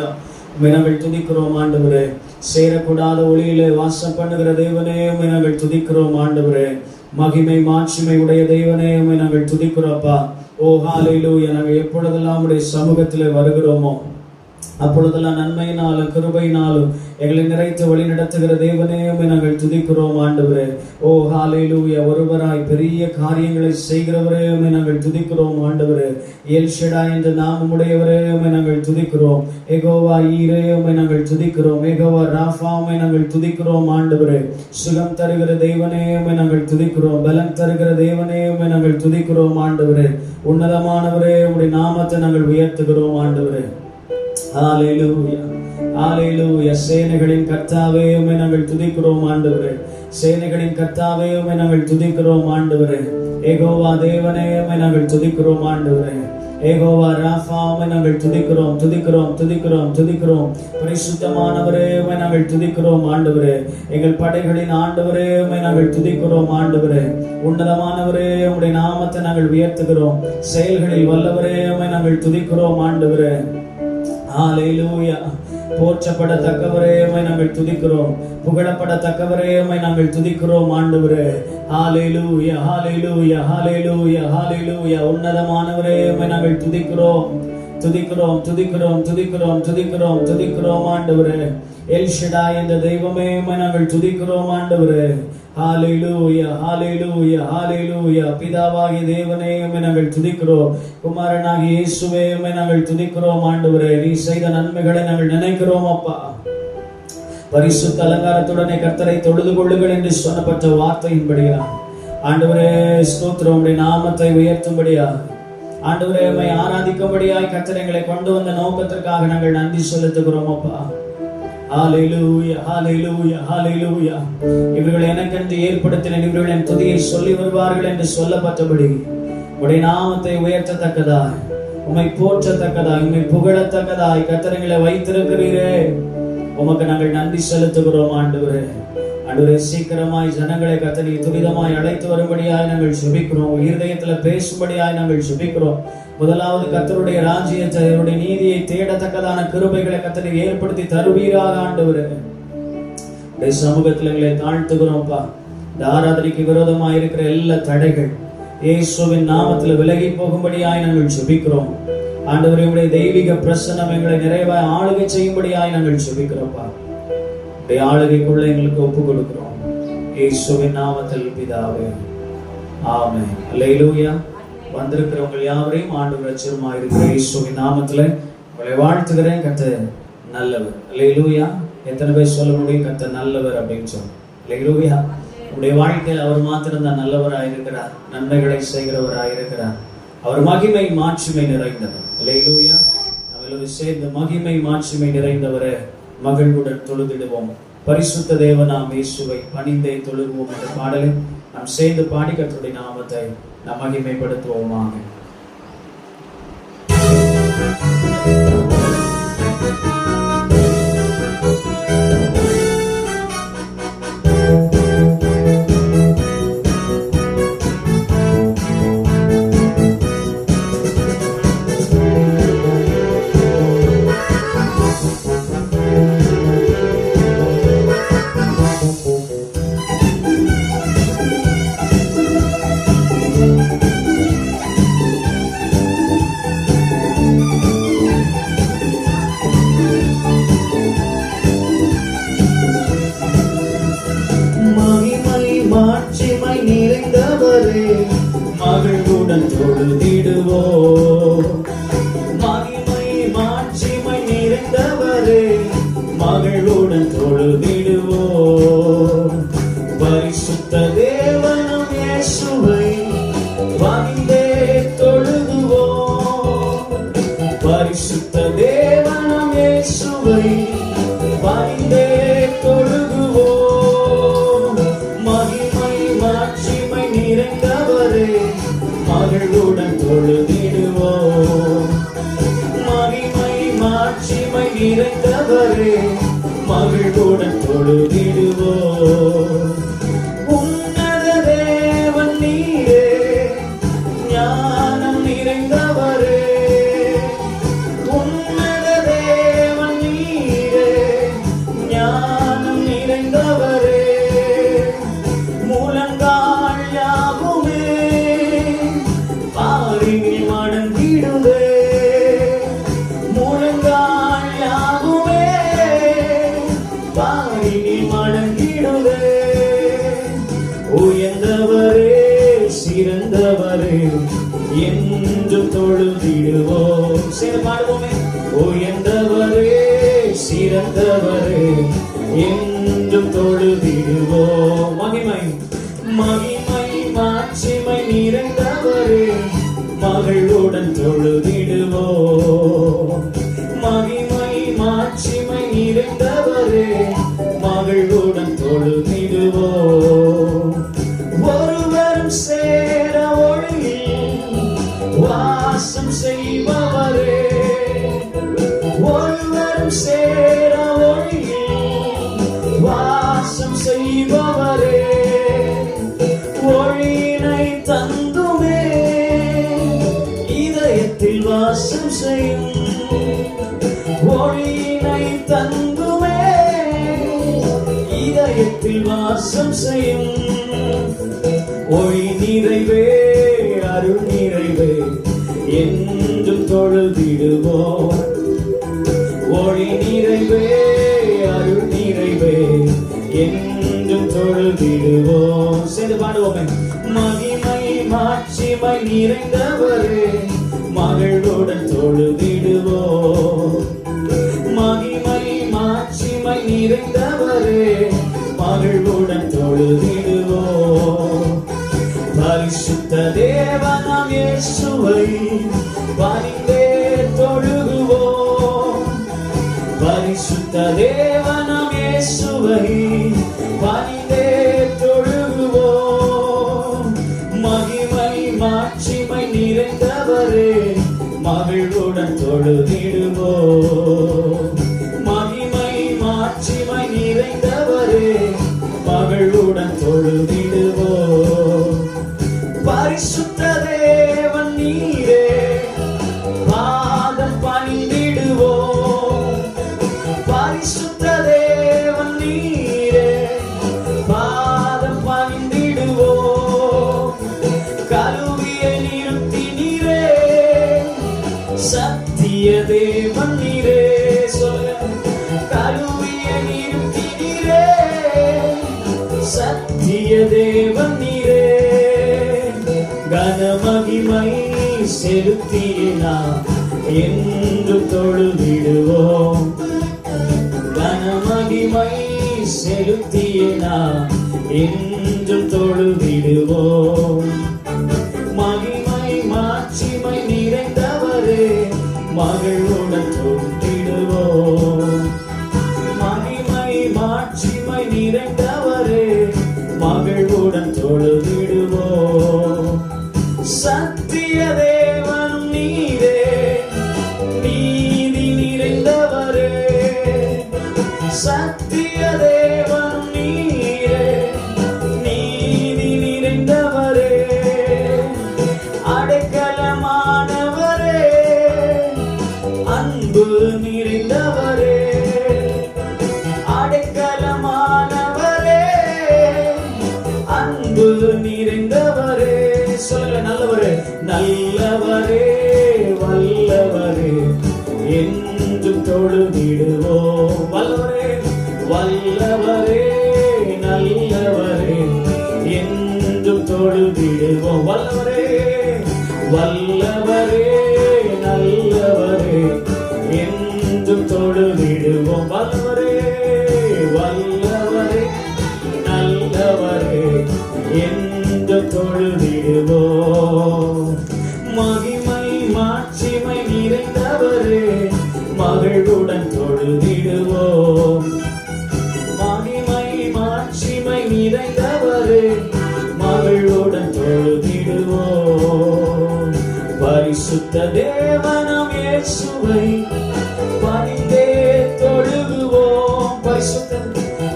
நாங்கள் துதிக்கிறோம் ஆண்டவரே. சேரக்கூடாத ஒளியிலே வாசம் பண்ணுகிற தேவனே நாங்கள் துதிக்கிறோம் ஆண்டவரே. மகிமை மாட்சிமை உடைய தேவனே நாங்கள் துதிக்கிறோம்ப்பா. ஓ ஹல்லேலூயா. நாங்கள் எப்பொழுதெல்லாம் உடைய சமூகத்திலே வருகிறோமோ அப்பொழுதெல்லாம் நன்மையினாலும் கிருபையினாலும் எங்களை நிறைத்து வழி நடத்துகிற தேவனே நாங்கள் துதிக்கிறோம் ஆண்டவரே. ஓ ஹல்லேலூயா. ஒருவராய் பெரிய காரியங்களை செய்கிறவரே நாங்கள் துதிக்கிறோம் ஆண்டவரே. எல் ஷடாய் என்ற நாமமுடையவரே நாங்கள் துதிக்கிறோம். யெகோவா ஈரே நாங்கள் துதிக்கிறோம். யெகோவா ராஃபா நாங்கள் துதிக்கிறோம் ஆண்டவரே. சுகம் தருகிற தேவனே நாங்கள் துதிக்கிறோம். பலம் தருகிற தேவனே நாங்கள் துதிக்கிறோம் ஆண்டவரே. உன்னதமானவரே உம்முடைய நாமத்தை நாங்கள் உயர்த்துகிறோம் ஆண்டவரே. ஹல்லேலூயா, ஹல்லேலூயா. சேனைகளின் கர்த்தாவே உம்மை நாங்கள் துதிக்கிறோம் ஆண்டவரே. சேனைகளின் கர்த்தாவே உம்மை நாங்கள் துதிக்கிறோம் ஆண்டவரே. யெகோவா தேவனே உம்மை நாங்கள் துதிக்கிறோம் ஆண்டவரே. யெகோவா ராஃபா உம்மை நாங்கள் துதிக்கிறோம் துதிக்கிறோம் துதிக்கிறோம் துதிக்கிறோம். பரிசுத்தமானவரே உம்மை நாங்கள் துதிக்கிறோம் ஆண்டவரே. எங்கள் படைகளின் ஆண்டவரே உம்மை நாங்கள் துதிக்கிறோம் ஆண்டவரே. உன்னதமானவரே உம்முடைய நாமத்தை நாங்கள் உயர்த்துகிறோம். செயல்களில் வல்லவரே உம்மை நாங்கள் துதிக்கிறோம் ஆண்டவரே. ஹல்லேலூயா. போற்றப்படத்தக்கவரே உம்மை நாங்கள் துதிக்கிறோம். புகழப்படத்தக்கவரே உம்மை நாங்கள் துதிக்கிறோம் ஆண்டவரே. ஹல்லேலூயா, ஹல்லேலூயா, ஹல்லேலூயா, ஹல்லேலூயா. உன்னதமானவரே உம்மை நாங்கள் துதிக்கிறோம் துதிக்கிறோம் துதிக்கிறோம் துதிக்கிறோம் துதிக்கிறோம் துதிக்கிறோம் ஆண்டவரே. எல் ஷடாய் என்ற தெய்வமே உம்மை நாங்கள் துதிக்கிறோம் ஆண்டவரே. ஹல்லேலூயா, ஹல்லேலூயா, ஹல்லேலூயா. பிதாவாகிய தேவனே உம்மை நாங்கள் துதிக்கிறோம். குமாரனாகிய இயேசுவே உம்மை நாங்கள் துதிக்கிறோம் ஆண்டவரே. நீ செய்த நன்மைகளை நாங்கள் நினைக்கிறோம் அப்பா. பரிசுத்த அலங்காரத்துடனே கர்த்தரை தொழுது கொள்ளுங்கள் என்று சொன்னப்பட்ட வார்த்தையின்படியா ஆண்டவரே ஸ்தோத்திரம். உம்முடைய நாமத்தை உயர்த்தும்படியா ஆண்டவரே உம்மை ஆராதிக்கும்படியாய் கர்த்தர் எங்களை கொண்டு வந்த நோக்கத்திற்காக நாங்கள் நன்றி செலுத்துகிறோம் அப்பா. ஹல்லேலூயா, ஹல்லேலூயா, ஹல்லேலூயா. இவர்கள் எனக்கென்று ஏற்படுத்தின இவர்களின் துதியை சொல்லி வருவார்கள் என்று சொல்லப்பட்டபடி உம்முடைய நாமத்தை உயர்த்தத்தக்கதாய் உம்மை போற்றத்தக்கதாய் உம்மை புகழத்தக்கதாய் கர்த்தரை வைத்திருக்கிறீரே. உமக்கு நாங்கள் நன்றி செலுத்துகிறோம் ஆண்டவரே. ஆண்டவரே சீக்கிரமாய் ஜனங்களை கர்த்தரை துரிதமாய் அழைத்து வரும்படியாய் நாங்கள் ஜெபிக்கிறோம். இருதயத்துல பேசும்படியாய் நாங்கள் ஜெபிக்கிறோம். முதலாவது கர்த்தருடைய ராஜ்யத்தை அவருடைய நீதியை தேடத்தக்கதான கிருபைகளை கர்த்தரை ஏற்படுத்தி தருவீராக ஆண்டவரே. உடைய சமூகத்தில் எங்களை தாழ்த்துகிறோம்ப்பா. இந்த ஆராதனைக்கு விரோதமாக இருக்கிற எல்லா தடைகள் இயேசுவின் நாமத்தில் விலகி போகும்படியாய் நாங்கள் ஜெபிக்கிறோம் ஆண்டவரே. உடைய தெய்வீக பிரசன்னம் எங்களை நிறைவாய் ஆளுகை செய்யும்படியாய் நாங்கள் ஜெபிக்கிறோம்ப்பா. உடைய ஆளுகைக்குள்ள எங்களுக்கு ஒப்பு கொடுக்கிறோம் இயேசுவின் நாமத்தில் பிதாவே, ஆமென். அல்லேலூயா. வந்திருக்கிறவங்க யாவரையும் ஆண்டவர் ரட்சகருமாய் இருக்கிற இயேசுவின் நாமத்துல உங்களை வாழ்த்துகிறேன். கர்த்தர் நல்லவர். அல்லேலூயா. எத்தனை பேர் சொல்ல முடியும் கர்த்தர் நல்லவர் அப்படின்னு சொல்லி? அல்லேலூயா. உங்களுடைய வாழ்க்கையில் அவர் மாத்திரம்தான் நல்லவராயிருக்கிறார், நன்மைகளை செய்கிறவராயிருக்கிறார். அவர் மகிமை மாட்சிமை நிறைந்தவர். அல்லேலூயா. நம்ம சேர்ந்த மகிமை மாட்சிமை நிறைந்தவரை மகிழ்வுடன் தொழுதிடுவோம். பரிசுத்த தேவனாம் இயேசுவை பணிந்தே தொழுவோம் என்ற பாடலை நாம் சேர்ந்து பாடி கர்த்தருடைய நாமத்தை நாம் மகிமைப்படுத்துவோமாக. மகிழ்வுடன் தொழுதிடுவோம். மகிமை மாட்சிமை நிறைந்தவரே மகிழ்வுடன் தொழுதிடுவோம். பரிசுத்த தேவனும் இயேசுவை வந்தே தொழுதுவோம். பரிசுத்த தேவனும் இயேசுவை வந்தே தொழுதுவோம். மகிமை மாட்சிமை நிறைந்தவரே மகிழ்வுடன் தொழுதிடுவோம். மகிமை மாட்சிமை நிறைந்தவரே மகிழ்வுடன் தொழுதிடுவோம். உன்னத தேவன் நீரே ஞானம் நிறைந்தவரே. உன்னத தேவன் இறந்தவரே என்றும் தொழுதிடுவோம். மகிமை மகிமை மாட்சிமை நிறைந்தவரே மகளுடன் தொழுதிடுவோம். மகிமை மாட்சிமை நிறைந்தவரே மகளுடன் தொழுதிடுவோம். ஒருவரும் சேர ஒளியில் வாசம் செய்பவரே, ஒருவரும் சேர ஒளியில் வாசம் செய்பவரே, ஒளியினை தந்துமே இதயத்தில் வாசம் செய்யும், ஒளியினை தந்துமே இதயத்தில் வாசம் செய்யும். ஒளி நிறைவே அருள் நிறைவே என்றும் தொழுதிடுவோம். ஒளி நிறைவே அருள் நிறைவே என்றும் தொழுதிடுவோம். சேர்ந்து பாடுவோமே. மகிமை மாட்சிமை நிறைந்தவரே மகளுடன் தொழுதிடுவோம். மகிமை மாட்சிமை நிறைந்தவரே மகளுடன் தொழுதிடுவோம். பரிசுத்த தேவனாம் இயேசுவை பணிந்தே தொழுகுவோம். பரிசுத்த தேவனாம் இயேசுவை பணிந்தே தொழுகுவோம். மகிமை மாட்சிமை நிறைந்தவரே மகளுடன் தொழுதிடுவோம். மகிமை மாட்சிமை நிறைந்தவரே மகளுடன் தொழுதிடுவோம். பரிசுத்த தேவன் நீரே பாதம் பணிந்திடுவோம். பரிசுத்த தேவன் நீரே பாதம் பணிந்திடுவோம். கழுவியை நிறுத்தி நீரே சத்திய தேவன் நீரே. சொல்ல கழுவியை நிறுத்தி நீரே சத்திய தேவன் நீரே. கனமகிமை செலுத்தினா என்று தொழுதிடுவோம். கனமகிமை செலுத்தினா என்று தொழுதிடுவோம். மகிமை மாட்சிமை நிறைந்தவரே மகளுடன் தொழுதிடுவோம். மகிமை மாட்சிமை நிறைந்தவரே மகளுடன் தொழுதிடுவோம். சத்திய தேவனும் நீரே நீதி நிறைந்தவரே. சத்திய தேவனும் நீரே நீதி நிறைந்தவரே. அடைக்கலமானவரே அன்பு நிறைந்தவரே. அடைக்கலமானவரே அன்பு நிறைந்தவரே. சொல்ல நல்லவரே நல்லவரே வல்லவரே என்றும் தொழுதிடுவோம். வல்லவரே வல்லவரே நல்லவரே என்றும் தொழுதிடுவோம். வல்லவரே வல்லவரே நல்லவரே என்றும் தொழுதிடுவோம். வல்லவரே வல்லவரே நல்லவரே என்று தொழுதிடுவோம். மகிமை மாட்சிமை நிறைந்தவரே மகளுடன் தொழுதிடுவோம். மகிமை மாட்சிமை நிறைந்தவரே மகளுடன் தொழுதிடுவோம். பரிசுத்த தேவனாம் இயேசுவை பணிந்தே தொழுகுவோம்.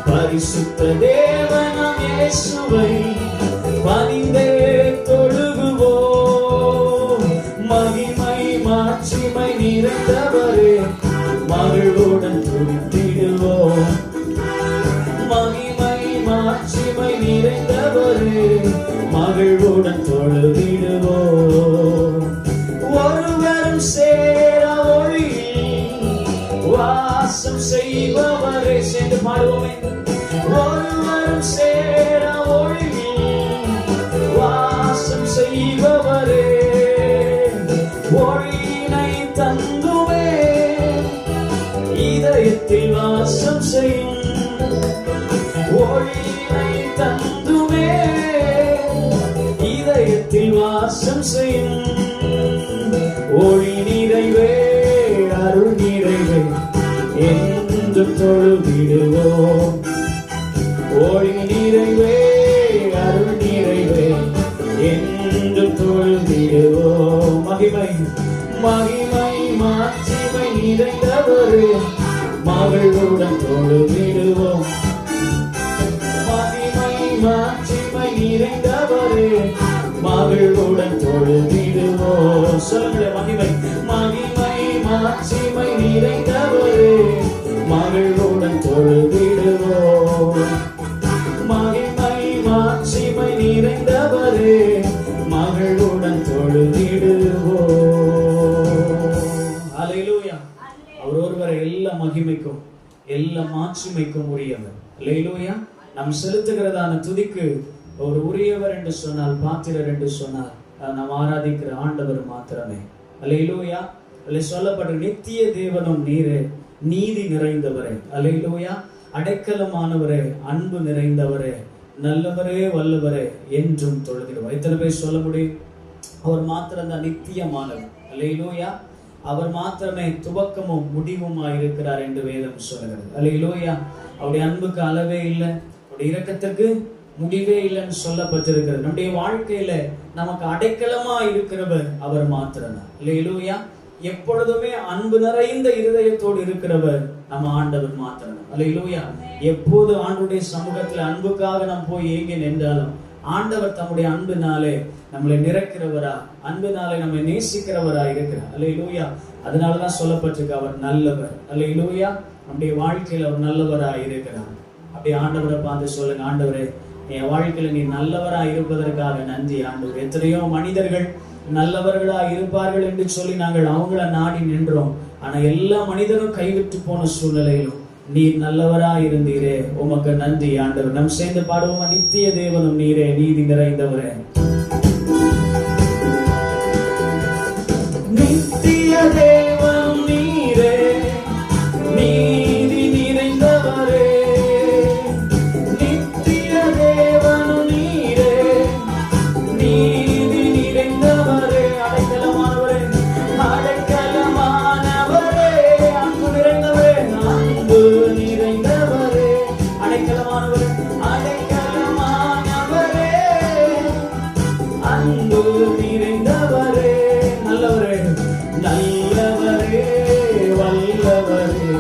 பரிசுத்த தேவனாம் இயேசுவை பணிந்தே தொழுகுவோம். மகிமை மாட்சிமை நிறைந்தவரே மகளுடன் துதித்திடுவோம். மகிமை மாட்சிமை நிறைந்தவரே மகளுடன் தொழுதிடுவோம். ஒருவரும் சேர ஒளியில் வாசம் செய்பவரே. சேர்ந்து பாடுவோமே. ஒருவரும் சேர ஒளியில் வாசம் செய்பவரே, ஒளியினை தந்துமே இதயத்தில் வாசம் செய்யும் ஒளியினை தந்துமே, இதயத்தில் வாசம் செய்யும் ஒளி நிறைவே அருள் நிறைவே என்று தொழுதிடுவோம். ஒளி நிறைவே அருள் நிறைவே என்று தொழுதிடுவோம். மகிமை மகிமை மாட்சிமை நிறைந்தவரே மகளுடன் தொழுதிடுவோம். மகிமை மாட்சிமை நிறைந்தவரே மகளுடன் தொழுதிடுவோம். சொல்லுங்க மகிமை மகிமை மாட்சிமை நிறைந்தவரே மகளுடன் தொழுதிடுவோம். மகிமை மாட்சிமை நிறைந்தவரே மகளுடன் தொழுதிடுவோம். அல்லேலூயா. அவர் ஒருவரை எல்லா மகிமைக்கும் எல்லா மாட்சிமைக்கும் உரியவர். அல்லேலூயா. நாம் செலுத்துகிறதான துதிக்கு ஒரு உரியவர் என்று சொன்னால், பாத்திரர் என்று சொன்னால், நாம் ஆராதிக்கிற ஆண்டவர் மாத்திரமே. அல்லேலூயா. அதில் சொல்லப்பட்ட நித்திய தேவனும் நீரே, நீதி நிறைந்தவரே. அல்லேலூயா. அடைக்கலமானவரே, அன்பு நிறைந்தவரே, நல்லவரே, வல்லவரே என்றும் தொழுதிடுவார். எத்தனை பேர் சொல்ல முடியும்? அவர் மாத்திரம்தான் நித்தியமானவர். அல்லேலூயா. அவர் மாத்திரமே துவக்கமும் முடிவுமாய் இருக்கிறார் என்று வேதம் சொல்லுகிறது. அல்லேலூயா. அவருடைய அன்புக்கு அளவே இல்லை, அவருடைய இரக்கத்துக்கு முடிவே இல்லைன்னு சொல்லப்பட்டிருக்கிறது. நம்முடைய வாழ்க்கையில நமக்கு அடைக்கலமா இருக்கிறவர் அவர் மாத்திரம்தான். அல்லேலூயா. எப்பொழுதுமே அன்பு நிறைந்த இருதயத்தோடு இருக்கிறவர் நம்ம ஆண்டவர் மாத்திரம்தான். அல்லேலூயா. எப்போது ஆண்டுடைய சமூகத்துல அன்புக்காக நாம் போய் ஏங்கி நின்றாலும் ஆண்டவர் தம்முடைய அன்பினாலே நம்மளை நிறைக்கிறவரா, அன்பினாலே நம்மை நேசிக்கிறவரா இருக்கிறார். அல்லேலூயா. அதனாலதான் சொல்லப்பட்டிருக்கு அவர் நல்லவர். அல்லேலூயா. நம்முடைய வாழ்க்கையில அவர் நல்லவரா இருக்கிறார். அப்படியே ஆண்டவரை பார்த்து சொல்லுங்க, ஆண்டவரே என் வாழ்க்கையில நீ நல்லவரா இருப்பதற்காக நன்றி ஆண்டவர். எத்தனையோ மனிதர்கள் நல்லவர்களா இருப்பார்கள் என்று சொல்லி நாங்கள் அவங்கள நாடி நின்றோம். ஆனா எல்லா மனிதரும் கைவிட்டு போன சூழ்நிலையிலும் நீர் நல்லவரா இருந்தீரே, உமக்கு நன்றி ஆண்டவர். நம் சேர்ந்து பாடுவோமா? நித்திய தேவனும் நீரே, நீதி நிறைந்தவரே. நித்திய தேவனும் நீரே, நீதி நிறைந்தவரே. நித்திய தேவனும் நீரே, நீதி நிறைந்தவரே. அடைக்கலமானவரே, அடைக்கலமானவரே, அன்பு நிறைந்தவரே, அன்பு நிறைந்தவரே. அடைக்கலமானவரே, அடைக்கலமானவரே, அன்பு நிறைந்தவரே. நல்லவரே, நல்லவரே, வல்லவரே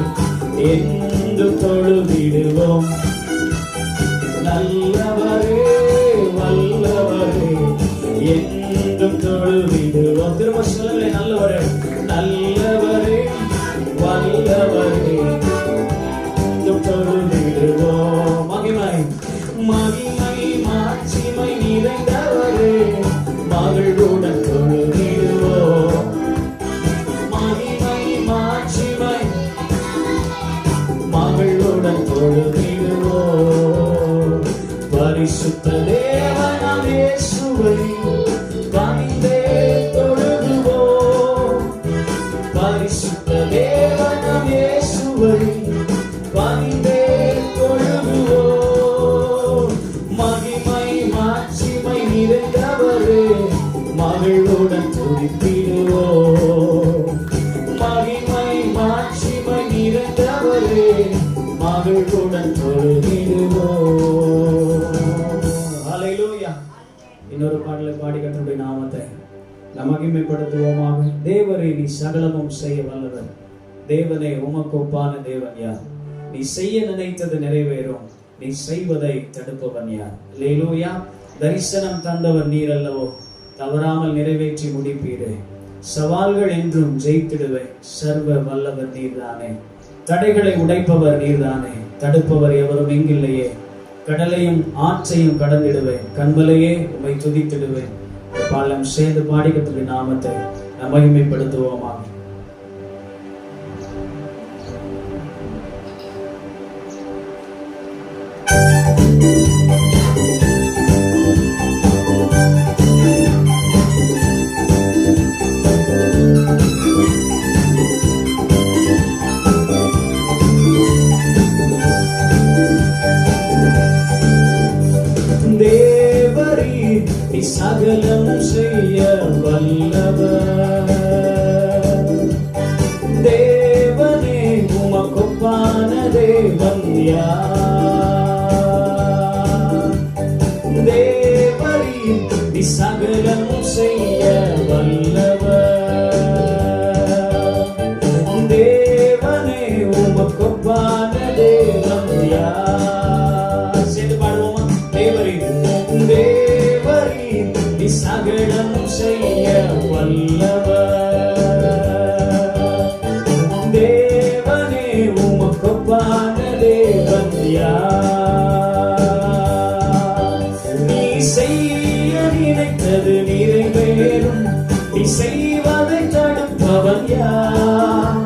என்று தொழுதிடுவோம். நல்லவரே, வல்லவரே என்றும் தொழுதிடுவோம். திரும்ப சொல்லுங்களே, நல்லவரே, நல்லவரே, வல்லவரே என்றும் தொழுதிடுவோம். மகிமை மகிமை மாட்சிமை நிறைந்தவரே மகளுடன் தொழுதிடுவோம். மகிமை மாட்சிமை மகளுடன் தொழுதிடுவோம். பரிசுத்த தேவனாம் இயேசுவை பணிந்தே தொழுதுவோம். பரிசுத்த தேவனாம் இயேசுவை பணிந்தே தொழுதுவோம். மகிமை மாட்சிமை நிறைந்தவரே மகளுடன் துதித்திடுவோம். மகிமை மாட்சிமை நிறைந்தவரே மகளுடன் தொழுதிடுவோம். ஹல்லேலூயா. இன்னொரு பாடலை பாடி கர்த்தருடைய நாமத்தை நாம் மகிமைப்படுத்துவோமாக. தேவரே, நீ சகலமும் செய்ய வல்லவர். தேவனே, உமக்கு ஒப்பான தேவன் யார்? நீ செய்ய நினைத்தது நிறைவேறும், நீ செய்வதை தடுப்பவன் யார்? அல்லேலூயா. தரிசனம் தந்தவர் நீர் அல்லவோ, தவறாமல் நிறைவேற்றி முடிப்பீரே. சவால்கள் என்றும் ஜெயித்திடுவே, சர்வ வல்லவர் நீர்தானே. தடைகளை உடைப்பவர் நீர்தானே, தடுப்பவர் எவரும் எங்கில்லையே. கடலையும் ஆற்றையும் கடந்திடுவேன், கண்மலையே உம்மை துதித்திடுவேன். பாலம் சேர்ந்து பாடிக்கக்கூடிய நாமத்தை நாம் மகிமைப்படுத்துவோமாக. நீ சகலம் செய்ய வல்லவர். தேவனே உமக்கொப்பான தேவன் யார்? தேவரீர் நீ சகலம் செய்ய வல்லவர். தேவனே உமக்கொப்பான தேவன் யார்? சேர்ந்து பாடுவோமா? தேவரீர் தேவரீர் நீ சகலம் செய்ய வல்லவர். தேவனே உமக்கொப்பான தேவன் யார்? நீ செய்ய நினைத்தது நிறைவேறும். நீ செய்வதை தடுப்பவன் யார்?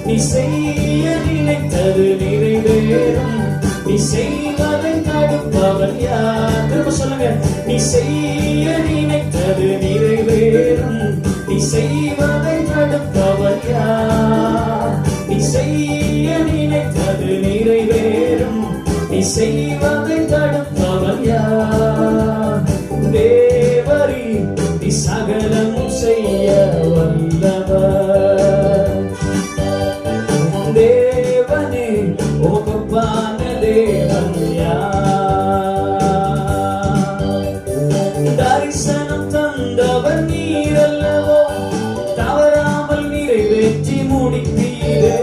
நீ செய்ய நினைத்தது நிறைவேறும். நீ செய்வதை தடுப்பவன் யார்? திரும்ப சொல்லுங்க. நீ செய்ய நினைத்தது நிறைவேறும். நீ செய்வதை தடுப்பவன் யார்? நீ செய்ய நினைத்தது நிறைவேறும். நீ செய்வதை தடுப்பவன் யார்? தேவரீர் நீ சகலம் செய்ய வல்லவர். தேவனே உமக்கொப்பான தேவன் யார்? தரிசனம் தந்தவர் நீரல்லவோ, தவறாமல் நிறைவேற்றி முடித்தீரே.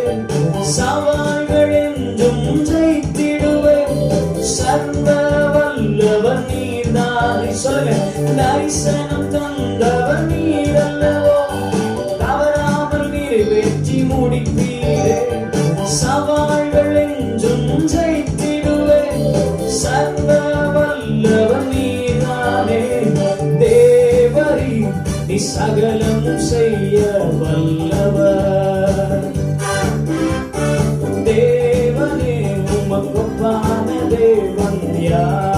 சவால்கள் என்றும் ஜெயித்திடுவேன், சர்வ வல்லவர் நீர்தானே. சொல்லுங்க. தரிசனம் தந்தவர் நீரல்லவோ, தவறாமல் நிறைவேற்றி முடித்தீரே. சவால்கள் என்றும் ஜெயித்திடுவேன், சர்வ வல்லவர் நீர்தானே. தேவரீர் நீ சகலம் செய்ய வல்லவர். தேவனே உமக்கொப்பான தேவன் யார்?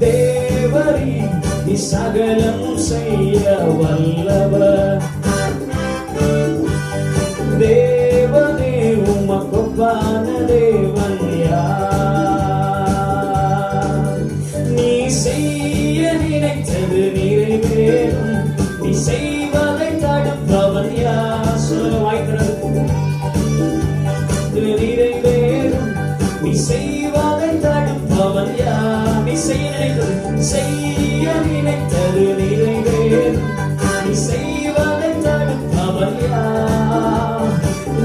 தேவரீர் நீ சகலம் செய்ய வல்லவர். தேவனே உமக்கொப்பான தேவன் யார்? நீ செய்ய நினைத்தது நிறைவேறும். நீ செய்வதை தடுப்பவன் யார்? சொல்லுங்க வாய்க்கிறது. நிறைவேறும். நீ செய்வதை தடுப்பவன் யார்? நீ செய்ய நினைத்தது நிறைவேறும். நீ செய்வதை தடுப்பவன் யார்?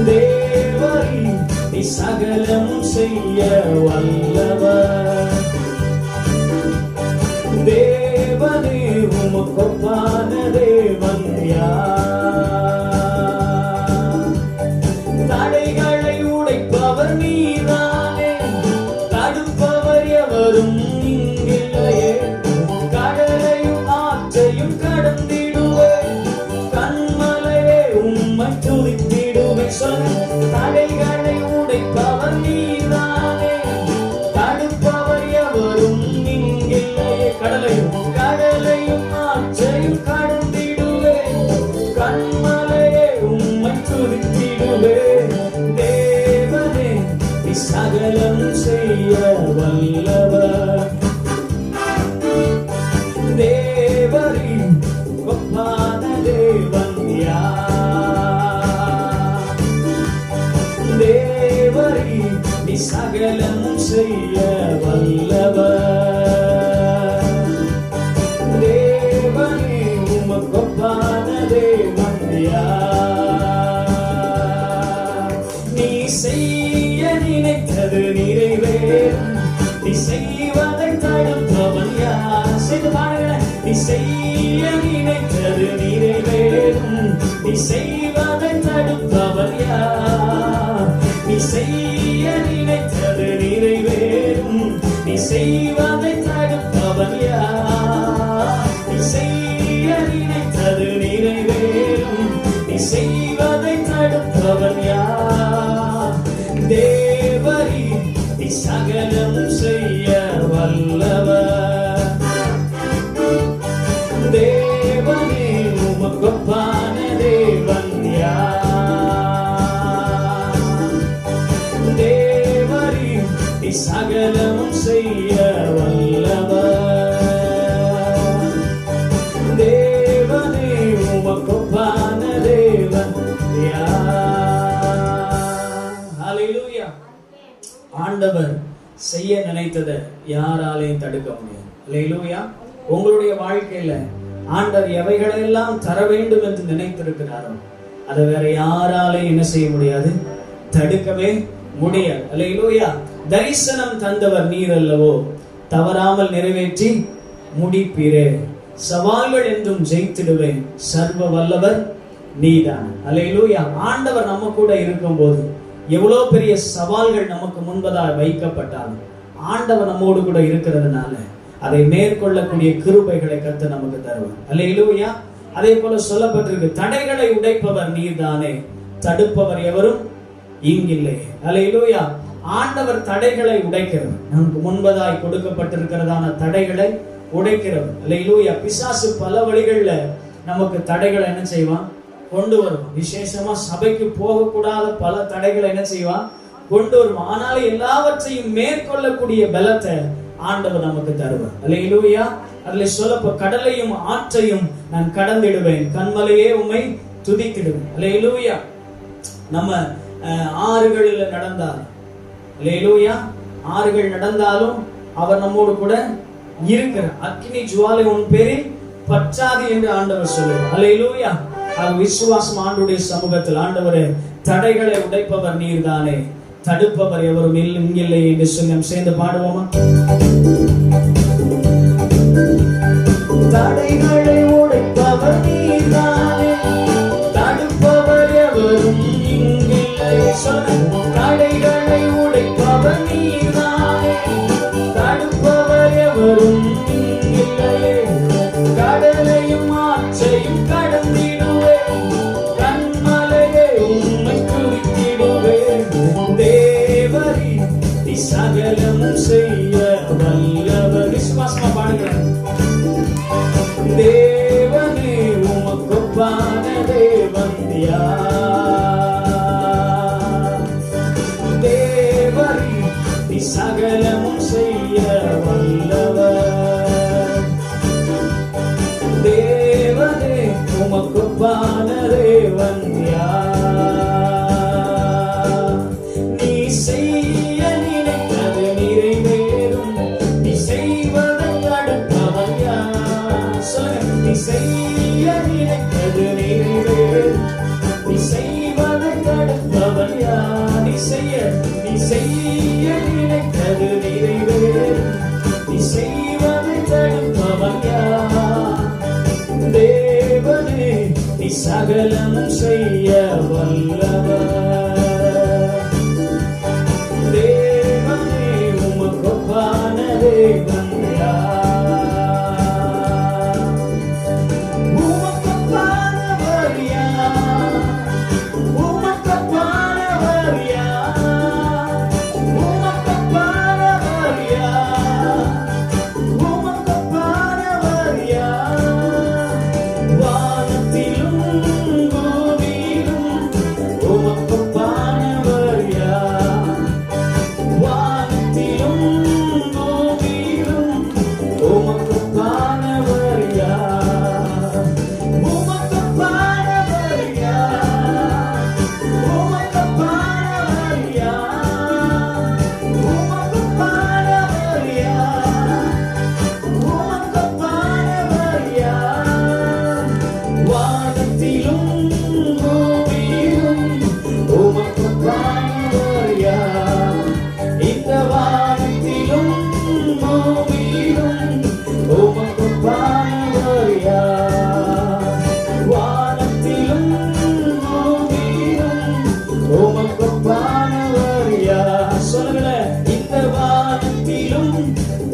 தேவரீர் நீ சகலம் செய்ய வல்லவர். தேவனே உமக்கொப்பான தேவன் யார்? தடைகளை உடைப்பவர் நீதானே, தடுப்பவர் எவரும் இங்கில்லையே. கடலையும் ஆற்றையும் கடந்திடுவேன், கண்மலையே உம்மை துதித்திடுவேன். சொல்லுங்க. தடைகளை உடைப்பவர் நீதானே, தடுப்பவர் எவரும் இங்கில்லையே. கடலையும் ஆற்றையும் கடந்திடுவேன், கண்மலையே உம்மை துதித்திடுவேன். தேவனே நீ சகலம் செய்ய வல்லவர். தேவரீர் கொப்பான தேவன் யார்? தேவரீர் நீ சகலம் செய்ய வல்லவர். தேவனே உமக்கொப்பான தேவன் யார்? நீ செய்ய நினைத்தது நிறைவேறும். நீ செய்வதை தடுப்பவன் யார்? செய்து பாருங்க. நீ செய்ய நினைத்தது நிறைவேறும். நீ செய்வதை தடுப்பவன் யார்? நீ செய்ய நினைத்தது நிறைவேறும். நீ செய்வதை தடுப்பவன் யார்? நீ செய்ய நினைத்தது நிறைவேறும். நீ செய்வதை தடுப்பவன் யார்? தேவரீர் நீ சகலம் செய்ய ஆண்டவர் செய்ய நினைத்ததை யாராலையும் தடுக்க முடியாது. அல்லேலூயா. உங்களுடைய வாழ்க்கையில ஆண்டவர் எவைகளெல்லாம் தர வேண்டும் என்று நினைத்திருக்கிறாரோ அதை வேற யாராலையும் என்ன செய்ய முடியாது, தடுக்கவே முடியாது. அல்லேலூயா. தரிசனம் தந்தவர் நீர் அல்லவோ, தவறாமல் நிறைவேற்றி முடிப்பீரே. சவால்கள் என்றும் ஜெயித்திடுவேன், சர்வ வல்லவர் நீதான். அல்லேலூயா. ஆண்டவர் நம்ம கூட இருக்கும் போது எவ்வளவு பெரிய சவால்கள் நமக்கு முன்பதாக வைக்கப்பட்டாலும் ஆண்டவர் நம்மோடு கூட இருக்கிறதுனால அதை மேற்கொள்ளக்கூடிய கிருபைகளை கர்த்தர் நமக்கு தருவார். அல்லேலூயா. அதே போல சொல்லப்பட்டிருக்கு, தடைகளை உடைப்பவர் நீர்தானே, தடுப்பவர் எவரும் இங்கில்லை. அல்லேலூயா. ஆண்டவர் தடைகளை உடைக்கிறவர், நமக்கு முன்பதாய் கொடுக்கப்பட்டிருக்கிறதான தடைகளை உடைக்கிறவர். அல்லேலூயா. பிசாசு பல வழிகள்ல நமக்கு தடைகளை என்ன செய்வான், கொண்டு வரும். விசேஷமா சபைக்கு போகக்கூடாத பல தடைகளை என்ன செய்வான், கொண்டு வரும். ஆனாலும் எல்லாவற்றையும் மேற்கொள்ளக்கூடிய பலத்தை ஆண்டவர் நமக்கு தருவார். அல்லேலூயா. அதுல சொல்லப்ப கடலையும் ஆற்றையும் நான் கடந்திடுவேன், கண்மலையே உம்மை துதித்திடுவேன். அல்லேலூயா. நம்ம ஆறுகளில் நடந்தாலும், அல்லேலூயா, ஆறுகள் நடந்தாலும் அவர் நம்மோடு கூட இருக்கிறார். அக்கினி ஜுவாலை உன் பேரில் பற்றாது என்று ஆண்டவர் சொல்லுவார். அல்லேலூயா. விசுவாசம் ஆண்டுடைய சமூகத்தில், ஆண்டவரே தடைகளை உடைப்பவர் நீர்தானே, தடுப்பவர் எவரும் இங்கில்லை என்று சொல்லி நாம் சேர்ந்து பாடுவோமா? தடைகளை உடைப்பவர் நீர்தானே, தடுப்பவர் எவரும் இங்கில்லை. தடைகளை உடைப்பவர் நீர்தானே, தடுப்பவர் எவரும் இங்கில்லையே. கடலையும் ஆற்றையும் கடந்திடுவேன், கண்மலையே உம்மை துதித்திடுவேன். தேவரே நீ சகலம் செய்ய வல்லவர். விசுவாசமா பாடுகிறேன். தேவனே உமக்கொப்பான தேவன் யார்? தேவரே நீ சகலம் செய்ய வல்லவர். தேவனே உமக்கொப்பான தேவன் யார்? நீ செய்ய நினைத்தது நிறைவேறும், நீ செய்வதை தடுப்பவர் யார்? சொல்லுங்க. நீ செய்ய நினைத்தது நிறைவேறும், நீ செய்வதை தடுப்பவர் யார்? நீ செய்ய நினைத்தது நிறைவேறும், நீ செய்வதை தடுப்பவர் யார்? தேவனே நீ சகலம் செய்ய வல்லவர். தேவனே உமக்கொப்பான தேவன் யார்? உமக்கொப்பானவர் யார்? உமக்கொப்பானவர் யார்? உமக்கொப்பானவர் யார்? உமக்கொப்பானவர் யார்? வானத்திலும் பூமியிலும் உமக்கொப்பானவர் யார்? வானத்திலும் பூமியிலும் உமக்கொப்பானவர் யார்? உமக்கொப்பானவர் யார்? உமக்கொப்பானவர் யார்? உமக்கொப்பானவர் யார்? உமக்கொப்பானவர் யார்? வானத்திலும் பூமியிலும் உமக்கொப்பானவர் யார்? இந்த வானத்திலும் பூமியிலும் உமக்கொப்பானவர் யார்? வானத்திலும் பூமியிலும் உமக்கொப்பானவர் யார்? சொல்லுங்களேன். இந்த வானத்திலும்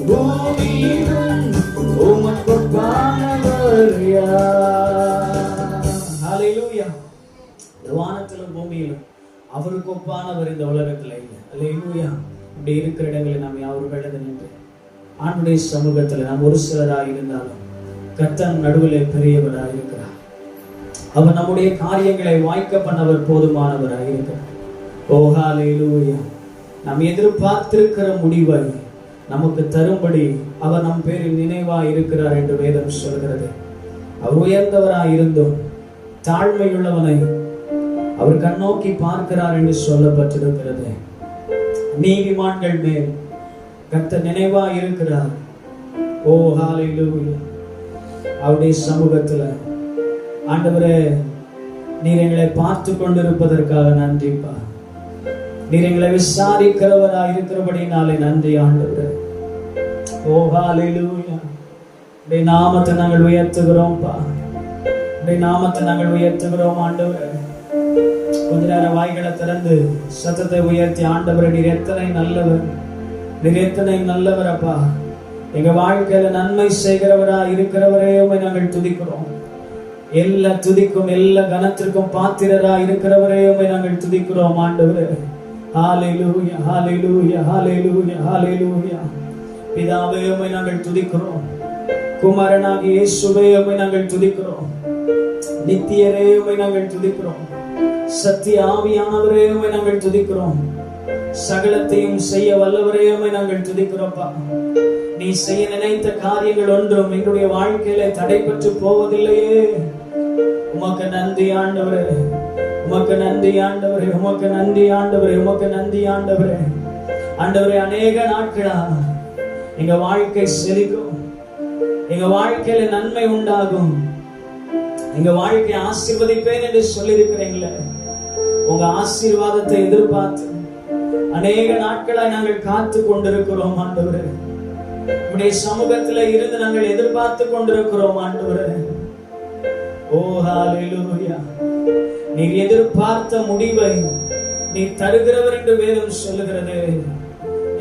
பூமியிலும் உமக்கொப்பானவர் யார்? ஹல்லேலூயா. இந்த வானத்திலும் பூமியிலும் அவருக்கு ஒப்பானவர் இந்த உலகத்துல இல்லை. அல்லேலூயா. இப்படி இருக்கிற இடங்களில் நாம் யாரும் எழுத நின்று ஆண்டுடைய சமூகத்துல நாம் ஒரு சிலராக இருந்தாலும் கர்த்தர் நடுவில் பெரியவராக இருக்கிறார். அவர் நம்முடைய காரியங்களை வாய்க்க பண்ணவர் போதுமானவராக இருக்கிறார். ஓ ஹல்லேலூயா. நாம் எதிர்பார்த்திருக்கிற முடிவை நமக்கு தரும்படி அவர் நம் பேரில் நினைவா இருக்கிறார் என்று வேதம் சொல்கிறது. அவர் உயர்ந்தவராய் இருந்தும் தாழ்மையுள்ளவனை அவர் கண்ணோக்கி பார்க்கிறார் என்று சொல்லப்பட்டிருக்கிறது. நீதிமான்கள் மேல் கர்த்தர் நினைவா இருக்கிறார். ஓ ஹalleluya. அவருடைய சமூகத்துல ஆண்டவரே, நீர் எங்களை பார்த்து கொண்டிருப்பதற்காக நன்றிப்பா. நீர் எங்களை விசாரிக்கிறவராய் இருக்கிறபடினாலே நன்றி ஆண்டவரே. ஓ ஹalleluya. உடைய நாமத்தை நாங்கள் உயர்த்துகிறோம்ப்பா. உடைய நாமத்தை நாங்கள் உயர்த்துகிறோம் ஆண்டவரே. கொஞ்ச நேரம் வாய்களை திறந்து சத்தத்தை உயர்த்தி, ஆண்டவரே நீர் எத்தனை நல்லவர், நீர் எத்தனை நல்லவர் அப்பா. எங்க வாழ்க்கையில நன்மை செய்கிறவரா இருக்கிறவரே உம்மை நாங்கள் துதிக்கிறோம். எல்லா துதிக்கும் எல்லா கனத்திற்கும் பாத்திரரா இருக்கிறவரே உம்மை நாங்கள் துதிக்கிறோம் ஆண்டவரே. ஹalleluya ஹalleluya ஹalleluya ஹalleluya. பிதாவே உம்மை நாங்கள் துதிக்கிறோம். குமாரனாகிய இயேசுவே உம்மை நாங்கள் துதிக்கிறோம். நித்தியரே உம்மை நாங்கள் துதிக்கிறோம். சத்திய ஆவியானவரே உம்மை நாங்கள் துதிக்கிறோம். சகலத்தையும் செய்ய வல்லவரே உம்மை நாங்கள் துதிக்கிறோம்ப்பா. நீ செய்ய நினைத்த காரியங்கள் ஒன்றும் எங்களுடைய வாழ்க்கையில தடைபட்டு போவதில்லையே. உமக்கு நன்றி ஆண்டவரே, உமக்கு நன்றி ஆண்டவரே, உமக்கு நன்றி ஆண்டவரே, உமக்கு நன்றி ஆண்டவரே. ஆண்டவரே, அநேக நாட்களா எங்க வாழ்க்கை செழிக்கும், எங்க வாழ்க்கையில நன்மை உண்டாகும், எங்க வாழ்க்கையை ஆசீர்வதிப்பேன் என்று சொல்லியிருக்கிறீங்களே. உங்க ஆசீர்வாதத்தை எதிர்பார்த்து அநேக நாட்களாய் நாங்கள் காத்து கொண்டிருக்கிறோம் ஆண்டவரே. உடைய சமூகத்துல இருந்து நாங்கள் எதிர்பார்த்து கொண்டிருக்கிறோம் ஆண்டவரே. ஓ ஹalleluya. நீர் எதிர்பார்த்த முடிவை நீ தருகிறவர் என்று வேதம் சொல்லுகிறது.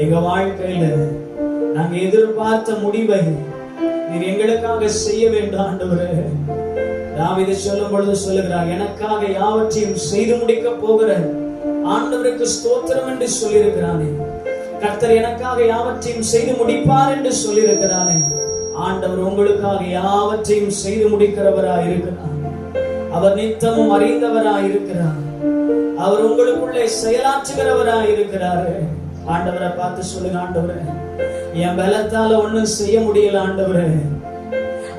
எங்க வாழ்க்கையில நாங்க எதிர்பார்த்த முடிவை நீர் எங்களுக்காக செய்ய வேண்டும் ஆண்டவரே. தாவீது சொல்லும் பொழுது சொல்லுகிறார், எனக்காக யாவற்றையும் செய்து முடிக்க போகிற ஆண்டவருக்கு ஸ்தோத்திரம் என்று சொல்லியிருக்கிறானே. கர்த்தர் எனக்காக யாவற்றையும் செய்து முடிப்பார் என்று சொல்லியிருக்கிறானே. ஆண்டவர் உங்களுக்காக யாவற்றையும் செய்து முடிக்கிறவராய் இருக்கிறார். அவர் நித்தமும் அறிந்தவராய் இருக்கிறார். அவர் உங்களுக்குள்ளே செயலாற்றுகிறவராய் இருக்கிறார். ஆண்டவரை பார்த்து சொல்லுங்க, ஆண்டவரே என் பலத்தால ஒண்ணும் செய்ய முடியல ஆண்டவரே.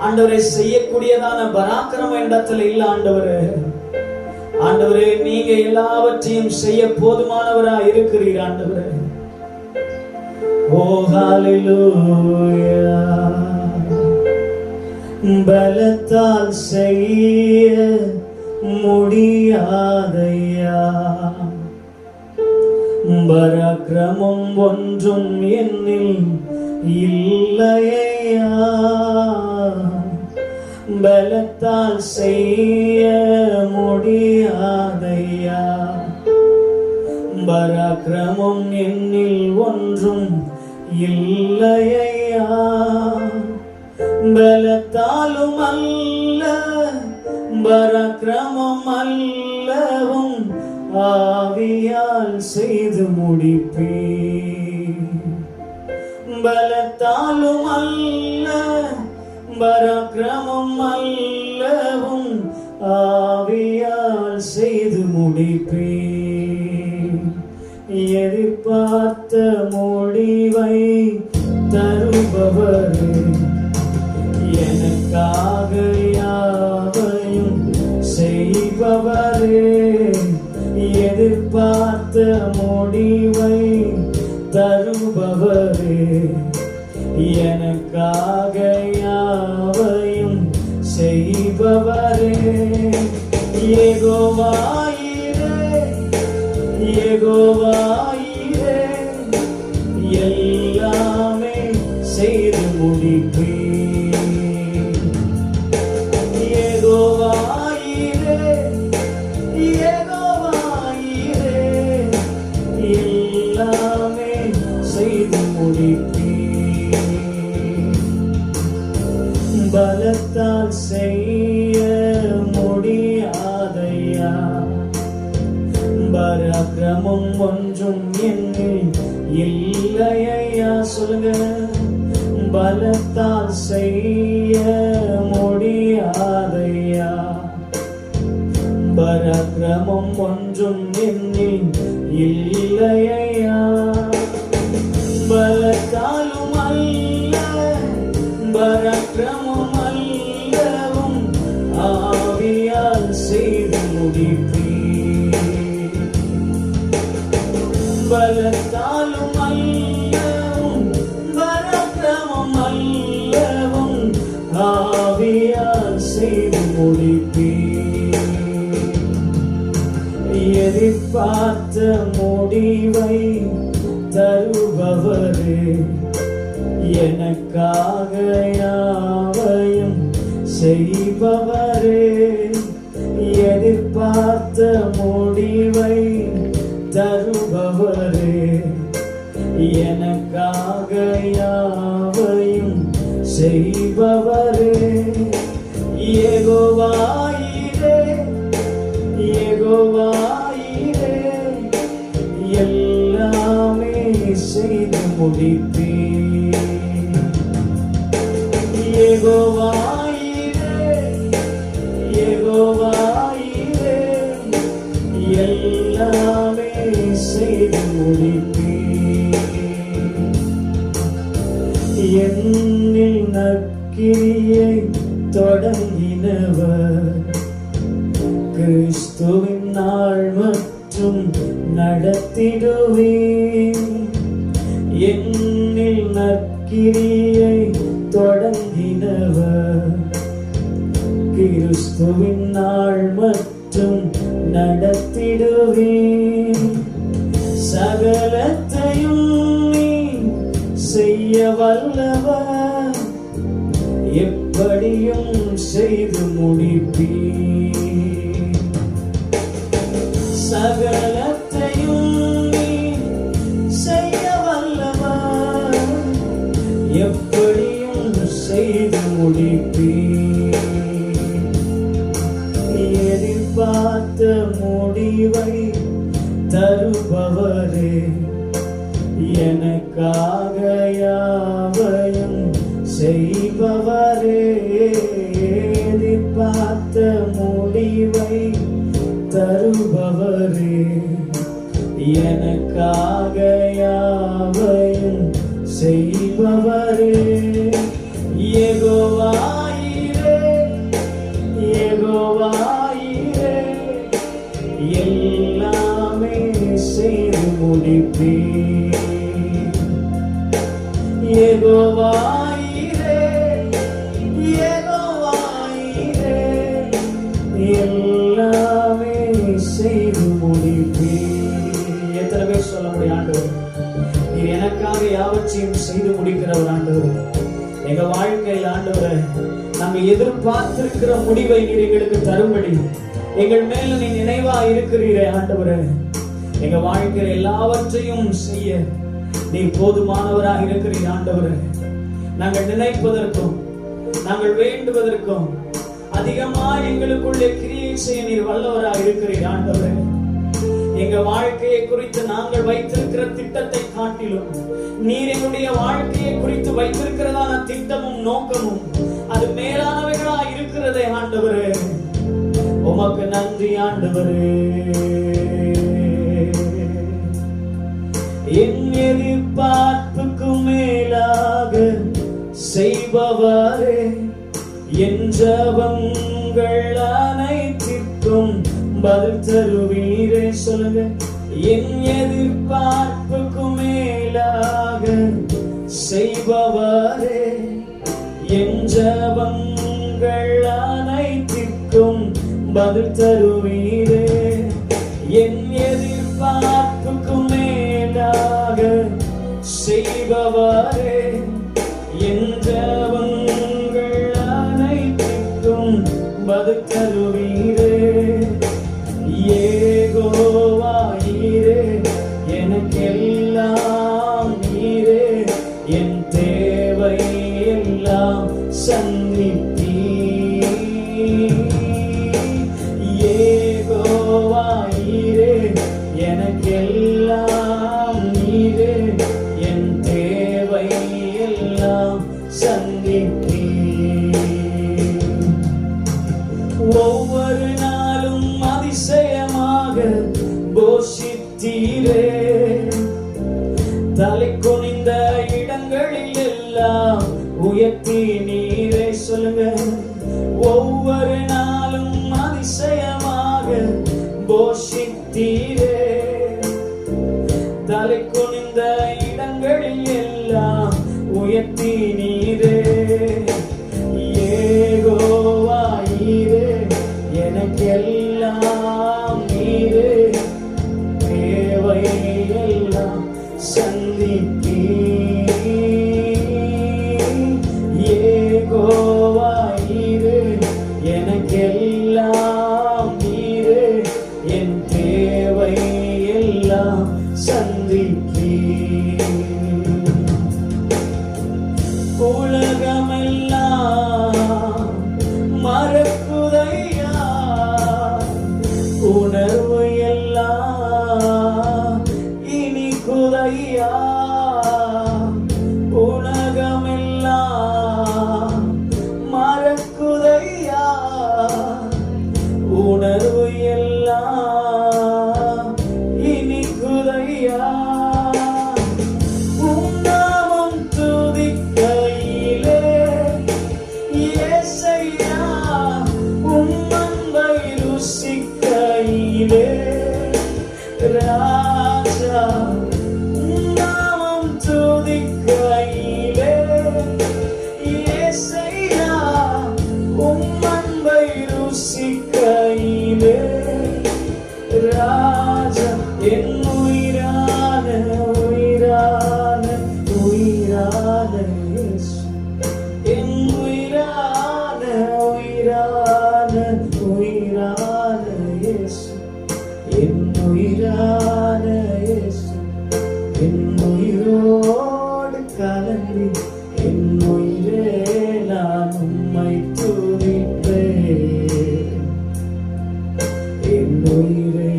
ஆண்டவரே, செய்யக்கூடியதான பராக்கிரம இடத்துல இல்ல ஆண்டவரே. ஆண்டவரே, நீங்க எல்லாவற்றையும் செய்ய போதுமானவராய் இருக்கிறீர் ஆண்டவரே. ஓ ஹalleluya. பலத்தால் செய்ய முடியாதையா, பராக்கிரமம் ஒன்றும் என்னில் இல்லையா. பலத்தால் செய்ய முடியாதையா, பராக்கிரமம் என்னில் ஒன்றும் இல்லையா. பலத்தாலும் அல்ல, பராக்கிரமம் அல்லவும் ஆவியால் செய்து முடிப்பேன். பலத்தாலும் அல்ல, பராக்கிரமம் அல்லவும் ஆவியால் செய்து முடிப்பேன். எதிர்பார்த்த முடிவை தருபவரே, எனக்காக யாவையும் செய்பவரே. எதிர்பார்த்த முடிவை தருபவரே, எனக்காக யாவையும் செய்பவரே. யெகோவா ஈரே, யெகோவா ஈரே, எல்லாமே செய்து முடிப்பேன். யெகோவா ஈரே, யெகோவா ஈரே, எல்லாமே செய்து முடிப்பேன். பலத்தால் செய்ய முடியாதையா, பராக்கிரமம் ஒன்றும் என்னில் இல்லையா. சொல்லுங்க, பலத்தால் செய்ய முடியாதையா, பராக்கிரமம் ஒன்றும் என்னில் இல்லையா. பலத்தாலும் அல்ல, பராக்கிரமம் அல்லவும் ஆவியால் செய்து முடிப்பேன். பலத்தாலும் அல்லவும் பராக்கிரமம் அல்லவும் ஆவியால் செய்து முடிப்பீர். எதிர்பார்த்த முடிவை தருபவரே, எனக்காக யாவையும் செய்பவரே. எதிர்பார்த்த முடிவை தருபவரே, எனக்காக யாவையும் செய்பவரே. யெகோவா ஈரே, யெகோவா ஈரே, எல்லாமே செய்து முடிப்பீர். யெகோவா ஈரே, யெகோவா ஈரே, எல்லாமே செய்து முடிப்பீர். என்னில் நற்கிரியை தொடங்கினவர் கிறிஸ்துவின் நாள் மற்றும் நடத்திடுவேன். என்னில் நற்கிரியை தொடங்கினவர் கிறிஸ்துவின் நாள் மற்றும் நடத்திடுவேன். சகலத்தையும் நீ செய்ய வல்லவர், எப்படியும் செய்து முடிப்பீர். சகலத்தையும் நீ செய்ய வல்லவர், எப்படியும் செய்து முடிப்பீர். எதிர்பார்த்த முடிவை தருபவரே, எனக்காக யாவையும் செய்பவரே. எதிர்பார்த்த முடிவை தருபவரே, எனக்காக யாவையும் செய்பவரே. யெகோவா ஈரே, யெகோவா ஈரே, எல்லாமே செய்து முடிப்பீர். யெகோவா ஈரே, யெகோவா ஈரே, எல்லாமே செய்து முடிப்பீர். எத்தனை பேர் சொல்ல முடியும், ஆண்டவர் நீர் எனக்காக யாவற்றையும் செய்து முடிக்கிறவர். ஆண்டவர் எங்க வாழ்க்கையில் ஆண்டவரை நாங்க எதிர்பார்த்திருக்கிற முடிவை நீர் எங்களுக்கு தரும்படி எங்கள் மேல நீ நினைவா இருக்கிறீரே. ஆண்டவரே எங்க வாழ்க்கையில் எல்லாவற்றையும் செய்ய நீ போதுமானவராக இருக்கிறீர். ஆண்டவரே நாங்கள் நினைப்பதற்கும் நாங்கள் வேண்டுவதற்கும் அதிகமா எங்களுக்குள்ளே கிரியை செய்ய நீர் வல்லவராக இருக்கிறீர். ஆண்டவரே எங்க வாழ்க்கையை குறித்து நாங்கள் வைத்திருக்கிற திட்டத்தை காட்டிலும் நீர் எங்களுடைய வாழ்க்கையை குறித்து வைத்திருக்கிறதான திட்டமும் நோக்கமும் அது மேலானவைகளா இருக்கிறதே. ஆண்டவரே உமக்கு நன்றி. ஆண்டவரே என் எதிர்பார்ப்புக்கு மேலாக செய்பவரே, என் ஜெபங்கள் அனைத்திற்கும் பதில் தருவீரே. சொல்லுங்க, என் எதிர்பார்ப்புக்கு மேலாக செய்பவரே, என் ஜெபங்கள் அனைத்திற்கும் பதில் தருவீரே. என் எதிர்பார்ப்புக்கு மேலாக செய்பவரே, என் ஜெபங்கள் அனைத்திற்கும் பதில் தருவீரே. யெகோவா ஈரே, எனக்கெல்லாம் நீரே, என் தேவை எல்லாம் சந்திப்பீர். யெகோவா ஈரே, எனக்கெல்லாம் நீரே, என் தேவை எல்லாம் சந்திப்பீர். ஒவ்வொரு நாளும் அதிசயமாக போஷித்தீரே, தலை குனிந்த இடங்களில் எல்லாம் உயர்த்தி நீரே. சொல்லுங்க, ஒவ்வொரு நாளும் அதிசயமாக போஷித்தீரே, நடத்தினீரே. யெகோவா ஈரே, எனக்கெல்லாம் நீரே, தேவையெல்லாம் சந்தித்தீர். யெகோவா ஈரே, எனக்கெல்லாம் நீரே, என் தேவையெல்லாம் சந்தித்தீர். உலகமெல்லாம் மறக்குதையா, உணர்வு எல்லாம் இனிக்குதையா. உலகமெல்லாம் மறக்குதையா, உணர்வு எல்லாம் இனிக்குதையா. உன்னாமம் துதிக்கையிலே இயேசையா, உம்மன்பை ருசிக்கையிலே ராஜா. உன்னாமம் துதிக்கையிலே இயேசையா, உம்மன்பை ருசிக்கையிலே ராஜா. என் உயிரான உயிரான உயிரான இயேசு, என் உயிரான உயிரான உயிரான இயேசு, என் உயிரான இயேசு, என் உயிரோடு கலந்து என் உயிரே நான் உம்மை துதிப்பேன். என் உயிரே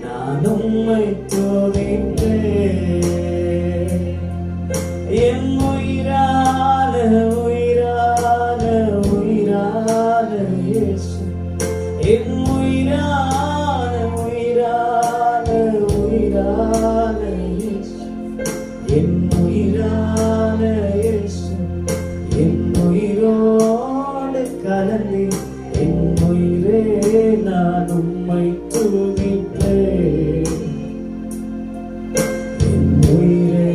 நான் உம்மை துதிப்பேன். என் உயிரான உயிரான உயிரான இயேசு, என் உயிரான உயிரான உயிரான இயேசு, என் உயிரான இயேசு, என் உயிரோடு கலந்து என் உயிரே நான் உம்மை துதிப்பேன். என் உயிரே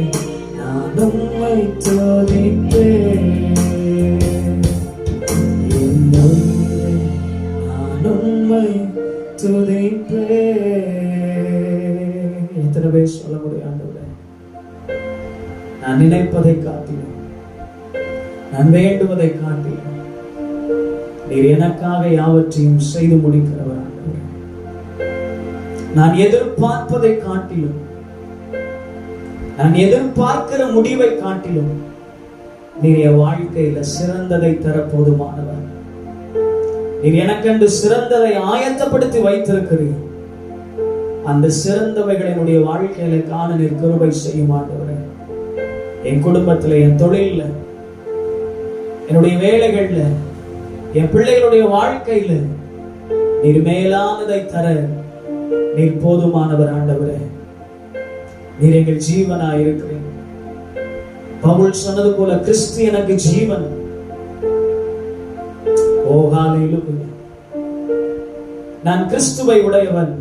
நான் உம்மை துதிப்பேன். என் உயிரே நான் உம்மை துதிப்பேன். எத்தனை பேர் சொல்ல முடியும் ஆண்டவரே? நான் நினைப்பதை காட்டிலும், நான் வேண்டுவதை காட்டிலும் நீர் எனக்காக யாவற்றையும் செய்து முடிக்கிறவர் ஆண்டவரே. நான் எதிர்பார்ப்பதை காட்டிலும், நான் எதிர்பார்க்கிற முடிவை காட்டிலும் நீர் என் வாழ்க்கையில சிறந்ததை தர போதுமானவர். நீர் எனக்கென்று சிறந்ததை ஆயத்தப்படுத்தி வைத்திருக்கிறீர். அந்த சிறந்தவைகளினுடைய வாழ்க்கையில காண நீர் கிருபை செய்யும் ஆண்டவரே. என் குடும்பத்துல, என் தொழில்ல, என்னுடைய வேலைகள்ல, என் பிள்ளைகளுடைய வாழ்க்கையில நீர் மேலானதை தர நீர் போதுமானவர் ஆண்டவரே. நீர் எங்கள் ஜீவனா இருக்கிறேன். பவுல் சொன்னது போல கிறிஸ்து எனக்கு ஜீவன். ஓ ஹல்லேலூயா. நான் கிறிஸ்துவை உடையவன்,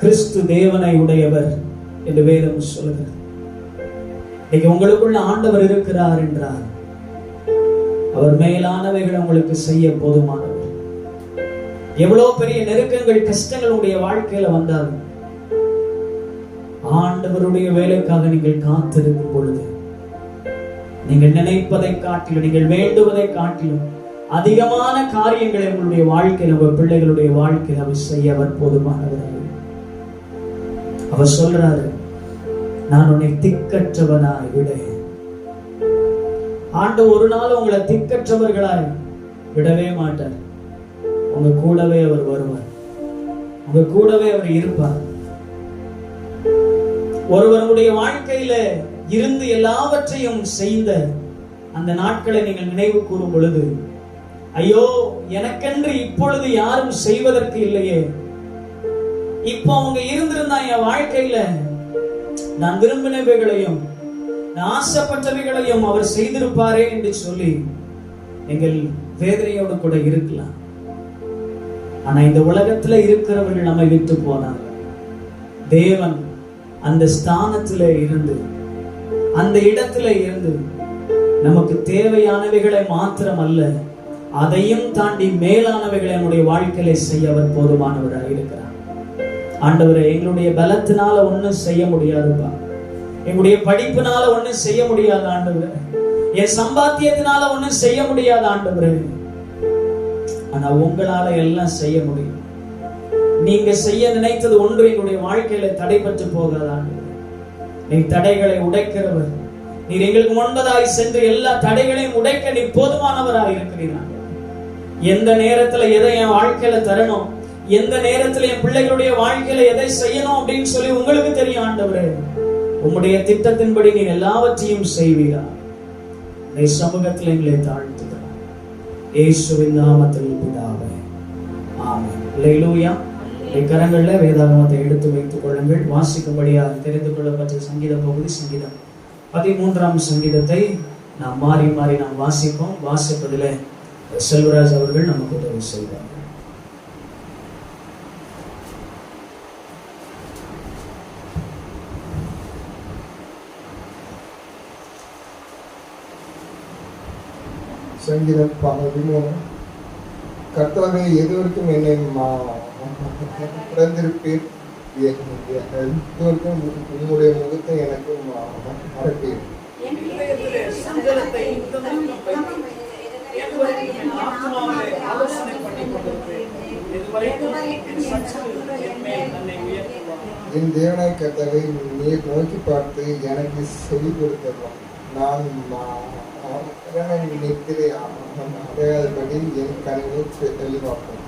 கிறிஸ்து தேவனை உடையவர் என்று வேதம் சொல்லுகிறது. இன்னைக்கு உங்களுக்குள்ள ஆண்டவர் இருக்கிறார் என்றார், அவர் மேலானவைகள் உங்களுக்கு செய்ய போதுமானவர். எவ்வளவு பெரிய நெருக்கங்கள், கஷ்டங்களுடைய வாழ்க்கையில வந்தாலும் ஆண்டவருடைய வேலைக்காக நீங்கள் காத்திருக்கும் பொழுது நீங்கள் நினைப்பதை காட்டிலும், நீங்கள் வேண்டுவதை காட்டிலும் அதிகமான காரியங்களை உங்களுடைய வாழ்க்கையில், உங்கள் பிள்ளைகளுடைய வாழ்க்கையில் அவர் செய்ய அவர் போதுமானவர். அவர் சொல்றாரு, நான் உன்னை திக்கற்றவனாய் விட. ஆண்டவர் ஒரு நாள் உங்களை திக்கற்றவர்களாய் விடவே மாட்டார். உங்க கூடவே அவர் வருவார், உங்க கூடவே அவர் இருப்பார். ஒருவருடைய வாழ்க்கையில இருந்து எல்லாவற்றையும் செய்த அந்த நாட்களை நீங்கள் நினைவு கூறும் பொழுது, ஐயோ எனக்கென்று இப்பொழுது யாரும் செய்வதற்கு இல்லையே, இப்போ அவங்க இருந்திருந்தா என் வாழ்க்கையில நான் விரும்பினவைகளையும் நான் ஆசைப்பட்டவைகளையும் அவர் செய்திருப்பாரே என்று சொல்லி நீங்கள் வேதனையோடு கூட இருக்கலாம். ஆனா இந்த உலகத்துல இருக்கிறவர்கள் நம்மை விட்டு போனார். தேவன் அந்த ஸ்தானத்திலே இருந்து, அந்த இடத்துல இருந்து நமக்கு தேவையானவைகளை மாத்திரம் அல்ல, அதையும் தாண்டி மேலானவைகளை நம்முடைய வாழ்க்கையில செய்ய அவர் போதுமானவராக இருக்கிறார். ஆண்டவரே, எங்களுடைய பலத்தினால ஒண்ணும் செய்ய முடியாதுப்பா, எங்களுடைய படிப்பினால ஒண்ணும் செய்ய முடியாது ஆண்டவரே, என் சம்பாத்தியத்தினால ஒண்ணும் செய்ய முடியாது ஆண்டவரே. ஆனா உங்களால எல்லாம் செய்ய முடியும். நீங்க செய்ய நினைத்தது ஒன்று எங்களுடைய வாழ்க்கையில தடைபட்டு போகாது ஆண்டவரே. நீ தடைகளை உடைக்கிறவர். நீர் எங்களுக்கு முன்பதாய் சென்று எல்லா தடைகளையும் உடைக்க நீ போதுமானவராக இருக்கிறீர்கள். எந்த நேரத்துல எதை என் வாழ்க்கையில தரணும், எந்த நேரத்துல என் பிள்ளைகளுடைய வாழ்க்கையில எதை செய்யணும் அப்படின்னு சொல்லி உங்களுக்கு தெரியும் ஆண்டவரே. உம்முடைய திட்டத்தின்படி நீ எல்லாவற்றையும் செய்வீரா. இந்த சமூகத்தில் எங்களை தாழ்த்துகிறோம் இயேசுவின் நாமத்தில் பிதாவே, ஆமென். அல்லேலூயா. கரங்கள்ல வேதாகமத்தை எடுத்து வைத்துக் கொள்ளுங்கள். வாசிக்கும்படியாக தெரிந்து கொள்ளப்பட்ட சங்கீத பகுதி சங்கீதம் 13ஆம் சங்கீதத்தை நாம் மாறி மாறி நாம் வாசிப்போம். வாசிப்பதில் செல்வராஜ் அவர்கள் நமக்கு உதவி செய்வார். சங்கீதம் 13. கர்த்தாவே, எதுவரைக்கும் என்னை பிறந்திருப்பீர், எதுவரைக்கும் உங்களுடைய முகத்தை எனக்கு மறைப்பீர். என் தேவனாய் கர்த்தாவை நீர் நோக்கி பார்த்து எனக்கு செவி கொடுத்தோம். நான் நிற்கிறே அடையாதபடி என் கனவை தெளிவாக்கும்.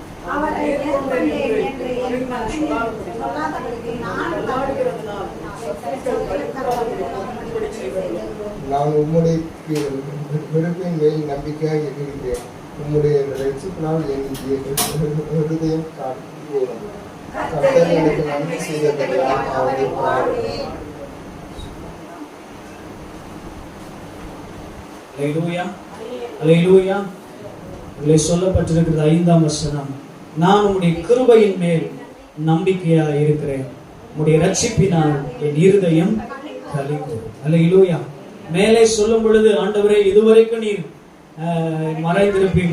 நான் உம்முடைய விருப்பின் மேல் நம்பிக்கையாக இருக்கிறேன். உம்முடைய ரட்சிப்பினால் என் இருதயம் காட்டும். கர்த்தர் எனக்கு நன்மை செய்ததெல்லாம் அவரை பாடுகிறேன். அல்லேலூயா, அல்லேலூயா. இதிலே சொல்லப்பட்டிருக்கிறது 5ஆம் வசனம், நான் உம்முடைய கிருபையின் மேல் நம்பிக்கையா இருக்கிறேன், உம்முடைய ரட்சிப்பினால் என் இருதயம் களிக்கும். அல்லேலூயா. மேலே சொல்லும் பொழுது, ஆண்டவரே, இதுவரைக்கும் நீர்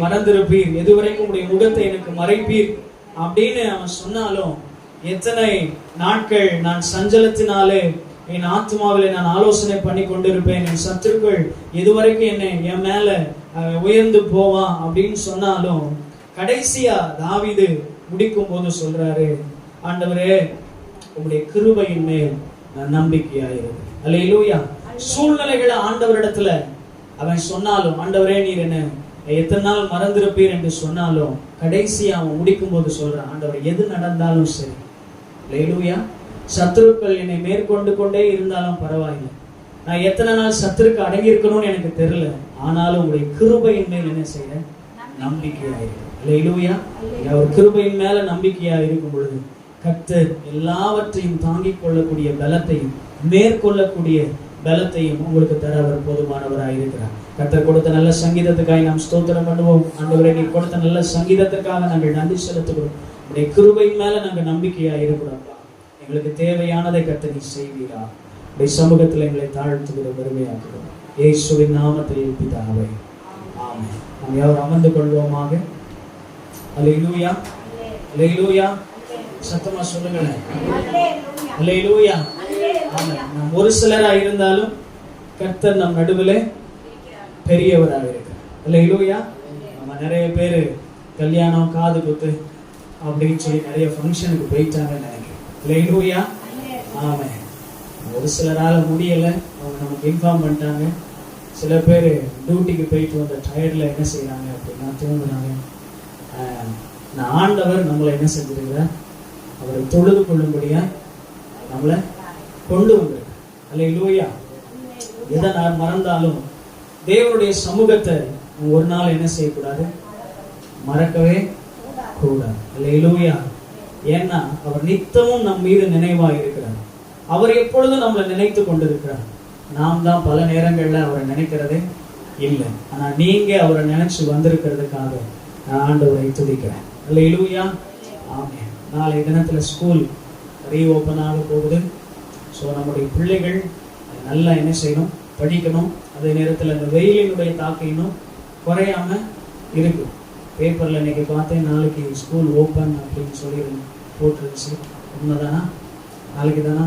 மறந்திருப்பீர், எதுவரைக்கும் உடைய முகத்தை எனக்கு மறைப்பீர் அப்படின்னு அவன் சொன்னாலும், எத்தனை நாட்கள் நான் சஞ்சலத்தினாலே என் ஆத்மாவிலே நான் ஆலோசனை பண்ணி கொண்டிருப்பேன், என் சத்துருக்கள் எதுவரைக்கும் என்னை என் மேல உயர்ந்து போவான் அப்படின்னு சொன்னாலும், கடைசியா தாவீது முடிக்கும் போது சொல்றாரு, ஆண்டவரே, உங்களுடைய கிருபையின் மேல் நான் நம்பிக்கையாயிரு. அல்லேலூயா. சூழ்நிலைகளை ஆண்டவரிடத்துல அவன் சொன்னாலும், ஆண்டவரே, நீர் என்ன எத்தனை நாள் மறந்திருப்பீர் என்று சொன்னாலும், கடைசியா அவன் முடிக்கும் போது சொல்றான், ஆண்டவர், எது நடந்தாலும் சரி, அல்லேலூயா, சத்துருக்கள் என்னை மேற்கொண்டு கொண்டே இருந்தாலும் பரவாயில்லை, நான் எத்தனை நாள் சத்துருக்கு அடங்கி இருக்கணும்னு எனக்கு தெரியல, ஆனாலும் உங்களுடைய கிருபையின் மேல் என்ன செய்ய நம்பிக்கையாயிருக்கு. அல்லேலூயா. அவர் கிருபையின் மேல நம்பிக்கையா இருக்கும் பொழுது கர்த்தர் எல்லாவற்றையும் தாங்கிக் கொள்ளக்கூடிய பலத்தையும் மேற்கொள்ளக்கூடிய பலத்தையும் உங்களுக்கு தர அவர் போதுமானவராக இருக்கிறார். கர்த்தர் கொடுத்த நல்ல சங்கீதத்துக்காக நாம் ஸ்தோத்திரம் பண்ணுவோம். ஆண்டவரே, நீ கொடுத்த நல்ல சங்கீதத்துக்காக நாங்கள் நன்றி செலுத்துகிறோம். உடைய கிருபையின் மேல நாங்கள் நம்பிக்கையா இருக்கிறோம். எங்களுக்கு தேவையானதை கர்த்தர் நீ செய்வீரா. உடைய சமூகத்தில் எங்களை தாழ்த்துகிற பெருமையாக்குகிறோம் இயேசுவின் நாமத்தில் பிதாவே, ஆமென். நாம் யாரும் அமர்ந்து கொள்வோமாக. அல்லேலூயா, அல்லேலூயா. சத்தமா சொல்லுங்களேன், அல்லேலூயா. ஆமென். நாம் ஒரு சிலரா இருந்தாலும் கர்த்தர் நம் நடுவில் பெரியவராக இருக்கிறார். அல்லேலூயா. நம்ம நிறைய பேர் கல்யாணம், காது குத்து அப்படின்னு சொல்லி நிறைய ஃபங்க்ஷனுக்கு போயிட்டாங்கன்னு நினைக்கிறேன். அல்லேலூயா. ஆமென். ஒரு சிலரால முடியல, அவங்க நமக்கு இன்ஃபார்ம் பண்ணிட்டாங்க. சில பேர் டியூட்டிக்கு போயிட்டு வந்த டயர்டில் என்ன செய்யறாங்க அப்படின்னா தூங்குறாங்க. நான் ஆண்டவர் நம்மளை என்ன செஞ்சிருக்கிறார், அவரை தொழுது கொள்ளும்படியா நம்மளை கொண்டு வந்திருக்கார். அல்லேலூயா. எதை நான் மறந்தாலும் தேவனுடைய சமூகத்தை ஒரு நாள் என்ன செய்யக்கூடாது, மறக்கவே கூடாது. அல்லேலூயா. ஏன்னா அவர் நித்தமும் நம் மீது நினைவாக இருக்கிறார். அவர் எப்பொழுதும் நம்மளை நினைத்து கொண்டிருக்கிறார். நாம் தான் பல நேரங்கள்ல அவரை நினைக்கிறதே இல்லை. ஆனா நீங்க அவரை நினைச்சு வந்திருக்கிறதுக்காக நான் ஆண்டவரை துதிக்கிறேன். அல்லேலூயா. ஆமென். நாளை தினத்துல ஸ்கூல் ரீஓப்பன் ஆக போகுது. ஸோ நம்முடைய பிள்ளைகள் நல்லா என்ன செய்யணும், படிக்கணும். அதே நேரத்தில் அந்த வெயிலினுடைய தாக்கம் இன்னும் குறையாம இருக்கு. பேப்பர்ல இன்னைக்கு பார்த்தேன், நாளைக்கு ஸ்கூல் ஓப்பன் அப்படின்னு சொல்லி போட்டுருச்சு. உண்மைதானா? நாளைக்கு தானா?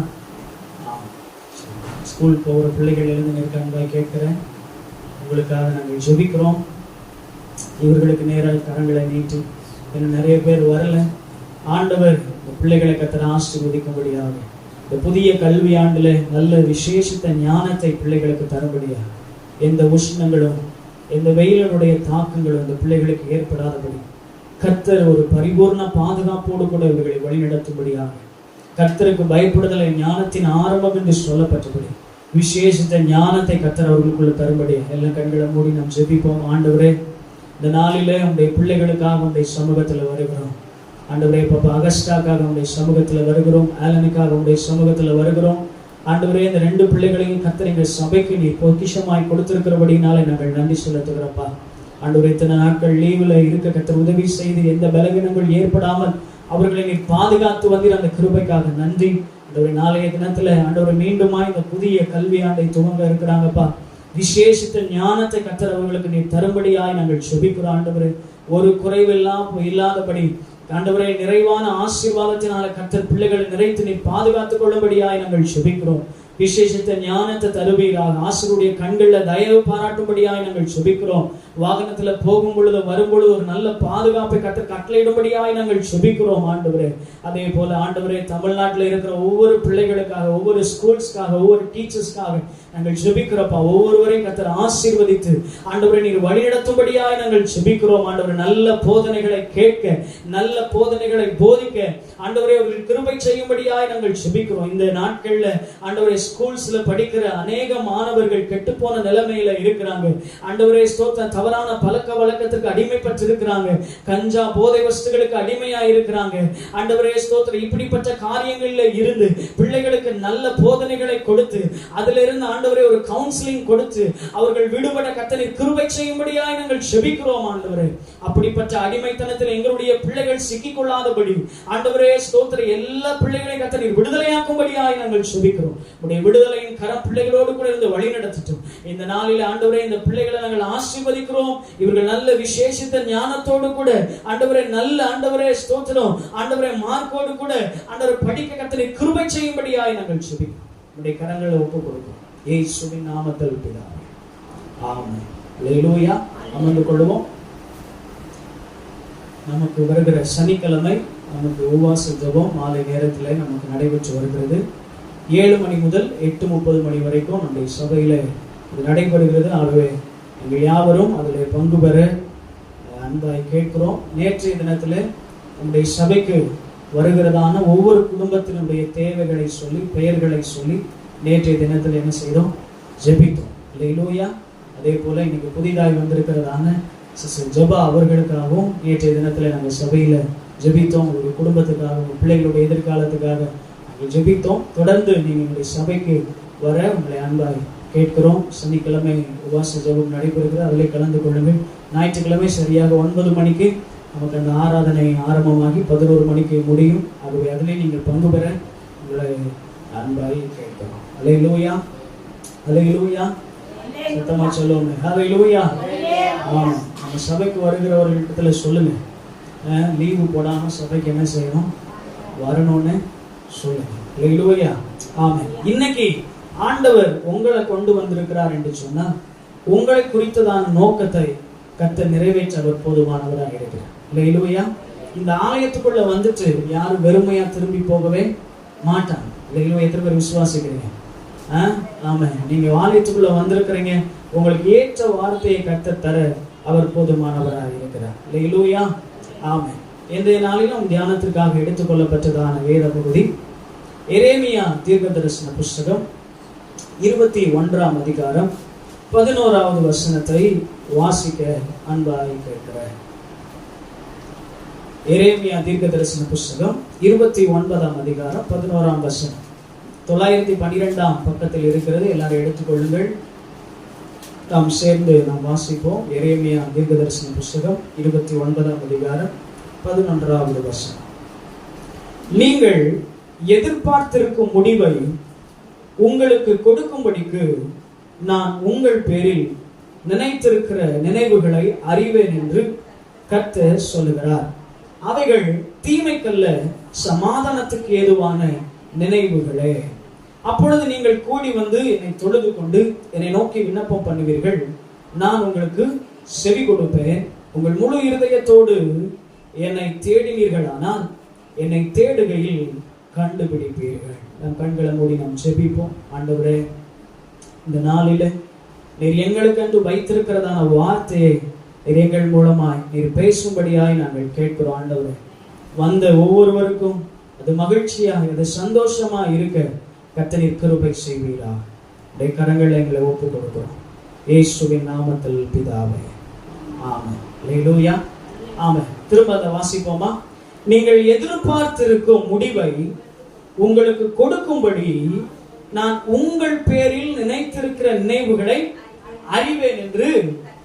ஸ்கூல் போகிற பிள்ளைகள் எழுந்து நிற்காங்க கேட்கிறேன். உங்களுக்காக நாங்கள் ஜெபிக்கிறோம். இவர்களுக்கு நேராக கரங்களை நீட்டி, இன்னும் நிறைய பேர் வரல. ஆண்டவர் இந்த பிள்ளைகளை கர்த்தர் ஆசீர்வதிக்கும்படியாக இந்த புதிய கல்வி ஆண்டுல நல்ல விசேஷித்த ஞானத்தை பிள்ளைகளுக்கு தரும்படியாக எந்த உஷ்ணங்களும் எந்த வெயிலினுடைய தாக்கங்களும் இந்த பிள்ளைகளுக்கு ஏற்படாதபடி கர்த்தர் ஒரு பரிபூர்ண பாதுகாப்போடு கூட இவர்களை வழிநடத்தும்படியாக கர்த்தருக்கு பயப்படுதலை ஞானத்தின் ஆரம்பம் என்று சொல்லப்பட்டபடி விசேஷித்த ஞானத்தை கர்த்தர் அவர்களுக்குள்ள தரும்படியாக எல்லா கண்களை மூடி நாம் ஜெபிப்போம். ஆண்டவரே, இந்த நாளிலே உங்களுடைய பிள்ளைகளுக்காக உங்களுடைய சமூகத்தில் வருகிறோம். ஆண்டவரே, பாப்பா அகஸ்டாக்காக உங்களுடைய சமூகத்தில் வருகிறோம். ஆலனுக்காக உங்களுடைய சமூகத்தில் வருகிறோம். ஆண்டவரே, இந்த 2 பிள்ளைகளையும் கர்த்தர் எங்கள் சபைக்கு நீ பொக்கிஷமாய் கொடுத்திருக்கிறபடினாலே நாங்கள் நன்றி செலுத்துகிறப்பா. ஆண்டவரே, இத்தனை நாட்கள் லீவில் இருக்க கர்த்தர் உதவி செய்து எந்த பலவீனங்கள் ஏற்படாமல் அவர்களை நீ பாதுகாத்து வந்தீர். அந்த கிருபைக்காக நன்றி. ஆண்டவரே, நாளைய தினத்துல ஆண்டவரை மீண்டுமா இந்த புதிய கல்வி ஆண்டை துவங்க இருக்கிறாங்கப்பா. விசேஷித்த ஞானத்தை கர்த்தர் அவர்களுக்கு நீ தரும்படியாய் நாங்கள் ஜெபிக்கிறோம். ஆண்டவரே, ஒரு குறைவெல்லாம் இல்லாதபடி ஆண்டவரே நிறைவான ஆசீர்வாதத்தினால கர்த்தர் பிள்ளைகளை நிறைத்து நீ பாதுகாத்துக் கொள்ளும்படியாய் நாங்கள் ஜெபிக்கிறோம். விசேஷித்த ஞானத்தை தருவீராக. ஆசிரியருடைய கண்கள்ல தயவு பாராட்டும்படியாய் நாங்கள் ஜெபிக்கிறோம். வாகனத்துல போகும் பொழுது வரும் பொழுது ஒரு நல்ல பாதுகாப்பை கர்த்தர் கட்டளையிடும்படியாய் நாங்கள் ஜெபிக்கிறோம். ஆண்டவரே, அதே போல ஆண்டவரே, தமிழ்நாட்டில் இருக்கிற ஒவ்வொரு பிள்ளைகளுக்காக, ஒவ்வொரு ஸ்கூல்ஸ்க்காக, ஒவ்வொரு டீச்சர்ஸ்க்காக நாங்கள் ஜெபிக்கிறோம்ப்பா. ஒவ்வொருவரையும் கர்த்தர் ஆசீர்வதித்து ஆண்டவரே நீர் வழிநடத்தும்படியாய் நாங்கள் ஜெபிக்கிறோம். ஆண்டவரே, நல்ல போதனைகளை கேட்க, நல்ல போதனைகளை போதிக்க ஆண்டவரே அவர்கள் கிருபை செய்யும்படியாய் நாங்கள் ஜெபிக்கிறோம். இந்த நாட்கள்ல ஆண்டவரே ஸ்கூல்ஸ்ல படிக்கிற அநேக மாணவர்கள் கெட்டு போன நிலைமையில இருக்கிறாங்க. ஆண்டவரே ஸ்தோத்திரம், தவறான பழக்க வழக்கத்துக்கு அடிமைப்பட்டு இருக்கிறாங்க. கஞ்சா போதை வஸ்துகளுக்கு அடிமையா இருக்கிறாங்க. ஆண்டவரே ஸ்தோத்திரம், இப்படிப்பட்ட காரியங்கள்ல இருந்து பிள்ளைகளுக்கு நல்ல போதனைகளை கொடுத்து அதுல இருந்து ஆண்டவரே ஒரு கவுன்சிலிங் கொடுத்து அவர்கள் விடுபட கர்த்தர் கிருபை செய்யும்படியாய் நாங்கள் ஜெபிக்கிறோம். ஆண்டவரே, அப்படிப்பட்ட அடிமைத்தனத்தில் எங்களுடைய பிள்ளைகள் சிக்கிக்கொள்ளாதபடி ஆண்டவரே ஸ்தோத்திரம், எல்லா பிள்ளைகளையும் கர்த்தர் விடுதலையாக்கும்படியாய் நாங்கள் ஜெபிக்கிறோம். உடைய விடுதலையின் கரம் பிள்ளைகளோடு கூட இருந்து வழி நடத்தட்டும். இந்த நாளில் ஆண்டவரே இந்த பிள்ளைகளை நாங்கள் ஆசீர்வதிக்கிறோம். இவர்கள் நல்ல விசேஷித்த ஞானத்தோடு கூட ஆண்டவரே நல்ல ஆண்டவரே ஸ்தோத்திரம் ஆண்டவரே மார்க்கோடு கூட ஆண்டவர் படிக்க கர்த்தர் கிருபை செய்யும்படியாய் நாங்கள் ஜெபிக்கிறோம். உடைய கரங்களை ஒப்புக் கொடுக்கிறோம் இயேசுவின் நாமத்தில் பிதாவே, ஆமென். அல்லேலூயா. அமர்ந்து கொள்வோம். நமக்கு வருகிற சனிக்கிழமை நமக்கு உபவாச ஜெபம் மாலை நேரத்தில் நமக்கு நடைபெற்று வருகிறது. 7 மணி முதல் 8:30 மணி வரைக்கும் நம்முடைய சபையில இது நடைபெறுகிறது. ஆகவே எங்கள் யாவரும் அதில் பங்கு பெற அன்பாய் கேட்கிறோம். நேற்றைய தினத்தில் நம்முடைய சபைக்கு வருகிறதான ஒவ்வொரு குடும்பத்தினுடைய தேவைகளை சொல்லி பெயர்களை சொல்லி நேற்றைய தினத்தில் என்ன செய்தோம்? ஜெபித்தோம். அல்லேலூயா. அதே போல இன்னைக்கு புதிதாக வந்திருக்கிறதான சிஸ்டர் ஜெபா அவர்களுக்காகவும் நேற்றைய தினத்தில் நாங்கள் சபையில ஜெபித்தோம். உங்களுடைய குடும்பத்துக்காக, உங்கள் பிள்ளைகளுடைய எதிர்காலத்துக்காக நாங்கள் ஜெபித்தோம். தொடர்ந்து நீங்கள் எங்களுடைய சபைக்கு வர உங்களை அன்பாய் கேட்கிறோம். சனிக்கிழமை உபவாச ஜெபம் நடைபெறுகிறது, அதிலே கலந்து கொள்ளுங்கள். ஞாயிற்றுக்கிழமை சரியாக 9 மணிக்கு நமக்கு அந்த ஆராதனை ஆரம்பமாகி 11 மணிக்கு முடியும். ஆகவே அதிலே நீங்கள் பங்கு பெற உங்களை அன்பாய் கேட்கிறோம். அல்லேலூயா, அல்லேலூயா. சத்தமா சொல்லுவோம், அல்லேலூயா. ஆமா, நம்ம சபைக்கு வருகிறவர்களிடத்துல சொல்லுங்க, லீவு போடாம சபைக்கு என்ன செய்யணும்? வரணும்னு சொல்லுங்க. அல்லேலூயா. ஆமென். இன்னைக்கு ஆண்டவர் உங்களை கொண்டு வந்திருக்கிறார் என்று சொன்னா உங்களை குறித்ததான நோக்கத்தை கர்த்தர் நிறைவேற்ற அவர் போதுமானவராக இருக்கிறார். அல்லேலூயா. இந்த ஆலயத்துக்குள்ள வந்துட்டு யாரும் வெறுமையா திரும்பி போகவே மாட்டாங்க. அல்லேலூயா. எத்தனை பேர் விசுவாசிக்கிறீங்க? ஆமா, நீங்க ஆலயத்துக்குள்ள வந்திருக்கிறீங்க, உங்களுக்கு ஏற்ற வார்த்தையை கர்த்தர் தர அவர் போதுமானவராக இருக்கிறார். அல்லேலூயா. ஆமென். இன்றைய நாளிலும் தியானத்திற்காக எடுத்துக்கொள்ளப்பட்டதான வேத பகுதி எரேமியா தீர்க்கதரிசன புஸ்தகம் 21ஆம் அதிகாரம் 11வது வசனத்தை வாசிக்க அன்பாய் கேட்கிறேன். எரேமியா தீர்க்கதரிசன புஸ்தகம் 29ஆம் அதிகாரம் 11ஆம் வசனம் 912ஆம் பக்கத்தில் இருக்கிறது. எல்லாரும் எடுத்துக்கொள்ளுங்கள், நாம் சேர்ந்து நாம் வாசிப்போம். எரேமியா தீர்க்கதரிசன புஸ்தகம் 29ஆம் அதிகாரம் 11வது வசனம். நீங்கள் எதிர்பார்த்திருக்கும் முடிவை உங்களுக்கு கொடுக்கும்படிக்கு நான் உங்கள் பேரில் நினைத்திருக்கிற நினைவுகளை அறிவேன் என்று கர்த்தர் சொல்லுகிறார். அவைகள் தீமைக்கல்ல, சமாதானத்துக்கு ஏதுவான நினைவுகளே. அப்பொழுது நீங்கள் கூடி வந்து என்னை தொழுது கொண்டு என்னை நோக்கி விண்ணப்பம் பண்ணுவீர்கள், நான் உங்களுக்கு செவி கொடுப்பேன். உங்கள் முழு இருதயத்தோடு என்னை தேடினீர்களானால் என்னை தேடுகையில் கண்டுபிடிப்பீர்கள். நம் கண்களை மூடி நாம் செபிப்போம். ஆண்டவரே, இந்த நாளில நீர் எங்களுக்கென்று வைத்திருக்கிறதான வார்த்தையை நீர் எங்கள் மூலமாய் நீர் பேசும்படியாய் நாங்கள் கேட்கிறோம். ஆண்டவரே, வந்த ஒவ்வொருவருக்கும் அது மகிழ்ச்சியாக, அது சந்தோஷமா இருக்க கர்த்தர் கிருபை செய்வீரா. உடைய கரங்களை எங்களை ஒப்புக் கொடுக்கிறோம். இயேசுவின் நாமத்தில் பிதாவே, ஆமென். அல்லேலூயா, ஆமென். திரும்ப அதை வாசிப்போமா? நீங்கள் எதிர்பார்த்திருக்கும் முடிவை உங்களுக்கு கொடுக்கும்படி நான் உங்கள் பேரில் நினைத்திருக்கிற நினைவுகளை அறிவேன் என்று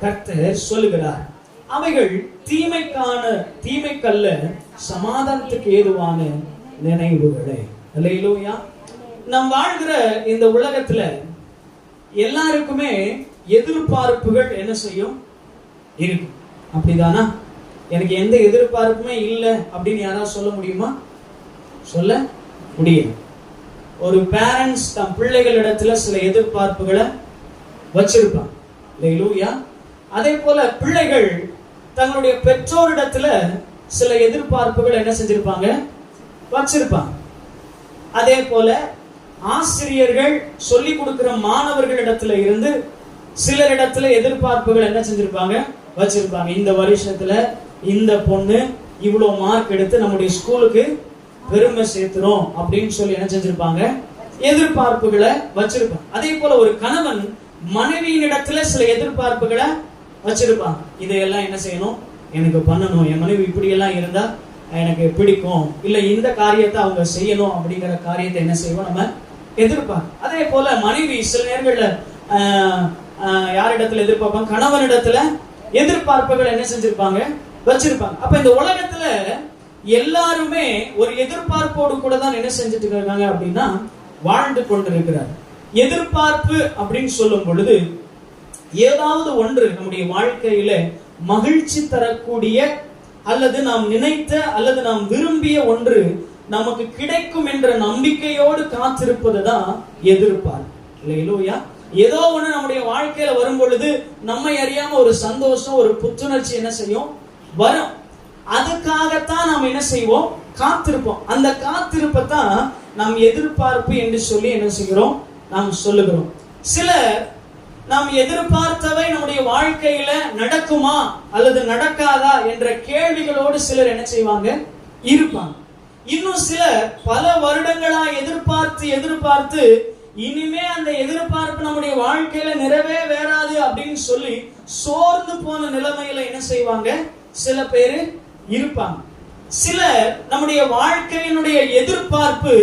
கர்த்தர் சொல்லுகிறார். அவைகள் தீமைக்கல்ல, சமாதானத்துக்கு ஏதுவான நினைவுகளே. அல்லேலூயா. நாம் வாழ்கிற இந்த உலகத்துல எல்லாருக்குமே எதிர்பார்ப்புகள் என்ன செய்யும்? இருக்கும். அப்படிதானா? எனக்கு எந்த எதிர்பார்ப்புமே இல்லை அப்படின்னு யாராவது சொல்ல முடியுமா? சொல்ல முடியும். ஒரு பேரண்ட்ஸ் தம் பிள்ளைகளிடத்துல சில எதிர்பார்ப்புகளை வச்சிருப்பாங்க. அல்லேலூயா. அதே போல பிள்ளைகள் தங்களுடைய பெற்றோரிடத்துல சில எதிர்பார்ப்புகள் என்ன செஞ்சிருப்பாங்க? வச்சிருப்பாங்க. அதே போல ஆசிரியர்கள் சொல்லி கொடுக்கிற மாணவர்களிடத்துல இருந்து சிலரிடத்துல எதிர்பார்ப்புகள் என்ன செஞ்சிருப்பாங்க? வச்சிருப்பாங்க. இந்த வருஷத்துல இந்த பொண்ணு இவ்வளவு மார்க் எடுத்து நம்முடைய ஸ்கூலுக்கு பெருமை சேர்த்துறோம் அப்படின்னு சொல்லி என்ன செஞ்சிருப்பாங்க? எதிர்பார்ப்புகளை வச்சிருப்பாங்க. அதே போல ஒரு கணவன் மனைவியின் இடத்துல சில எதிர்பார்ப்புகளை வச்சிருப்பாங்க. இதையெல்லாம் என்ன செய்யணும்? எனக்கு பண்ணணும், என் மனைவி இப்படி எல்லாம் இருந்தா எனக்கு பிடிக்கும், இல்ல இந்த காரியத்தை அவங்க செய்யணும் அப்படிங்கிற காரியத்தை என்ன செய்வோம்? நம்ம எதிர்பார்ப்போம். அதே போல மனைவி சில நேரங்கள்ல யாரிடத்துல எதிர்பார்ப்பாங்க? கணவனிடத்துல எதிர்பார்ப்புகள் என்ன செஞ்சிருப்பாங்க? வச்சிருப்பாங்க. அப்ப இந்த உலகத்துல எல்லாருமே ஒரு எதிர்பார்ப்போடு கூட தான் என்ன செஞ்சுட்டு இருக்காங்க அப்படின்னா வாழ்ந்து கொண்டிருக்கிறார். எதிர்பார்ப்பு அப்படின்னு சொல்லும் பொழுது ஏதாவது ஒன்று நம்முடைய வாழ்க்கையில மகிழ்ச்சி தரக்கூடிய அல்லது நாம் நினைத்த அல்லது நாம் விரும்பிய ஒன்று நமக்கு கிடைக்கும் என்ற நம்பிக்கையோடு காத்திருப்பதுதான் எதிர்பார்ப்பு. இல்லையா? ஏதோ ஒண்ணு நம்முடைய வாழ்க்கையில வரும் பொழுது நம்மை அறியாம ஒரு சந்தோஷம், ஒரு புத்துணர்ச்சி என்ன செய்யும்? வரும். அதுக்காகத்தான் நாம் என்ன செய்வோம்? காத்திருப்போம். அந்த காத்திருப்பத்தான் நாம் எதிர்பார்ப்பு என்று சொல்லி என்ன செய்கிறோம்? நாம் சொல்லுகிறோம். சிலர் நாம் எதிர்பார்த்தவை நம்முடைய வாழ்க்கையில நடக்குமா அல்லது நடக்காதா என்ற கேள்விகளோடு சிலர் என்ன செய்வாங்க? இருப்பாங்க. இன்னும் சிலர் பல வருடங்களா எதிர்பார்த்து இனிமே அந்த எதிர்பார்ப்பு நம்முடைய வாழ்க்கையில நிறைவேறாது அப்படின்னு சொல்லி சோர்ந்து போன நிலைமையில என்ன செய்வாங்க? சில பேரு இருப்பாங்க. சிலர் நம்முடைய வாழ்க்கையினுடைய எதிர்பார்ப்பு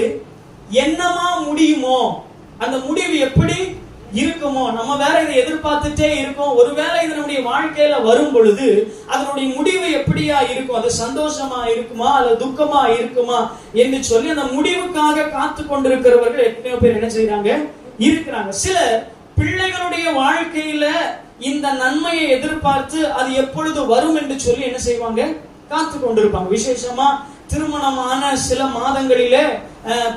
என்னமா முடியுமோ, அந்த முடிவு எப்படி இருக்குமோ, நம்ம வேற இதை எதிர்பார்த்துட்டே இருக்கோம், ஒருவேளை இது நம்முடைய வாழ்க்கையில வரும் பொழுது அதனுடைய முடிவு எப்படியா இருக்கும்? அது சந்தோஷமா இருக்குமா அல்லது துக்கமா இருக்குமா என்று சொல்லி அந்த முடிவுக்காக காத்து கொண்டிருக்கிறவர்கள் எத்தனையோ பேர் என்ன செய்யறாங்க? இருக்கிறாங்க. சிலர் பிள்ளைகளுடைய வாழ்க்கையில இந்த நன்மையை எதிர்பார்த்து அது எப்பொழுது வரும் என்று சொல்லி என்ன செய்வாங்க? காத்து கொண்டிருப்பாங்க. விசேஷமா திருமணமான சில மாதங்களிலே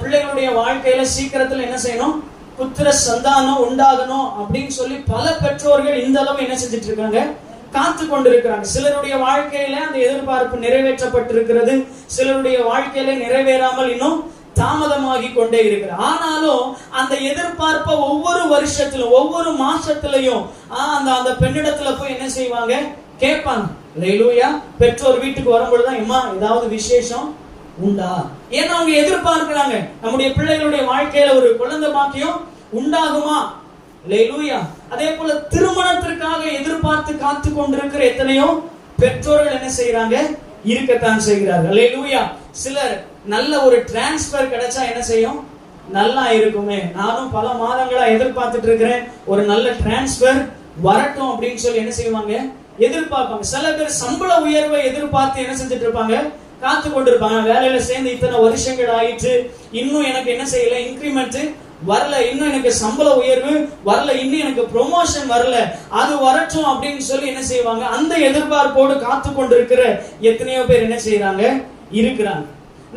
பிள்ளைகளுடைய வாழ்க்கையில சீக்கிரத்துல என்ன செய்யணும்? புத்திர சந்தானம் உண்டாகணும் அப்படின்னு சொல்லி பல பெற்றோர்கள் இந்த அளவு என்ன செஞ்சிட்டு இருக்காங்க? காத்து கொண்டிருக்கிறாங்க. சிலருடைய வாழ்க்கையில அந்த எதிர்பார்ப்பு நிறைவேற்றப்பட்டிருக்கிறது, சிலருடைய வாழ்க்கையில நிறைவேறாமல் இன்னும் தாமதமாகி கொண்டே இருக்கிறது. ஆனாலும் அந்த எதிர்பார்ப்பை ஒவ்வொரு வருஷத்திலும் ஒவ்வொரு மாசத்திலையும் அந்த பெண்ணிடத்துல போய் என்ன செய்வாங்க? கேட்பாங்க. அல்லேலூயா. பெற்றோர் வீட்டுக்கு வரும்பொழுதுதான், அம்மா ஏதாவது விசேஷம் உண்டா? ஏன்னா அவங்க எதிர்பார்க்கிறாங்க நம்முடைய பிள்ளைகளுடைய வாழ்க்கையில ஒரு குழந்தை பாக்கியம் உண்டாகுமா? அல்லேலூயா. அதே போல திருமணத்திற்காக எதிர்பார்த்து காத்து கொண்டிருக்கிற எத்தனையோ பெற்றோர்கள் என்ன செய்யறாங்க? இருக்கத்தான் செய்கிறார்கள். அல்லேலூயா. சிலர் நல்ல ஒரு டிரான்ஸ்பர் கிடைச்சா என்ன செய்யும்? நல்லா இருக்குமே, நானும் பல மாதங்களா எதிர்பார்த்துட்டு இருக்கிறேன், ஒரு நல்ல டிரான்ஸ்பர் வரட்டும் அப்படின்னு சொல்லி என்ன செய்வாங்க? எதிர்பார்ப்பாங்க. சில பேர் சம்பள உயர்வை எதிர்பார்த்து என்ன செஞ்சுட்டு இருப்பாங்க? காத்து கொண்டிருப்பாங்க. வேலையில சேர்ந்து இத்தனை வருஷங்கள் ஆயிடுச்சு, இன்னும் எனக்கு என்ன செய்யல? இன்கிரிமெண்ட் வரல, இன்னும் எனக்கு சம்பள உயர்வு வரல, இன்னும் எனக்கு ப்ரொமோஷன் வரல, அது வரட்டும் அப்படின்னு சொல்லி என்ன செய்வாங்க, அந்த எதிர்பார்ப்போடு காத்து கொண்டிருக்கிற எத்தனையோ பேர் என்ன செய்யறாங்க, இருக்கிறாங்க.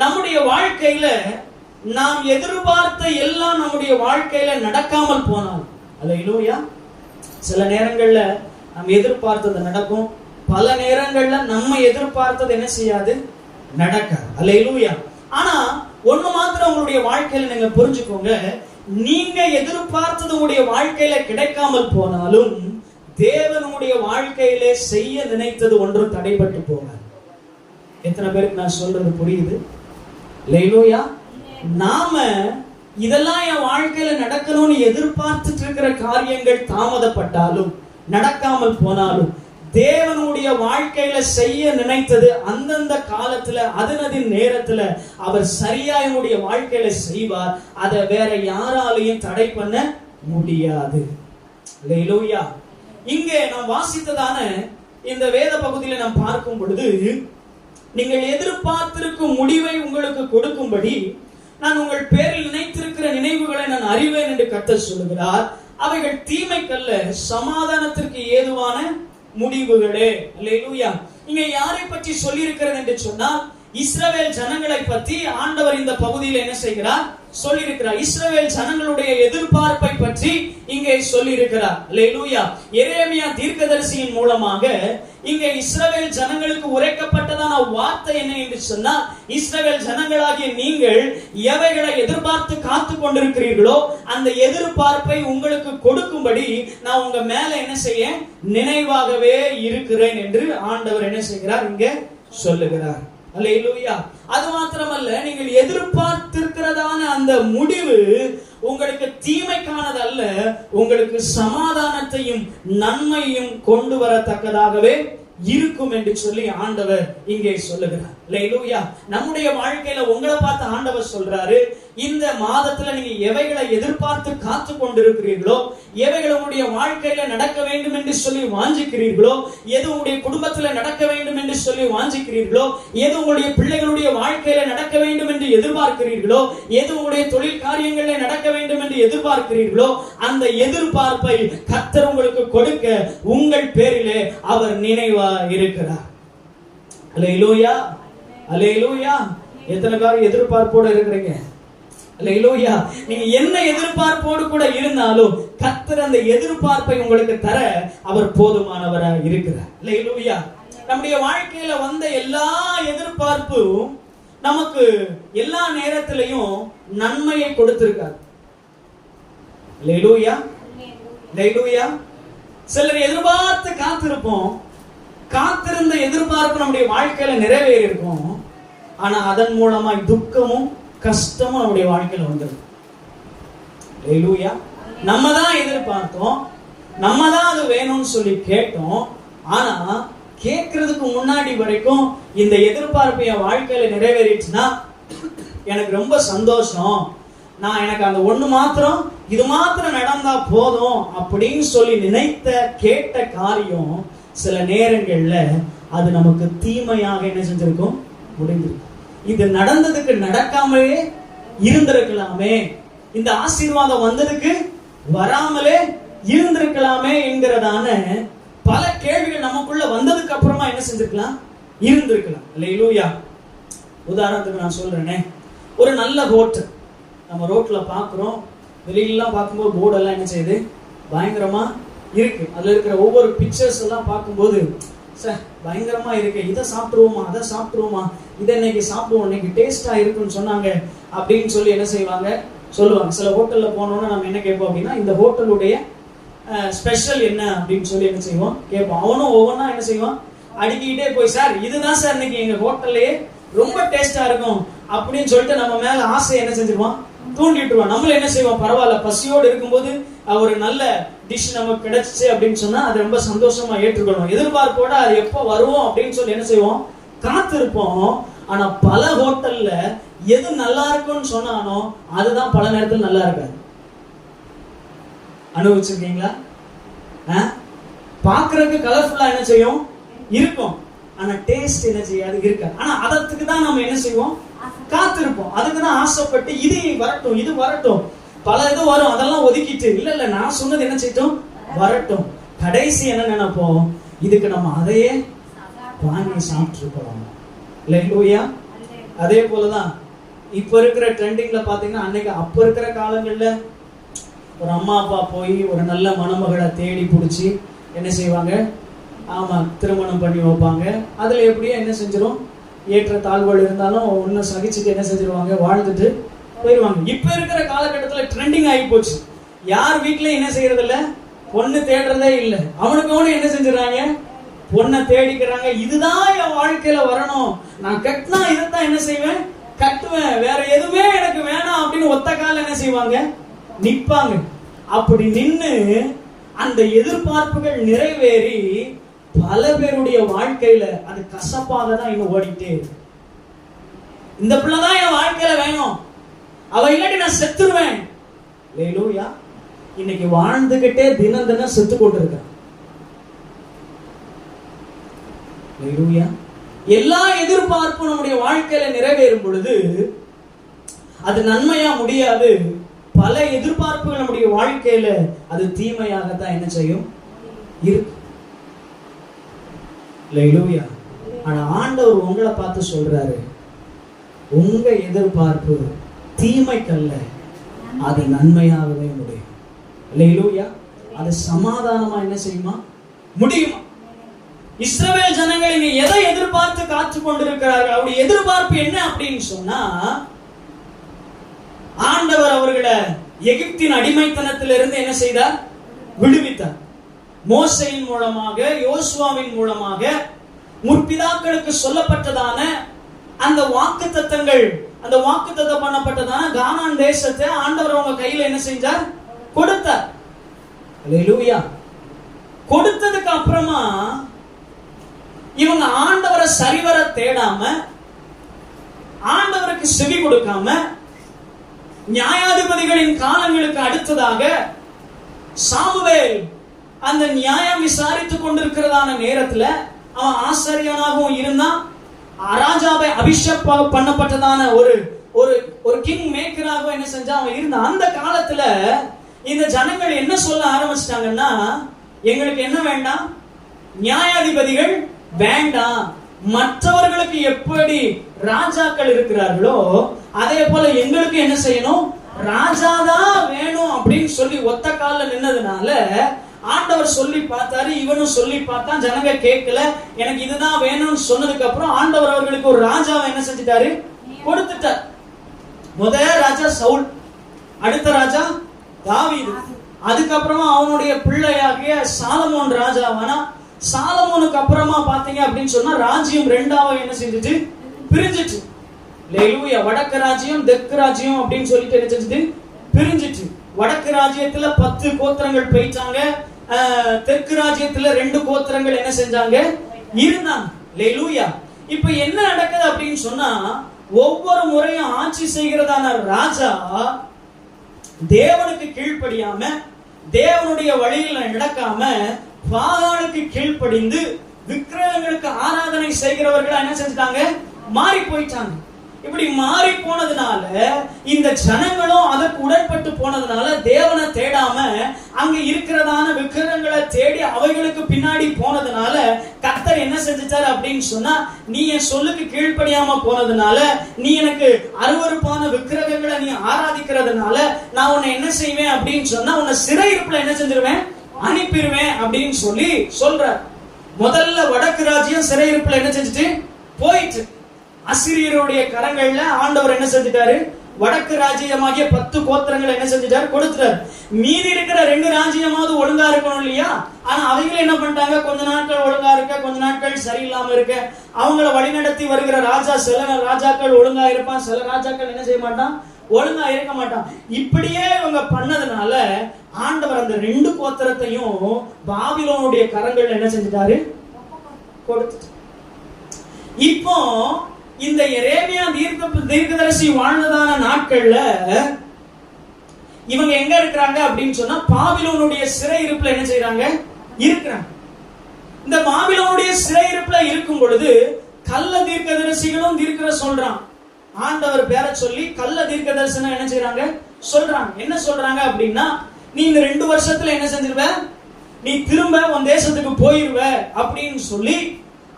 நம்முடைய வாழ்க்கையில நாம் எதிர்பார்த்த எல்லாம் நம்முடைய வாழ்க்கையில நடக்காமல் போனால், அல்லேலூயா, சில நேரங்கள்ல நாம் எதிர்பார்த்தது நடக்கும், பல நேரங்கள்ல நம்ம எதிர்பார்த்தது என்ன செய்யாது, நடக்காது. அல்லேலூயா. ஆனா ஒண்ணு மாத்திரம் உங்களுடைய வாழ்க்கையில நீங்க புரிஞ்சுக்கோங்க, நீங்க எதிர்பார்த்தது உங்களுடைய வாழ்க்கையில கிடைக்காமல் போனாலும் தேவனுடைய வாழ்க்கையிலே செய்ய நினைத்தது ஒன்றும் தடைபட்டு போகாது. எத்தனை பேருக்கு நான் சொல்றது புரியுது? அல்லேலூயா. நாம இதெல்லாம் என் வாழ்க்கையில நடக்கணும்னு எதிர்பார்த்துட்டு இருக்கிற காரியங்கள் தாமதப்பட்டாலும் நடக்காமல் போனாலும் தேவனுடைய வாழ்க்கையில செய்ய நினைத்தது அந்தந்த காலத்துல அதனதின் நேரத்துல அவர் சரியா என்னுடைய வாழ்க்கையில செய்வார். அதை வேற யாராலையும் தடை பண்ண முடியாது. அல்லேலூயா. இங்கே நாம் வாசித்ததான இந்த வேத பகுதியில நாம் பார்க்கும் பொழுது, நீங்கள் எதிர்பார்த்திருக்கும் முடிவை உங்களுக்கு கொடுக்கும்படி நான் உங்கள் பேரில் நினைத்திருக்கிற நினைவுகளை நான் அறிவேன் என்று கர்த்தர் சொல்லுகிறார். அவைகள் தீமைக்கல்ல, சமாதானத்திற்கு ஏதுவான முடிவுகளே. அல்லேலூயா. இங்க யாரை பற்றி சொல்லி இருக்கிறது என்று சொன்னால், இஸ்ரவேல் ஜனங்களை பற்றி ஆண்டவர் இந்த பகுதியில் என்ன செய்கிறார், சொல்லி இருக்கிறார். இஸ்ரவேல் ஜனங்களுடைய எதிர்பார்ப்பை பற்றி இங்கே சொல்லி இருக்கிறார். அல்லேலூயா. எரேமியா தீர்க்கதரிசியின் மூலமாக இங்கே இஸ்ரவேல் ஜனங்களுக்கு உரைக்கப்பட்டதான வார்த்தை என்ன என்று சொன்னால், இஸ்ரவேல் ஜனங்களாகிய நீங்கள் எவைகளை எதிர்பார்த்து காத்து கொண்டிருக்கிறீர்களோ அந்த எதிர்பார்ப்பை உங்களுக்கு கொடுக்கும்படி நான் உங்க மேல என்ன செய்ய நினைவாகவே இருக்கிறேன் என்று ஆண்டவர் என்ன செய்கிறார், இங்கே சொல்லுகிறார். அல்லேலூயா. அது மாத்திரமல்ல, நீங்கள் எதிர்பார்த்திருக்கிறதான அந்த முடிவு உங்களுக்கு தீமைக்கானது அல்ல, உங்களுக்கு சமாதானத்தையும் நன்மையும் கொண்டு வரத்தக்கதாகவே இருக்கும் என்று சொல்லி ஆண்டவர் இங்கே சொல்லுகிறார். அல்லேலூயா. நம்முடைய வாழ்க்கையில உங்களை பார்த்து ஆண்டவர் சொல்றாரு, இந்த மாதத்துல நீங்க எவைகளை எதிர்பார்த்து காத்து கொண்டிருக்கிறீர்களோ, எவைகள் உங்களுடைய வாழ்க்கையில நடக்க வேண்டும் என்று சொல்லி வாஞ்சிக்கிறீர்களோ, எது உங்களுடைய குடும்பத்துல நடக்க வேண்டும் என்று சொல்லி வாஞ்சிக்கிறீர்களோ, எது உங்களுடைய பிள்ளைகளுடைய வாழ்க்கையில நடக்க வேண்டும் என்று எதிர்பார்க்கிறீர்களோ, எது உங்களுடைய தொழில் காரியங்களில் நடக்க வேண்டும் என்று எதிர்பார்க்கிறீர்களோ, அந்த எதிர்பார்ப்பை கர்த்தர் உங்களுக்கு கொடுக்க உங்கள் பேரிலே அவர் நினைவா இருக்கிறார். அல்லேலூயா. அல்லேலூயா. எத்தனை காரியம் எதிர்பார்ப்போடு இருக்கிறீங்க? அல்லேலூயா. நீங்க என்ன எதிர்பார்ப்போடு கூட இருந்தாலும் கர்த்தர் அந்த எதிர்பார்ப்பை உங்களுக்கு தர அவர் போதுமானவராக இருக்கிறார். அல்லேலூயா. நம்முடைய வாழ்க்கையில வந்த எல்லா எதிர்பார்ப்பும் நமக்கு எல்லா நேரத்திலையும் நன்மையை கொடுத்திருக்கார். அல்லேலூயா. அல்லேலூயா. சிலர் எதிர்பார்த்து காத்திருப்போம், காத்திருந்த எதிர்பார்ப்பு நம்முடைய வாழ்க்கையில நிறைவேறி இருக்கும், ஆனா அதன் மூலமாய் துக்கமும் கஷ்டமும் நம்முடைய வாழ்க்கையில வந்தது. அல்லேலூயா. நம்ம தான் எதிர்பார்த்தோம், நம்ம தான் அது வேணும்னு சொல்லி கேட்டோம், ஆனா கேட்கறதுக்கு முன்னாடி வரைக்கும் இந்த எதிர்பார்ப்பு என் வாழ்க்கையில நிறைவேறிச்சுன்னா எனக்கு ரொம்ப சந்தோஷம், நான் எனக்கு அந்த ஒண்ணு மாத்திரம் இது மாத்திரம் நடந்தா போதும் அப்படின்னு சொல்லி நினைத்த கேட்ட காரியம் சில நேரங்கள்ல அது நமக்கு தீமையாக என்ன செஞ்சிருக்கும், முடிந்திருக்கும். இது நடந்ததுக்கு நடக்காமலே இருந்திருக்கலாமே, இந்த ஆசீர்வாதம் வந்ததுக்கு வராமலே இருந்திருக்கலாமே என்கிறதான பல கேள்விகள் நமக்குள்ள வந்ததுக்கு அப்புறமா என்ன செஞ்சிருக்கலாம், இருந்திருக்கலாம். அல்லேலூயா. உதாரணத்துக்கு நான் சொல்றேனே, ஒரு நல்ல ஹோட்டல் நம்ம ரோட்ல பாக்குறோம், வெளியிலாம் பார்க்கும்போது போர்டெல்லாம் என்ன செய்யுது, பயங்கரமா இருக்கு. அதுல இருக்கிற ஒவ்வொரு பிக்சர்ஸ் எல்லாம் பார்க்கும்போது சார் பயங்கரமா இருக்கு, இதை சாப்பிடுவோமா அதை சாப்பிடுவோமா, இதை இன்னைக்கு சாப்பிடுவோம், இன்னைக்கு டேஸ்டா இருக்குன்னு சொன்னாங்க அப்படின்னு சொல்லி என்ன செய்வாங்க, சொல்லுவாங்க. சில ஹோட்டல்ல போனோம்னா நம்ம என்ன கேட்போம் அப்படின்னா, இந்த ஹோட்டலுடைய ஸ்பெஷல் என்ன அப்படின்னு சொல்லி என்ன செய்வோம் கேட்போம். அவனும் ஒவ்வொன்றா என்ன செய்வான், அடிக்கிட்டே போய் சார் இதுதான் சார் இன்னைக்கு எங்க ஹோட்டல்லையே ரொம்ப டேஸ்டா இருக்கும் அப்படின்னு சொல்லிட்டு நம்ம மேல ஆசை என்ன செஞ்சிருவான், தூண்டிட்டுருவான். நம்மள என்ன செய்வோம், பரவாயில்ல பசியோடு இருக்கும்போது ஒரு நல்ல டிஷ் நமக்கு கிடைச்சிச்சு அப்படின்னு சொன்னா அது ரொம்ப சந்தோஷமா ஏற்றுக்கொள்வோம். எதிர்பார்ப்போட அது எப்போ வருவோம் அப்படின்னு சொல்லி என்ன செய்வோம், காத்திருப்போம். ஆனா பல ஹோட்டல்ல எது நல்லா இருக்கும்னு சொன்னானோ அதுதான் பல நேரத்தில் நல்லா இருக்காது. அனுபவிச்சிருக்கீங்களா? பாக்குறதுக்கு கலர்ஃபுல்லா என்ன செய்யும் இருக்கும், ஆனா டேஸ்ட் என்ன செய்யாது இருக்காது. ஆனா அதற்கு தான் நம்ம என்ன செய்வோம், காத்திருப்போம். அதுக்கு தான் ஆசைப்பட்டு இது வரட்டும் இது வரட்டும், பல இது வரும், அதெல்லாம் ஒதுக்கிட்டு இல்ல நான் சொன்னது என்ன செய்யட்டும், வரட்டும். கடைசி என்ன நினைப்போம், இதுக்கு நம்ம அதையே வாங்கி சாப்பிட்டு போறோம். இல்லையா? அதே போலதான் இப்ப இருக்கிற ட்ரெண்டிங்ல பாத்தீங்கன்னா, அன்னைக்கு அப்ப இருக்கிற காலங்கள்ல ஒரு அம்மா அப்பா போய் ஒரு நல்ல மணமகளை தேடி பிடிச்சி என்ன செய்வாங்க, ஆமா திருமணம் பண்ணி வைப்பாங்க. அதுல எப்படியோ என்ன செஞ்சிடும், ஏற்ற தாழ்வுகள் இருந்தாலும் ஒன்னும் சகிச்சுட்டு என்ன செஞ்சிருவாங்க, வாழ்ந்துட்டு போயிடுவாங்க. இப்ப இருக்கிற காலகட்டத்துல ட்ரெண்டிங் ஆகி போச்சு. யார் வீட்டுல என்ன செய்யறது இல்ல, பொண்ணு தேடுறதே இல்லை. அவனுக்கு என்ன செஞ்சிடறாங்க, பொண்ணை தேடிக்கிறாங்க. இதுதான் என் வாழ்க்கையில வரணும், நான் கட்டினா இதைத்தான் என்ன செய்வேன், கட்டுவேன், வேற எதுவுமே எனக்கு வேணாம் அப்படின்னு ஒத்த கால என்ன செய்வாங்க, நிப்பாங்க. அப்படி நின்னு அந்த எதிர்பார்ப்புகள் நிறைவேறி பல பேருடைய வாழ்க்கையில அது கசப்பாக தான் இன்னும் ஓடிட்டே இருக்கு. இந்த பிள்ளைதான் என் வாழ்க்கையில வேணும், அவ இல்லாட்டி நான் செத்துருவேன். அல்லேலூயா. இன்னைக்கு வாழ்ந்துகிட்டே தினம் தினம் செத்து கொண்டு இருக்கான். அல்லேலூயா. எல்லா எதிர்பார்ப்பும் நம்முடைய வாழ்க்கையில நிறைவேறும் பொழுது அது நன்மையா முடியாது. பல எதிர்பார்ப்புகள் நம்முடைய வாழ்க்கையில அது தீமையாகத்தான் என்ன செய்யும் இருக்கு. அல்லேலூயா. ஆனா ஆண்டவர் உங்களை பார்த்து சொல்றாரு, உங்க எதிர்பார்ப்பு தீமைக்கல்ல, அது நன்மையாகவே முடியும். அல்லேலூயா. அது சமாதானமா என்ன செய்யுமா முடியுமா? இஸ்ரவேல் ஜனங்கள் இங்க எதை எதிர்பார்த்து காத்து கொண்டிருக்கிறார்கள், அவருடைய எதிர்பார்ப்பு என்ன அப்படின்னு சொன்னா, ஆண்டவர் அவர்களை எகிப்தின் அடிமைத்தனத்திலிருந்து என்ன செய்தார், விடுவித்தார். மோசேயின் மூலமாக, யோசுவாவின் மூலமாக முற்பிதாக்களுக்கு சொல்லப்பட்டதான அந்த வாக்குத்தத்தங்கள், அந்த வாக்குத்தத்தம் பண்ணப்பட்டதான கானான் தேசத்தை ஆண்டவர் அவங்க கையில என்ன செஞ்சார், கொடுத்தார். அல்லேலூயா. கொடுத்ததுக்கு அப்புறமா இவங்க ஆண்டவரை சரிவர தேடாம, ஆண்டவருக்கு செவி கொடுக்காம, நியாயாதிபதிகளின் காலங்களுக்கு அடுத்ததாக சாமுவேல் அந்த நியாயம் விசாரித்துக் கொண்டிருக்கிறதான நேரத்துல அவன் ஆசாரியனாகவும் இருந்தான். ராஜாவை அபிஷேகம் பண்ணப்பட்டதான ஒரு கிங் மேக்கராக என்ன செஞ்சா அவன் இருந்தான். அந்த காலத்துல இந்த ஜனங்கள் என்ன சொல்ல ஆரம்பிச்சிட்டாங்கன்னா, எங்களுக்கு என்ன வேண்டாம், நியாயாதிபதிகள் வேண்டாம், மற்றவர்களுக்கு எப்படி ராஜாக்கள் இருக்கிறார்களோ அதே போல எங்களுக்கு என்ன செய்யணும், ராஜாதான் வேணும் அப்படின்னு சொல்லி ஒத்த கால நின்னதுனால ஆண்டவர் சொல்லி பார்த்தாரு, இவனும் சொல்லி பார்த்தான், ஜனங்க கேட்கல. எனக்கு இதுதான் வேணும்னு சொன்னதுக்கு அப்புறம் ஆண்டவர் அவர்களுக்கு ஒரு ராஜாவை என்ன செஞ்சிட்டாரு, கொடுத்துட்டார். முதல் ராஜா சவுல், அடுத்த ராஜா தாவீது, அதுக்கப்புறமா அவனுடைய பிள்ளையாகிய சாலமோன் ராஜாவானா. சாலமோனுக்கு அப்புறமா பாத்தீங்க அப்படின்னு சொன்னா ராஜ்யம் ரெண்டாவது என்ன செஞ்சுட்டு பிரிஞ்சிட்டு. அல்லேலூயா. வடக்கு ராஜ்யம் தெற்கு ராஜ்யம் அப்படின்னு சொல்லிட்டு என்ன செஞ்சுட்டு பிரிஞ்சிட்டு. வடக்கு ராஜ்யத்துல 10 கோத்திரங்கள் போயிட்டாங்க, தெற்கு ராஜ்யத்துல 2 கோத்திரங்கள் என்ன செஞ்சாங்க, இருந்தாங்க. அல்லேலூயா. இப்ப என்ன நடக்குது அப்படின்னு சொன்னா, ஒவ்வொரு முறையும் ஆட்சி செய்கிறதான ராஜா தேவனுக்கு கீழ்ப்படியாம, தேவனுடைய வழியில் நடக்காம, பாகாலுக்கு கீழ்ப்படிந்து விக்கிரகங்களுக்கு ஆராதனை செய்கிறவர்கள் என்ன செஞ்சிட்டாங்க, மாறி போயிட்டாங்க. இப்படி மாறி போனதுனால இந்த ஜனங்களும் அதற்கு உடன்பட்டு போனதுனால தேவனை தேடாம அங்க இருக்கிறதான விக்கிரகங்களை தேடி அவைகளுக்கு பின்னாடி போனதுனால கர்த்தர் என்ன செஞ்சிட்டாரு அப்படின்னு சொன்னா, நீ என் சொல்லுக்கு கீழ்ப்படியாம போனதுனால, நீ எனக்கு அருவருப்பான விக்கிரகங்களை நீ ஆராதிக்கிறதுனால நான் உன்னை என்ன செய்வேன் அப்படின்னு சொன்னா, உன்னை சிறையிருப்புல என்ன செஞ்சிருவேன், அனுப்பிடுவேன் அப்படின்னு சொல்லி சொல்றார். முதல்ல வடக்கு ராஜ்யம் சிறையிருப்புல என்ன செஞ்சுட்டு போயிட்டு, அசிரியருடைய கரங்கள்ல ஆண்டவர் என்ன செஞ்சிட்டாரு, வடக்கு ராஜ்யமாகிய 10 கோத்திரங்கள் என்ன செஞ்சிட்டாரு, கொடுத்துட்டாரு. மீதி இருக்கிற 2 ராஜ்யமாவது ஒழுங்கா இருக்கணும் இல்லையா? ஆனா அவங்க என்ன பண்ணிட்டாங்க, கொஞ்ச நாட்கள் ஒழுங்கா இருக்க, கொஞ்ச நாட்கள் சரியில்லாம இருக்க. அவங்கள வழிநடத்தி வருகிற ராஜா, சில ராஜாக்கள் ஒழுங்கா இருப்பான், சில ராஜாக்கள் என்ன செய்ய மாட்டான், ஒழுங்கா இருக்க மாட்டான். இப்படியே இவங்க பண்ணதுனால ஆண்டவர் அந்த 2 கோத்திரத்தையும் பாபிலோனுடைய கரங்கள்ல என்ன செஞ்சிட்டாரு, கொடுத்துட்டாரு. இப்போ இந்த எரேமியா தீர்க்கதரிசி வாழ்ந்ததான நாட்கள்ல இவங்க எங்க இருக்கிறாங்க அப்படின்னு சொன்னா, பாபிலோனுடைய சிறையிருப்புல என்ன செய்யறாங்க, இருக்கிறாங்க. இந்த பாபிலோனுடைய சிறையிருப்புல இருக்கும் பொழுது கள்ள தீர்க்கதரிசிகளும் தீர்க்க சொல்றான். ஆண்டவர் பேர சொல்லி கள்ள தீர்க்கதரிசனம் என்ன செய்யறாங்க, சொல்றாங்க. என்ன சொல்றாங்க அப்படின்னா, நீ இந்த 2 வருஷத்துல என்ன செஞ்சிருவ, நீ திரும்ப உன் தேசத்துக்கு போயிருவ அப்படின்னு சொல்லி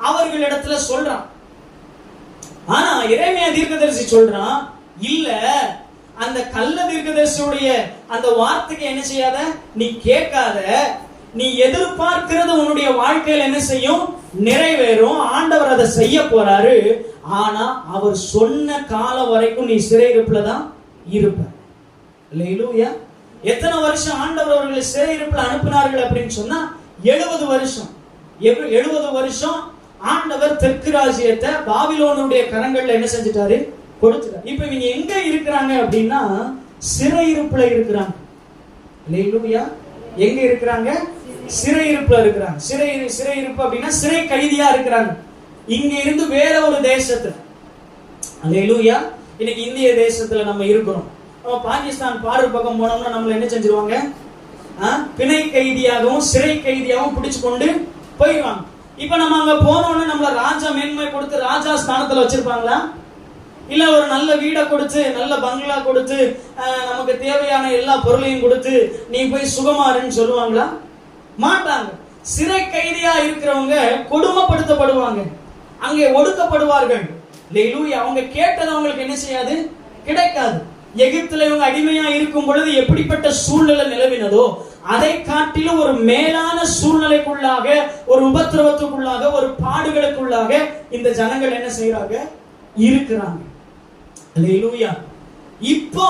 அவர்களிடத்துல சொல்றான். ஆனா எரேமியா தீர்க்கதரிசி சொல்றான், இல்ல, அந்த கள்ள தீர்க்கதரிசியுடைய அந்த வார்த்தைக்கு என்ன செய்யாத, நீ கேட்காத, நீ எதிர்பார்க்கிறது உன்னுடைய வாழ்க்கையில் என்ன செய்யும், நிறைவேறும். ஆண்டவர் அதை செய்ய போறாரு. ஆனா அவர் சொன்ன காலம் வரைக்கும் நீ சிறையிருப்புல தான் இருப்ப. அல்லேலூயா. எத்தனை வருஷம் ஆண்டவர் அவர்களை சிறையிருப்புல அனுப்பினார்கள் அப்படின்னு சொன்னா 70 வருஷம். 70 வருஷம் ஆண்டவர் தெற்கு ராஜ்யத்தை பாபிலோனுடைய கரங்கள்ல என்ன செஞ்சிட்டாரு, கொடுத்துட்டாரு. இப்ப இவங்க எங்க இருக்கிறாங்க அப்படின்னா சிறையிருப்புல இருக்கிறாங்க. அல்லேலூயா. எங்க இருக்கிறாங்க, சிறையிருப்புல இருக்கிறாங்க. சிறையிருப்பு அப்படின்னா சிறை கைதியா இருக்கிறாங்க. இங்க இருந்து வேற ஒரு தேசத்துல, அல்லேலூயா, இன்னைக்கு இந்திய தேசத்துல நம்ம இருக்கிறோம். பாகிஸ்தான் பார்டர் பக்கம் போனோம்னா நம்மள என்ன செஞ்சிருவாங்க, பிணை கைதியாகவும் சிறை கைதியாகவும் பிடிச்சு கொண்டு போயிடுவாங்க. இப்ப நம்ம அங்க போனோம்னா நம்மள ராஜா மேன்மை கொடுத்து ராஜா ஸ்தானத்துல வச்சிருப்பாங்களா, இல்ல ஒரு நல்ல வீடை கொடுத்து நல்ல பங்களா கொடுத்து நமக்கு தேவையான எல்லா பொருளையும் கொடுத்து நீ போய் சுகமாருன்னு சொல்லுவாங்களா? மாட்டாங்க. சிறை கைதியா இருக்கிறவங்க கொடுமைப்படுத்தப்படுவாங்க, அங்கே ஒடுக்கப்படுவார்கள். அவங்க கேட்டது அவங்களுக்கு என்ன செய்யாது, கிடைக்காது. எகிப்துல இவங்க அடிமையா இருக்கும் பொழுது எப்படிப்பட்ட சூழ்நிலை நிலவினதோ அதை காட்டிலும் ஒரு மேலான சூழ்நிலைக்குள்ளாக, ஒரு உபத்திரவத்துக்குள்ளாக, ஒரு பாடுகளுக்குள்ளாக இந்த ஜனங்கள் என்ன செய்யறாங்க, இருக்கிறாங்க. அல்லேலூயா. இப்போ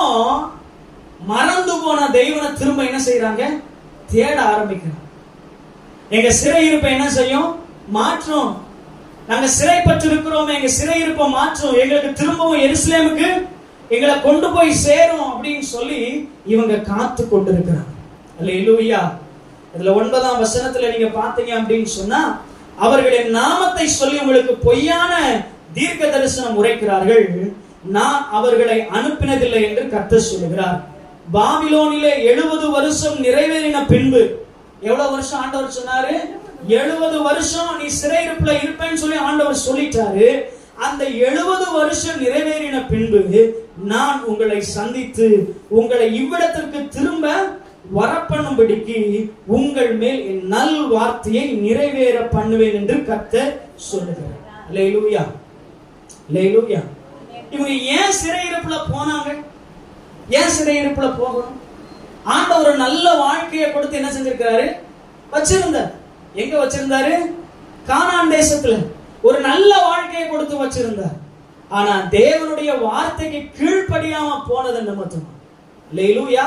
மறந்து போன தெய்வனை திரும்ப என்ன செய்யறாங்க, தேட ஆரம்பிக்கிறாங்க. எங்க சிறையிருப்பை என்ன செய்யும், மாற்றும். நாங்க சிறைப்பட்டு இருக்கிறோம், எங்க சிறையிருப்பை மாற்றும், எங்களுக்கு திரும்பவும் எருசலேமுக்கு எங்களை கொண்டு போய் சேரும் அப்படின்னு சொல்லி இவங்க காத்து கொண்டிருக்கிறாங்க. அல்லேலூயா. இதுல 9ஆம் வசனத்துல நீங்க பாத்தீங்க அப்படின்னு சொன்னா, அவர்களின் நாமத்தை சொல்லி உங்களுக்கு பொய்யான தீர்க்க தரிசனம் உரைக்கிறார்கள், நான் அவர்களை அனுப்பினதில்லை என்று கர்த்தர் சொல்லுகிறார். பாபிலோனிலே 70 வருஷம் நிறைவேறின பின்பு, எவ்வளவு வருஷம் ஆண்டவர் சொன்னாரு, 70 வருஷம் நீ சிறையிருப்புல இருப்பேன்னு சொல்லி ஆண்டவர் சொல்லிட்டாரு. அந்த 70 வருஷம் நிறைவேறின பின்பு நான் உங்களை சந்தித்து உங்களை இவ்விடத்திற்கு திரும்ப வரப்பண்ணும்படிக்கு உங்கள் மேல் என் நல் வார்த்தையை நிறைவேற பண்ணுவேன் என்று கர்த்தர் சொல்லுகிறார். அல்லேலூயா. அல்லேலூயா. இவங்க ஏன் சிறையிருப்புல போனாங்க, ஏன் சிறையிருப்புல போகணும்? ஆண்டவர் ஒரு நல்ல வாழ்க்கையை கொடுத்து என்ன செஞ்சிருக்காரு, வச்சிருந்தார். எங்க வச்சிருந்தாரு, கானான் தேசத்துல ஒரு நல்ல வாழ்க்கையை கொடுத்து வச்சிருந்தார். ஆனா தேவனுடைய வார்த்தைக்கு கீழ்ப்படியாம போனது நிமித்தமா, அல்லேலூயா,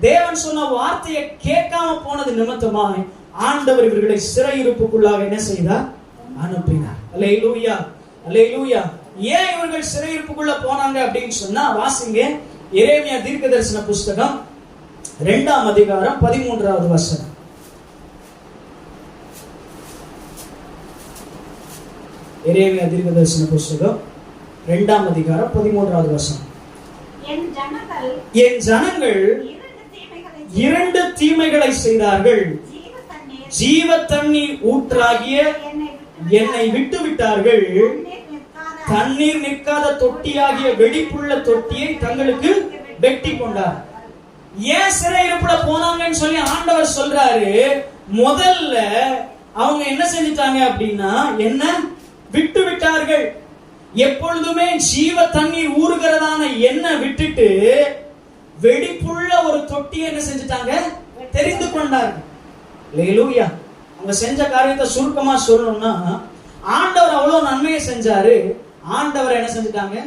தேவன் சொன்ன வார்த்தையை கேட்காம போனது நிமித்தமாய் ஆண்டவர் இவர்களை சிறையிருப்புக்குள்ளாக என்ன செய்தார், அனுப்பினார். அல்லேலூயா. அல்லேலூயா. ஏன் இவர்கள் சிறையிருப்புக்குள்ள போனாங்க அப்படின்னு சொன்னா, வாசிங்க எரேமியா தீர்க்கதரிசன புஸ்தகம் 2ஆம் அதிகாரம் 13வது வசனம். எரேமியா தீர்க்கதரிசன புஸ்தகம் 2ஆம் அதிகாரம் 13வது வசனம். என் ஜனங்கள் 2 தீமைகளை செய்தார்கள், ஜீவ தண்ணீர் ஊற்றாகிய என்னை விட்டு விட்டார்கள், தண்ணீர் நிற்காத தொட்டியாகிய வெடிப்புள்ள தொட்டியை தங்களுக்கு வெட்டி கொண்டார். ஏன் சிறையிருப்புல போனாங்கன்னு சொல்லி ஆண்டவர் சொல்றாரு. முதல்ல அவங்க என்ன செஞ்சிட்டாங்க அப்படின்னா, என்ன விட்டு விட்டார்கள். எப்பொழுதுமே ஜீவ தண்ணீர் ஊறுகிறதான எண்ணெய் விட்டுட்டு வெடிப்புள்ள ஒரு தொட்டியை என்ன செஞ்சிட்டாங்க, தெரிந்து கொண்டார்கள். அல்லேலூயா. அவங்க செஞ்ச காரியத்தை சுருக்கமா சொல்லணும்னா, ஆண்டவர் அவ்வளவு நன்மையை செஞ்சாரு, ஆண்டவர் என்ன செஞ்சிட்டாங்க,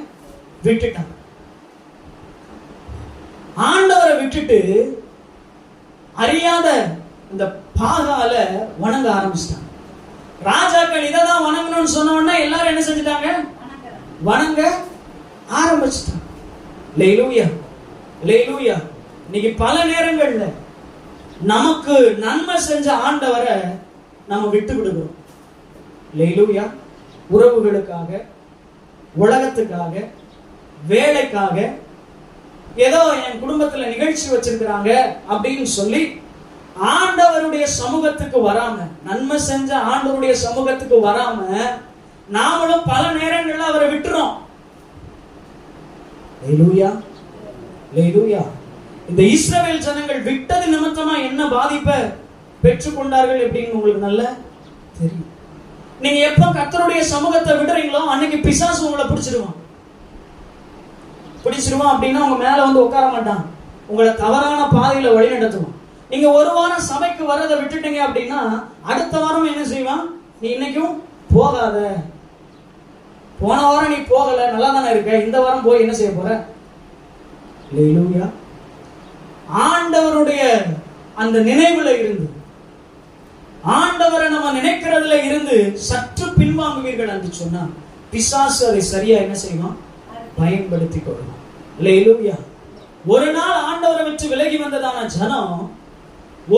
விட்டுட்டாங்க. ஆண்டவரை விட்டுட்டு அறியாத இந்த பாகால வணங்க ஆரம்பிச்சிட்டாங்க. ராஜாக்கள் இதான் வணங்கணும்னு சொன்ன உடனே எல்லாரும் என்ன செஞ்சிட்டாங்க, வணங்க ஆரம்பிச்சிட்டாங்க. அல்லேலூயா. அல்லேலூயா. இன்னைக்கு பல நேரங்கள்ல நமக்கு நன்மை செஞ்ச ஆண்டவரை நம்ம விட்டு விடுகிறோம். அல்லேலூயா. உறவுகளுக்காக, உலகத்துக்காக, வேலைக்காக, ஏதோ என் குடும்பத்துல நிகழ்ச்சி வச்சிருக்கிறாங்க அப்படின்னு சொல்லி ஆண்டவருடைய சமூகத்துக்கு வராம, நன்மை செஞ்ச ஆண்டவருடைய சமூகத்துக்கு வராம நாமளும் பல நேரங்கள்ல அவரை விட்டுறோம். அல்லேலூயா. அல்லேலூயா. இந்த இஸ்ரவேல் ஜனங்கள் விட்டது நிமித்தமா என்ன பாதிப்பை பெற்றுக்கொண்டார்கள் எப்படின்னு உங்களுக்கு நல்லா தெரியும். நீங்க எப்ப கர்த்தருடைய சமூகத்தை விடுறீங்களோ அன்னைக்கு பிசாசு உங்களை பிடிச்சிருவான் அப்படின்னா உங்க மேல வந்து உட்கார மாட்டான், உங்களை தவறான பாதையில வழி நடத்துவான். நீங்க ஒரு வாரம் சபைக்கு வரதை விட்டுட்டீங்க அப்படின்னா அடுத்த வாரம் என்ன செய்வான், நீ இன்னைக்கும் போகாத, போன வாரம் நீ போகல, நல்லா தானே இருக்க, இந்த வாரம் போய் என்ன செய்ய போற? அல்லேலூயா. ஆண்டவருடைய அந்த நினைவுல இருந்து, ஆண்டவரை நம்ம நினைக்கிறதுல இருந்து சற்று பின்வாங்குவீர்கள் என்று சொன்னா பிசாசு அதை சரியா என்ன செய்வான், பயன்படுத்தி கொள்ளும். அல்லேலூயா. ஒரு நாள் ஆண்டவரை விட்டு விலகி வந்ததான ஜனம்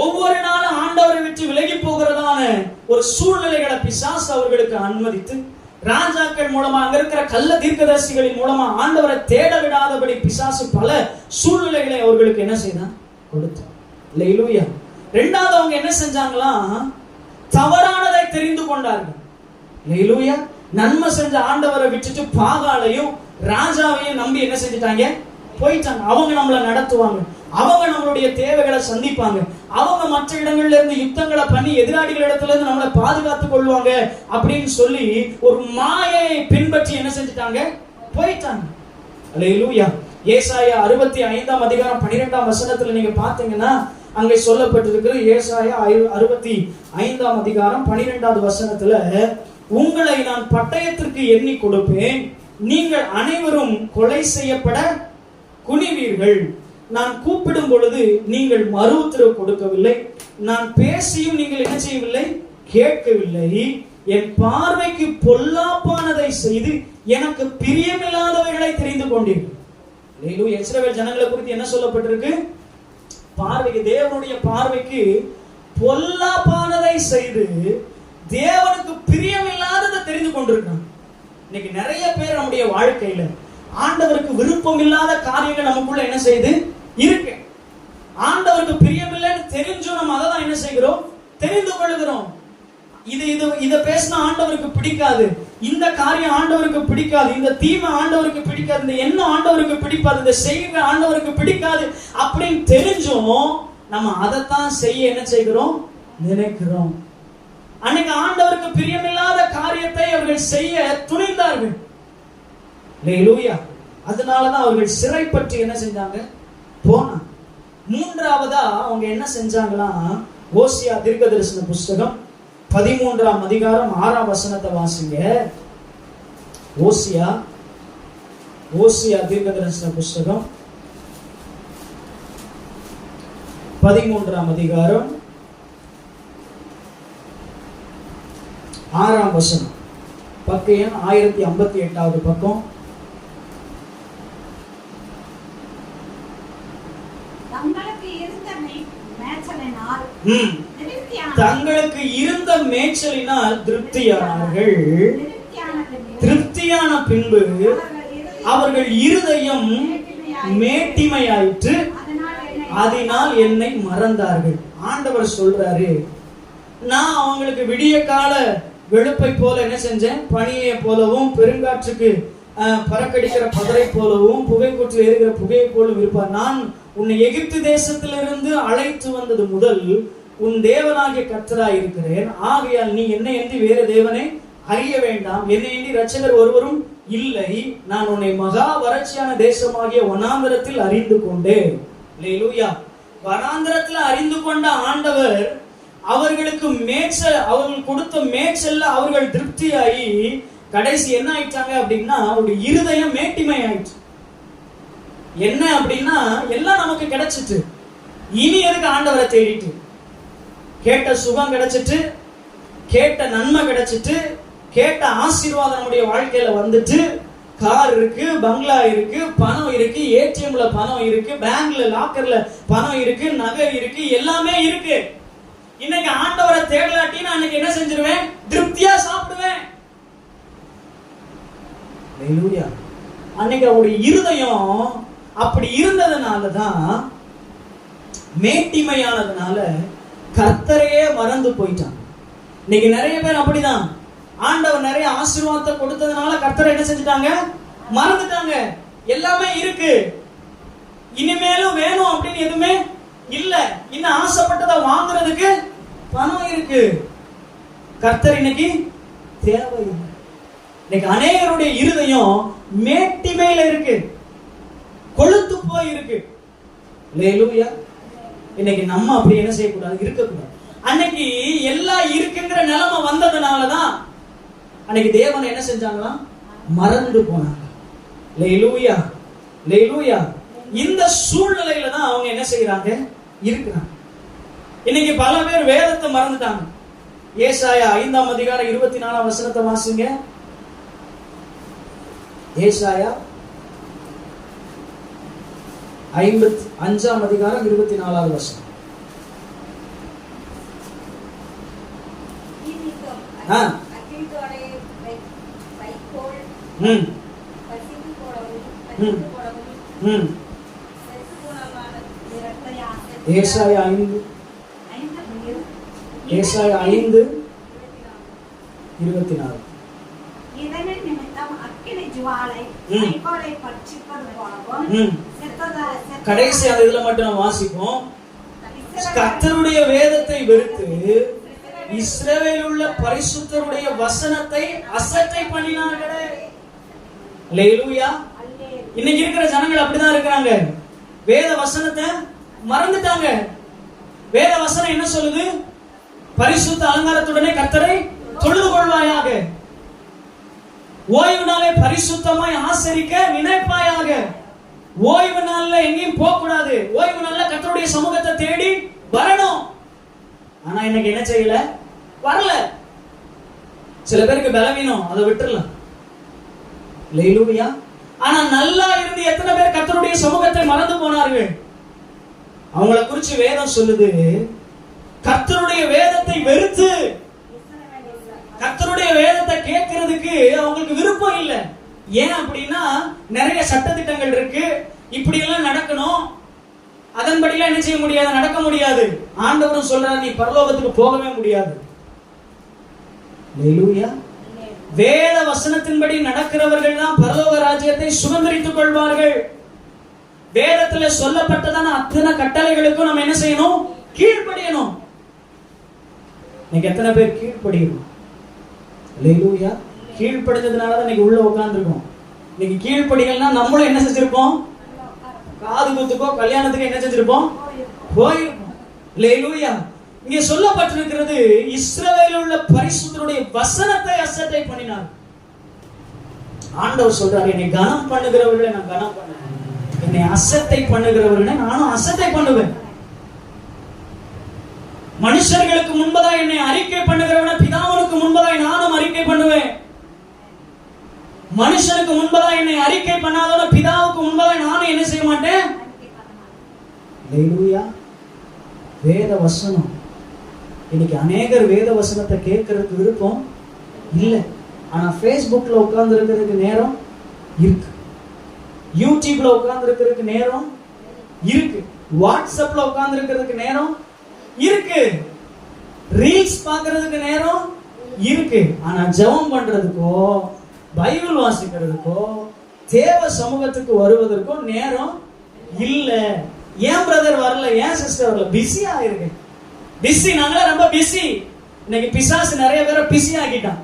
ஒவ்வொரு நாளும் ஆண்டவரை விட்டு விலகி போகிறதான ஒரு சூழ்நிலைகளை பிசாசு அவர்களுக்கு அனுமதித்து, ராஜாக்கள் மூலமா, அங்க இருக்கிற கள்ள தீர்க்கதரிசிகளின் மூலமா ஆண்டவரை தேட விடாதபடி பிசாசு பல சூழ்நிலைகளை அவர்களுக்கு என்ன செய்தான், கொடுத்தான். அல்லேலூயா. ரெண்டாவது அவங்க என்ன செஞ்சாங்களா, தவறானதை தெரிந்து கொண்டார்கள். அல்லேலூயா. நன்மை செஞ்ச ஆண்டவரை விட்டுட்டு பாகாலையும் ராஜாவையும் நம்பி என்ன செஞ்சிட்டாங்க, போயிட்டாங்க. அவங்க நம்மளை நடத்துவாங்க, அவங்க நம்மளுடைய தேவைகளை சந்திப்பாங்க, அவங்க மற்ற இடங்கள்ல இருந்து யுத்தங்களை பண்ணி எதிராளிகள் இடத்துல இருந்து நம்மளை பாதுகாத்துக் கொள்வாங்க அப்படின்னு சொல்லி ஒரு மாயை பின்பற்றி என்ன செஞ்சிட்டாங்க, போயிட்டாங்க. அல்லேலூயா. ஏசாயா 65 அதிகாரம் 12 வசனத்துல நீங்க பாத்தீங்கன்னா அங்கே சொல்லப்பட்டிருக்கிறது. ஏசாயா 65 அதிகாரம் 12 வசனத்துல, உங்களை நான் பட்டயத்திற்கு எண்ணி கொடுப்பேன், நீங்கள் அனைவரும் கொலை செய்யப்பட குனிவீர்கள். நான் கூப்பிடும் பொழுது நீங்கள் மறு உத்தரவு கொடுக்கவில்லை, நான் பேசியும் நீங்கள் என்ன செய்யவில்லை, கேட்கவில்லை. என் பார்வைக்கு பொல்லாப்பானதை செய்து எனக்கு பிரியமில்லாதவைகளை தெரிந்து கொண்டீர்கள். இஸ்ரவேல் ஜனங்களை குறித்து என்ன சொல்லப்பட்டிருக்கு, பார்வைக்கு, தேவனுடைய பார்வைக்கு பொல்லாப்பானதை செய்து தேவனுக்கு பிரியமில்லாததை தெரிந்து கொண்டிருக்காங்க. இன்னைக்கு நிறைய பேர் நம்முடைய வாழ்க்கையில ஆண்டவருக்கு விருப்பம் இல்லாத காரியங்கள் நமக்குள்ள என்ன செய்து இருக்கு. ஆண்டவருக்கு பிரியமில்லைன்னு தெரிஞ்சும் நம்ம அதை தான் என்ன செய்கிறோம், தெரிந்து கொள்கிறோம். இதை பேசினா ஆண்டவருக்கு பிடிக்காது, இந்த காரியம் ஆண்டவருக்கு பிடிக்காது, இந்த தீமை ஆண்டவருக்கு பிடிக்காது, இந்த எண்ணம் ஆண்டவருக்கு பிடிக்காது, இந்த செய்கை ஆண்டவருக்கு பிடிக்காது அப்படின்னு தெரிஞ்சும் நம்ம அதைத்தான் செய்ய என்ன செய்கிறோம், நினைக்கிறோம். அன்னைக்கு ஆண்டவருக்கு பிரியமில்லாத காரியத்தை அவர்கள் செய்ய துணிந்தார்கள். அல்லேலூயா. அதனாலதான் அவர்கள் சிறைப்பட்டு என்ன செஞ்சாங்க, போனாங்க. மூன்றாவதா அவங்க என்ன செஞ்சாங்களா, ஓசியா தீர்க்கதரிசன புஸ்தகம் 13 அதிகாரம் 6 வசனத்தை வாசிங்க. ஓசியா தீர்க்கதரிசன புஸ்தகம் 13 அதிகாரம் 6 வசனம், பக்கம் 1058 பக்கம். தங்களுக்கு இருந்த மேய்ச்சலினால் திருப்தியானார்கள். திருப்தியான பின்பு அவர்கள் இருதயம் மேட்டிமையாயிற்று, அதனால் என்னை மறந்தார்கள். ஆண்டவர் சொல்றாரு, நான் அவங்களுக்கு விடிய கால வெளுப்பை போல என்ன செஞ்சேன், பனியை போலவும் பெருங்காற்றுக்கு பறக்கடிக்கிற பதரை போலவும் புகைக்கூற்று எரிகிற புகையை போலும் இருப்பார். நான் உன்னை எகிப்து தேசத்திலிருந்து அழைத்து வந்தது முதல் உன் தேவனாகிய கர்த்தராய் இருக்கிறேன். ஆகையால் நீ என்னை என்று வேறு தேவனை அறிய வேண்டாம், என்னை என்று இரட்சகர் ஒருவரும் இல்லை. நான் உன்னை மகா வறட்சியான தேசமாகிய வனாந்தரத்தில் அறிந்து கொண்டேன். அல்லேலூயா. வனாந்தரத்தில் அறிந்து கொண்ட ஆண்டவர் அவர்களுக்கு மேய்ச்சல், அவர்கள் கொடுத்த மேய்ச்சல்ல அவர்கள் திருப்தியாகி கடைசி என்ன ஆயிட்டாங்க அப்படின்னா அவருடைய இருதயம் மேட்டிமை ஆயிடுச்சு. என்ன அப்படின்னா எல்லாம் நமக்கு கிடைச்சிட்டு இனி எதுக்கு ஆண்டவரை தேடிட்டு, கேட்ட சுகம் கிடைச்சிட்டு, கேட்ட நன்மை கிடைச்சிட்டு, கேட்ட ஆசீர்வாதம் நம்முடைய வாழ்க்கையில வந்துட்டு, கார் இருக்கு, பங்களா இருக்கு, பணம் இருக்கு, ஏடிஎம்ல பணம் இருக்கு, பேங்க்ல லாக்கர்ல பணம் இருக்கு, நகை இருக்கு, எல்லாமே இருக்கு. இன்னைக்கு ஆண்டவரை தேடலாட்டி நான் இன்னைக்கு என்ன செஞ்சிருவேன், திருப்தியா சாப்பிடுவேன். அன்னைக்கு அவருடைய இருதயம் அப்படி இருந்ததுனாலதான், மேட்டிமையானதுனால கர்த்தரையே மறந்து போயிட்டான். இன்னைக்கு நிறைய பேர் அப்படிதான், ஆண்டவர் நிறைய ஆசீர்வாதத்தை கொடுத்ததுனால கர்த்தரை என்ன செஞ்சுட்டாங்க, மறந்துட்டாங்க. எல்லாமே இருக்கு, இனிமேலும் வேணும் அப்படின்னு எதுவுமே இல்ல. இன்னும் ஆசைப்பட்டதை வாங்குறதுக்கு பணம் இருக்கு. கர்த்தர் இன்னைக்கு தேவையில்லை. இன்னைக்கு அநேகருடைய இருதயம் மேட்டிமையில இருக்கு, கொழுத்து போய் இருக்கு. அல்லேலூயா. இன்னைக்கு நம்ம அப்படி என்ன செய்யக்கூடாது, இருக்கக்கூடாது. அன்னைக்கு எல்லாம் இருக்குங்கிற நிலைமை வந்ததுனாலதான் அன்னைக்கு தேவனை என்ன செஞ்சாங்களாம், மறந்து போனாங்க. அல்லேலூயா, அல்லேலூயா. இந்த சூழ்நிலையில தான் அவங்க என்ன செய்யறாங்க, இருக்கிறாங்க. இன்னைக்கு பல பேர் வேதத்தை மறந்துட்டாங்க. ஏசாயா 5ஆம் அதிகாரம் 24ஆம் வசனத்தை வாசிங்க. ஏசாயா 5ஆம் அதிகாரம் 24ஆவது வசனம். ஏசாயா 5:24. கடைசி அந்த இதுல மட்டும் நம்ம வாசிப்போம். கர்த்தருடைய வேதத்தை வெறுத்து இஸ்ரவேலில் உள்ள பரிசுத்தருடைய வசனத்தை அசட்டை பண்ணினார்களே. அல்லேலூயா. இன்னைக்கு இருக்கிற ஜனங்கள் அப்படிதான் இருக்கிறாங்க. வேத வசனத்தை மறந்துட்டாங்க. வேத வசனம் என்ன சொல்லுது, பரிசுத்த அலங்காரத்துடனே கர்த்தரை தொழுது கொள்வாயாக, ஓய்வு நாளை பரிசுத்தமாய் ஆசரிக்க நினைப்பாயாக. ஓய்வு நாள்ல எங்கேயும் போக கூடாது. ஓய்வு நாள்ல கர்த்தருடைய சமூகத்தை தேடி வரணும். ஆனா இன்னைக்கு என்ன செய்யல, வரல. சில பேருக்கு பலவீனம், அதை விட்டுறலாம். அல்லேலூயா. ஆனா நல்லா இருந்து எத்தனை பேர் கர்த்தருடைய சமூகத்தை மறந்து போனார்கள். அவங்கள குறிச்சு வேதம் சொல்லுது, கர்த்தருடைய வேதத்தை வெறுத்து, கர்த்தருடைய வேதத்தை கேட்கிறதுக்கு அவங்களுக்கு விருப்பம் இல்லை. ஏன் அப்படின்னா நிறைய சட்டதிட்டங்கள் இருக்கு, இப்படி எல்லாம் நடக்கணும், அதன்படிலாம் என்ன செய்ய முடியாது, நடக்க முடியாது. ஆண்டவரும் சொல்றாரு, நீ பரலோகத்துக்கு போகவே முடியாது. அல்லேலூயா. வேத வசனத்தின்படி நடக்கிறவர்கள் தான் பரலோக ராஜ்யத்தை சுதந்திரித்துக் கொள்வார்கள். வேதத்துல சொல்லப்பட்டதான அத்தனை கட்டளைகளுக்கும் நம்ம என்ன செய்யணும், கீழ்ப்படியணும். இன்னைக்கு எத்தனை பேர் கீழ்ப்படியணும்? அல்லேலூயா. கீழ்ப்படிஞ்சதுனாலதான் இன்னைக்கு உள்ள உட்கார்ந்துருக்கோம். இன்னைக்கு கீழ்ப்படிகள்னா நம்மளும் என்ன செஞ்சிருப்போம், காது குத்துக்கோ கல்யாணத்துக்கு என்ன செஞ்சிருப்போம், போயிருப்போம். அல்லேலூயா. இங்கே சொல்லப்பட்டிருக்கிறது, இஸ்ரவேலில் உள்ள பரிசுத்தருடைய வசனத்தை அசட்டை பண்ணினார். ஆண்டவர் சொல்றாரு, என்னை கனம் பண்ணுகிறவர்களை நான் கனம் பண்ணுவேன், என்னை அசட்டை பண்ணுகிறவர்களை நானும் அசட்டை பண்ணுவேன். மனுஷர்களுக்கு முன்பதாய் என்னை அறிக்கை பண்ணுகிறவன பிதாவுக்கு முன்பதாய் நானும் அறிக்கை பண்ணுவேன். மனுஷனுக்கு முன்பதாய் என்னை அறிக்கை பண்ணாதவன பிதாவுக்கு முன்பதாய் நானும் என்ன செய்ய மாட்டேன். அல்லேலூயா. வேத வசனம். இன்னைக்கு அநேகர் வேத வசனத்தை கேட்கறதுக்கு விருப்பம் இல்லை. ஆனா ஃபேஸ்புக்ல உட்கார்ந்து இருக்கிறதுக்கு நேரம் இருக்கு, யூடியூப்ல உட்கார்ந்து இருக்கிறதுக்கு நேரம் இருக்கு, வாட்ஸ்அப்ல உட்கார்ந்து இருக்கிறதுக்கு நேரம் இருக்கு, ரீல்ஸ் பார்க்கிறதுக்கு நேரம் இருக்கு. ஆனா ஜெபம் பண்றதுக்கோ பைபிள் வாசிக்கிறதுக்கோ தேவ சமூகத்துக்கு வருவதற்கோ நேரம் இல்ல. ஏன் பிரதர் வரல, ஏன் சிஸ்டர் வரல? பிஸியா இருக்கு. பிஸி, நாங்களே ரொம்ப பிஸி. இன்னைக்கு பிசாசு நிறைய பேரை பிஸி ஆக்கிட்டான்.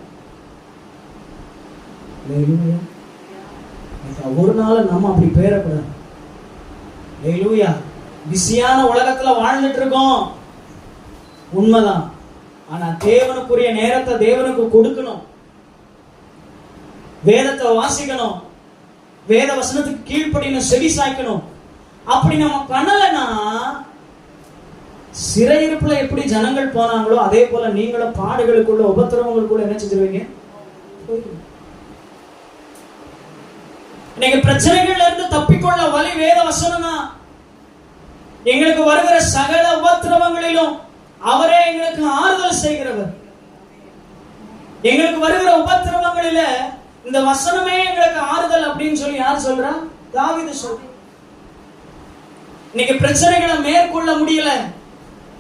ஒரு நாள் நம்ம அப்படி பேரக்கூடாது. அல்லேலூயா. பிஸியான உலகத்துல வாழ்ந்துட்டு இருக்கோம், உண்மைதான். ஆனா தேவனுக்குரிய நேரத்தை தேவனுக்கு கொடுக்கணும், வேதத்தை வாசிக்கணும், வேத வசனத்துக்கு கீழ்ப்படியணும், செவி சாய்க்கணும். அப்படி நம்ம பண்ணலன்னா சிறையிருப்புல எப்படி ஜனங்கள் போனாங்களோ அதே போல நீங்களும் பாடுகளுக்குள்ள உபத்திரவங்களுக்குள்ள என்ன செஞ்சிருவீங்க. இன்னைக்கு பிரச்சனைகள்ல இருந்து தப்பிக்கொள்ள வழி வேத வசனம் தான். எங்களுக்கு வருகிற சகல உபத்திரவங்களிலும் அவரே எங்களுக்கு ஆறுதல் செய்கிறவர். எங்களுக்கு வருகிற உபத்திரவங்களில இந்த வசனமே எங்களுக்கு ஆறுதல் அப்படின்னு சொல்லி யார் சொல்றா? தாவீது சொல்ற. இன்னைக்கு பிரச்சனைகளை மேற்கொள்ள முடியல,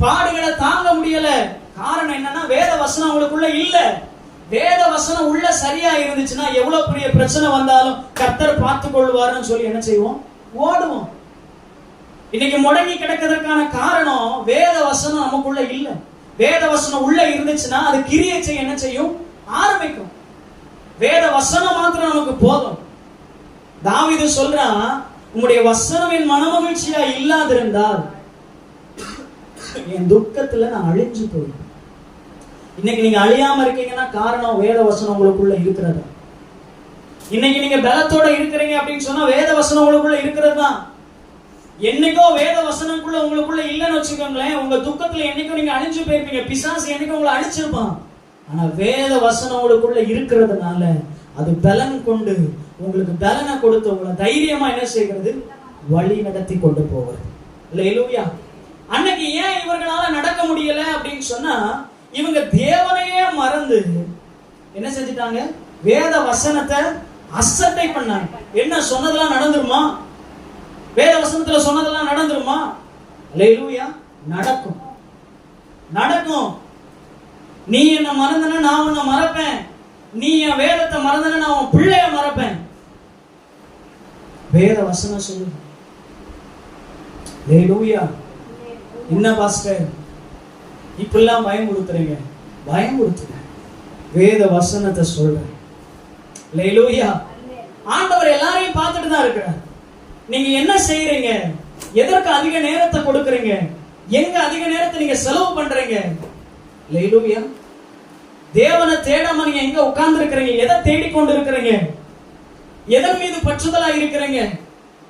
பாடுகளை தாங்க முடியல. காரணம் என்னன்னா வேத வசனம் அவங்களுக்குள்ள இல்ல. வேத வசனம் உள்ள சரியா இருந்துச்சுன்னா எவ்வளவு பெரிய பிரச்சனை வந்தாலும் கர்த்தர் பார்த்துக் கொள்வார்னு சொல்லி என்ன செய்வோம், ஓடுவோம். இன்னைக்கு முடங்கி கிடக்கிறதுக்கான காரணம் வேத வசனம் நமக்குள்ள இல்ல. வேத வசனம் உள்ள இருந்துச்சுன்னா அது கிரியை செய்ய என்ன செய்யும்? ஆரம்பிக்கும். வேத வசனம் மாத்திரம் நமக்கு போதும். தாவீது சொல்றான், உம்முடைய வசனம் என் மனமகிழ்ச்சியா இல்லாதிருந்தால் என் துக்கத்துல நான் அழிஞ்சு போயிடும். இன்னைக்கு நீங்க அழியாம இருக்கீங்கன்னா காரணம் வேத வசனம் உங்களுக்குள்ள இருக்கிறது. இன்னைக்கு நீங்க பலத்தோட இருக்கிறீங்க அப்படின்னு சொன்னா வேத வசனம் உங்களுக்குள்ள இருக்கிறது தான். என்னைக்கோ வேத வசனக்குள்ள உங்களுக்குள்ள இல்லைன்னு வச்சுக்கோங்களேன், உங்க துக்கத்துல என்னைக்கோ நீங்க அழிஞ்சு போயிருப்பீங்க. பிசாசு என்னைக்கோ உங்களை அழிச்சிருப்பான். ஆனா வேத வசனம் உங்களுக்குள்ள இருக்கிறதுனால அது பலன் கொண்டு உங்களுக்கு பலனை கொடுத்து உங்களை தைரியமா என்ன செய்கிறது? வழி நடத்தி கொண்டு போகிறது. அல்லேலூயா. அன்னைக்கு ஏன் இவர்களால நடக்க முடியல அப்படின்னு சொன்னா, இவங்க தேவனையே மறந்து என்ன செஞ்சிட்டாங்க? வேத வசனத்தை அசட்டை பண்ணாங்க. என்ன சொன்னதெல்லாம் நடந்துருமா? வேத வசனத்துல சொன்னதெல்லாம் நடந்துருமா? அல்லேலூயா. நடக்கும், நடக்கும். நீ என்ன மறந்தனா நான் உன்னை மறப்பேன். நீ என் வேதத்தை மறந்தனா நான் உன் பிள்ளைய மறப்பேன். வேத வசனம் சொல்லுங்க. அல்லேலூயா. என்ன பாஸ்டர் இப்பெல்லாம் பயமுறுத்துறீங்க? பயமுறுத்துங்க. வேத வசனத்தை சொல்றேன். அல்லேலூயா. ஆண்டவர் எல்லாரையும் பார்த்துட்டு தான் இருக்கிறார். நீங்க என்ன செய்யறீங்க? எதற்கு அதிக நேரத்தை கொடுக்கறீங்க? எங்க அதிக நேரத்தை நீங்க செலவு பண்றீங்க? அல்லேலூயா. தேவனை தேடாம நீங்க எங்க உட்கார்ந்து இருக்கிறீங்க? எதை தேடிக்கொண்டு இருக்கிறீங்க? எதன் மீது பற்றுதலா இருக்கிறீங்க?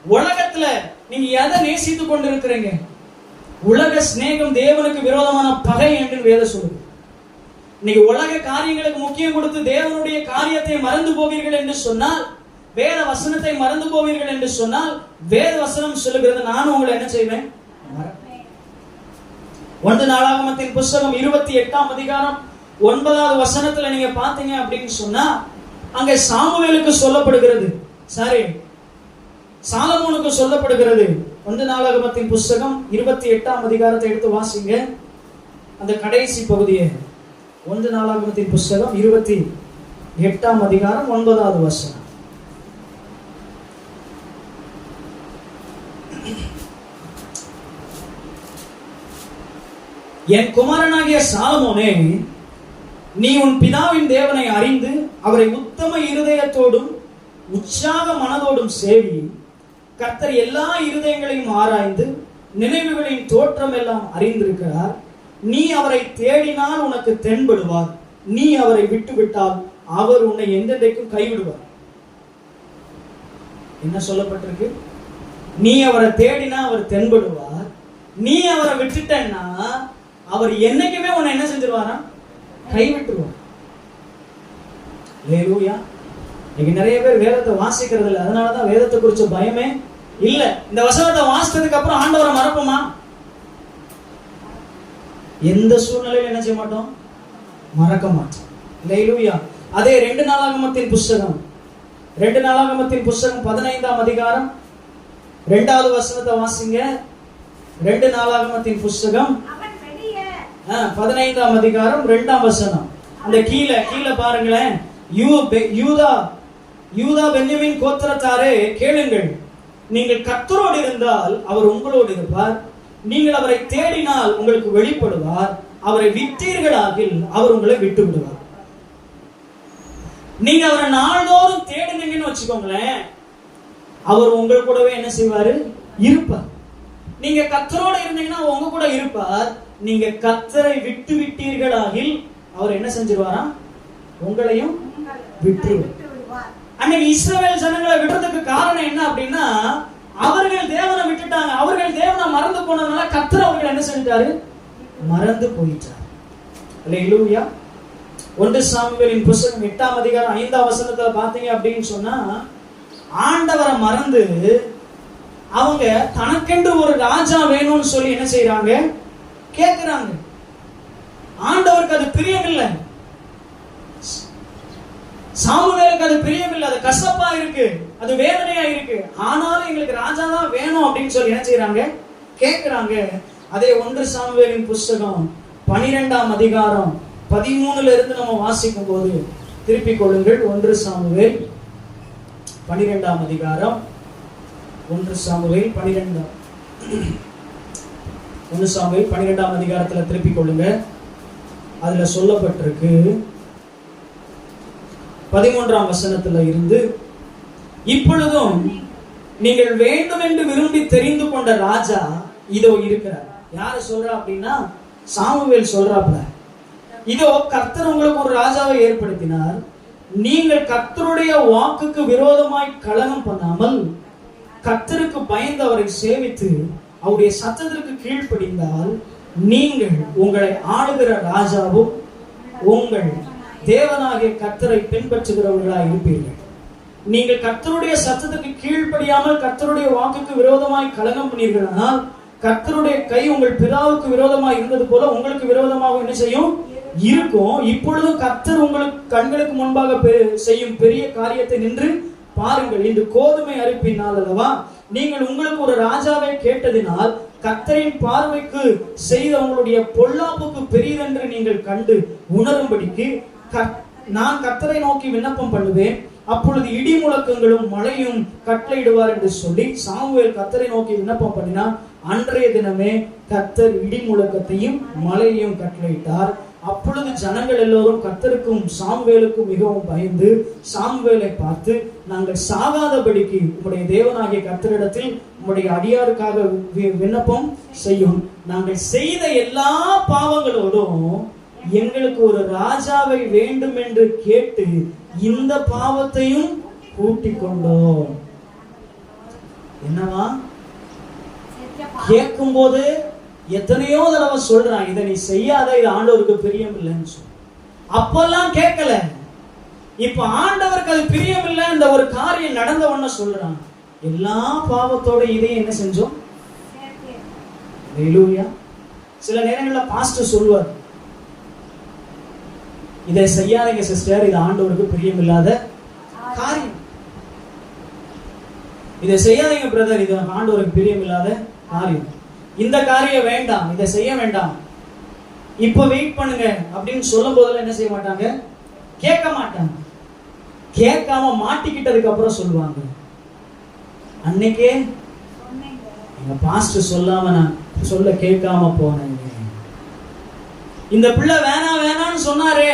உலகத்துல நீங்க எதை நேசித்துக் கொண்டு இருக்கிறீங்க? உலக சிநேகம் தேவனுக்கு விரோதமான பகை என்று வேதம் சொல்லுது. இன்னைக்கு உலக காரியங்களுக்கு முக்கியம் கொடுத்து தேவனுடைய காரியத்தை மறந்து போவீர்கள் என்று சொன்னால், வேத வசனத்தை மறந்து போவீர்கள் என்று சொன்னால், வேத வசனம் சொல்லுகிறது, நானும் உங்களை என்ன செய்வேன்? 1 நாளாகமத்தின் புஸ்தகம் 28ஆம் அதிகாரம் 9வது வசனத்துல நீங்க பாத்தீங்க அப்படின்னு சொன்னா, அங்க சாமுவேலுக்கு சொல்லப்படுகிறது, சரி சாலமோனுக்கு சொல்லப்படுகிறது. 1 நாளாகமத்தின் புஸ்தகம் 28ஆம் அதிகாரத்தை எடுத்து வாசிங்க. அந்த கடைசி பகுதியை 1 நாளாகமத்தின் புஸ்தகம் 28ஆம் அதிகாரம் 9வது வசனம். என் குமாரனாகிய சாலமோனே, நீ உன் பிதாவின் தேவனை அறிந்து அவரை உத்தம இருதயத்தோடும் உற்சாக மனதோடும் சேவி. கர்த்தர் எல்லா இருதயங்களையும் ஆராய்ந்து நினைவுகளின் தோற்றம் எல்லாம் அறிந்திருக்கிறார். நீ அவரை தேடினால் உனக்கு தென்படுவார். நீ அவரை விட்டுவிட்டால் அவர் உன்னை எந்தெந்தைக்கும் கைவிடுவார். என்ன சொல்லப்பட்டிருக்கு? நீ அவரை தேடினா அவர் தென்படுவார். நீ அவரை விட்டுட்டன்னா அவர் என்னைக்குமே உன்னை என்ன செஞ்சிருவாரா? கைவிட்டுருவார். அல்லேலூயா. இன்னைக்கு நிறைய பேர் வேதத்தை வாசிக்கிறது இல்லை. அதனாலதான் வேதத்தை குறிச்ச பயமே இல்ல. இந்த வசனத்தை வாசித்ததுக்கு அப்புறம் ஆண்டவரை மறப்போமா? எந்த சூழ்நிலையில என்ன செய்ய மாட்டோம்? மறக்க மாட்டோம். அல்லேலூயா. அதே 2 நாளாகமத்தின் புஸ்தகம் 15ஆம் அதிகாரம் 2வது வசனத்தை வாசிங்க. 2 நாளாகமத்தின் புஸ்தகம் 15ஆம் அதிகாரம் 2ஆம் வசனம். அந்த கீழே பாருங்களேன். யூதா பென்யமீன் கோத்திரத்தாரே கேளுங்கள், நீங்கள் கர்த்தரோடு இருந்தால் அவர் உங்களோடு இருப்பார். நீங்கள் அவரை தேடினால் உங்களுக்கு வெளிப்படுவார். அவரை விட்டீர்களாகில் அவர் உங்களை விட்டு விடுவார். நீங்க அவரை நாள்தோறும் தேடினீங்கன்னு வச்சுக்கோங்களேன், அவர் உங்கள் கூடவே என்ன செய்வாரு? இருப்பார். நீங்க கர்த்தரோடு இருந்தீங்கன்னா உங்க கூட இருப்பார். நீங்க கர்த்தரை விட்டு விட்டீர்களாகில் அவர் என்ன செஞ்சிருவாரா? உங்களையும் விட்டுருவார். அன்னைக்கு இஸ்ரவேல் ஜனங்களை விடுறதுக்கு காரணம் என்ன அப்படின்னா, அவர்கள் தேவனை விட்டுட்டாங்க. அவர்கள் தேவனை மறந்து போனதுனால கர்த்தர் அவர்கள் என்ன செஞ்சிட்டாரு? மறந்து போயிட்டார். அல்லேலூயா. 1 சாமுவேலின் புஸ்தகம் 8ஆம் அதிகாரம் 5ஆம் வசனத்துல பாத்தீங்க அப்படின்னு சொன்னா, ஆண்டவரை மறந்து அவங்க தனக்கென்று ஒரு ராஜா வேணும்னு சொல்லி என்ன செய்யறாங்க? கேட்கிறாங்க. ஆண்டவருக்கு அது பிரியமில்லை. சாமுவேலுக்கு அது பிரியமில்லை. அது கசப்பா இருக்கு, அது வேதனையா இருக்கு. ஆனாலும் எங்களுக்கு ராஜா தான் வேணும் அப்படின்னு சொல்லி என்ன செய்யறாங்க? கேட்கிறாங்க. அதே 1 சாமுவேலின் புஸ்தகம் 12ஆம் அதிகாரம் 13ல இருந்து நம்ம வாசிக்கும் போது திருப்பிக் கொள்ளுங்கள். 1 சாமுவேல் 12ஆம் அதிகாரம் 1 சாமுவேல் 12 1 சாமுவேல் 12ஆம் அதிகாரத்துல திருப்பிக் கொள்ளுங்க. அதுல சொல்லப்பட்டிருக்கு 13ஆம் வசனத்துல இருந்து, இப்பொழுதும் நீங்கள் வேண்டும் என்று விரும்பி தெரிந்து கொண்ட ராஜா இதோ இருக்கிறார். யாரு சொல்றா அப்படின்னா சாமுவேல் சொல்றாப்ல, இதோ கர்த்தர் உங்களுக்கு ஒரு ராஜாவை ஏற்படுத்தினார். நீங்கள் கர்த்தருடைய வாக்குக்கு விரோதமாய் கலகம் பண்ணாமல் கர்த்தருக்கு பயந்து அவரை சேவித்து அவருடைய சத்தத்திற்கு கீழ்ப்படிந்தால் நீங்கள் உங்களை ஆளுகிற ராஜாவும் உங்கள் தேவனாகிய கர்த்தரை பின்பற்றுகிறவர்களாய் இருப்பீர்கள். நீங்கள் கர்த்தருடைய சத்தத்துக்கு கீழ்ப்படியாமல் கர்த்தருடைய வாக்குக்கு விரோதமாய் கலகம் பண்ணீர்களானால் கர்த்தருடைய கை உங்கள் பிதாவுக்கு விரோதமாய் இருந்தது போல உங்களுக்கு விரோதமாக என்ன செய்யும் இருக்கும். இப்பொழுதும் கர்த்தர் உங்களுக்கு கண்களுக்கு முன்பாக செய்யும் பெரிய காரியத்தை நின்று பாருங்கள். இன்று கோதுமை அறுப்பினால் அல்லவா நீங்கள் உங்களுக்கு ஒரு ராஜாவை கேட்டதினால் கர்த்தரின் பார்வைக்கு செய்த உங்களுடைய பொல்லாப்புக்கு பெரியதென்று நீங்கள் கண்டு உணரும்படிக்கு நான் கர்த்தரை நோக்கி விண்ணப்பம் பண்ணுவேன். அப்பொழுது இடி முழக்கங்களும் மழையும் கட்டளையிடுவார் என்று சொல்லி சாமுவேல் கர்த்தரை நோக்கி விண்ணப்பம் பண்ணினார். அன்றைய தினமே கர்த்தர் இடி முழக்கத்தையும் மழையையும் கட்டளையிட்டார். அப்பொழுது ஜனங்கள் எல்லோரும் கர்த்தருக்கும் சாமுவேலுக்கும் மிகவும் பயந்து சாமுவேலை பார்த்து, நாங்கள் சாகாதபடிக்கு உம்முடைய தேவனாகிய கர்த்தரிடத்தில் உம்முடைய அடியாருக்காக விண்ணப்பம் செய்யும். நாங்கள் செய்த எல்லா பாவங்களோடும் எங்களுக்கு ஒரு ராஜாவை வேண்டும் என்று கேட்டு இந்த பாவத்தையும் கூட்டிக் கொண்டோம். என்னவா கேட்கும் போது எத்தனையோ தடவை சொல்றான், இதை நீ செய்யாத, இது ஆண்டவருக்கு பிரியம் இல்லைன்னு சொல்லி. அப்பெல்லாம் கேட்கல. இப்ப ஆண்டவருக்கு அது பிரியம் இல்லை. இந்த ஒரு காரியம் நடந்த உடனே சொல்றான், எல்லா பாவத்தோட இதையும் என்ன செஞ்சோம். ஹல்லேலூயா. சில நேரங்கள்ல பாஸ்டர் சொல்வார், இதை செய்யாதீங்க சிஸ்டர், இது ஆண்டவருக்கு பிரியம் இல்லாத காரியம். இதை செய்யாதீங்க பிரதர், இது ஆண்டவருக்கு பிரியம் இல்லாத காரியம். இந்த காரியம் வேண்டாம், இதை செய்ய வேண்டாம், இப்ப வெயிட் பண்ணுங்க அப்படின்னு சொல்லும் போதெல்லாம் என்ன செய்ய மாட்டாங்க, கேட்க மாட்டாங்க. கேட்காம மாட்டிக்கிட்டதுக்கு அப்புறம் சொல்லுவாங்க, அன்னைக்கே எங்க பாஸ்டர் சொல்லாம நான் சொல்ல கேட்காம போனேன். இந்த பிள்ளை வேணாம் வேணான்னு சொன்னாரே,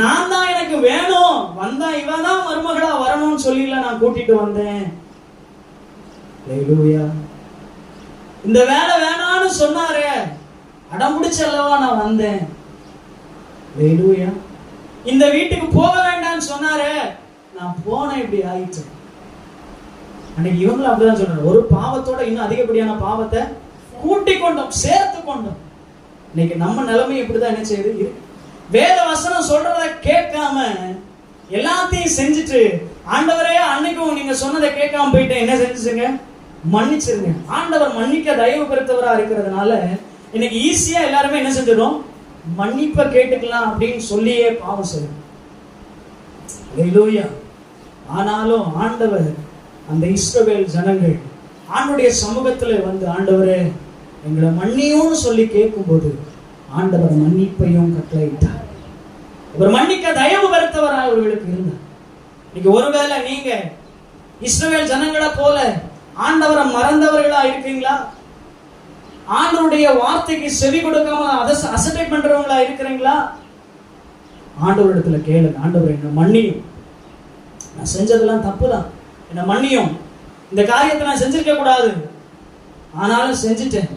நான் தான் எனக்கு வேணும், வந்தா இவதான் மருமகளா வரணும்னு சொல்லல நான் கூட்டிட்டு வந்தேன். ஹல்லேலூயா. இந்த வேலை வேணான்னு சொன்னாரே, அடம்பிடிச்சு அல்லவா நான் வந்தேன். ஹல்லேலூயா. இந்த வீட்டுக்கு போக வேண்டாம்னு சொன்னாரே, நான் போனேன், இப்படி ஆயிடுச்சு. அன்னைக்கு இவங்களும் அப்படிதான் சொன்னாங்க, ஒரு பாவத்தோட இன்னும் அதிகப்படியான பாவத்தை கூட்டிக் கொண்டோம், சேர்த்து கொண்டோம். இன்னைக்கு நம்ம நிலைமை இப்படிதான் என்ன செய்யுது. வேத வசனம் சொல்றத கேட்காம எல்லாத்தையும் செஞ்சுட்டு, ஆண்டவரே அன்னைக்கும் நீங்க சொன்னதை கேட்காம போயிட்டு என்ன செஞ்சுங்க, மன்னிச்சிருங்க. ஆண்டவர் மன்னிக்க தயவு பெருத்தவரா இருக்கிறதுனால இன்னைக்கு ஈஸியா எல்லாருமே என்ன செஞ்சிடும், மன்னிப்பை கேட்டுக்கலாம் அப்படின்னு சொல்லியே பாவம் செய்யும். ஹல்லேலூயா. ஆனாலும் ஆண்டவர் அந்த இஸ்ரவேல் ஜனங்கள் ஆண்டவருடைய சமூகத்துல வந்து, ஆண்டவரே எங்களை மன்னியும்னு சொல்லி கேட்கும்போது ஆண்டவர் மன்னிப்பையும் கட்டளையிட்டார். அவர் மன்னிக்க தயவு பெருத்தவராக அவர்களுக்கு இருந்தார். இன்னைக்கு ஒருவேளை நீங்க இஸ்ரவேல் ஜனங்களை போல ஆண்டவரை மறந்தவர்களா இருக்கீங்களா? ஆண்டவருடைய வார்த்தைக்கு செவி கொடுக்காம அதை அசட்டை பண்றவங்களா இருக்கிறீங்களா? ஆண்டவரிடத்துல கேளுங்க, ஆண்டவர் என்ன மன்னியும், நான் செஞ்சதெல்லாம் தப்புதான், என்ன மன்னியும், இந்த காரியத்தை நான் செஞ்சிருக்க கூடாது, ஆனாலும் செஞ்சுட்டேன்.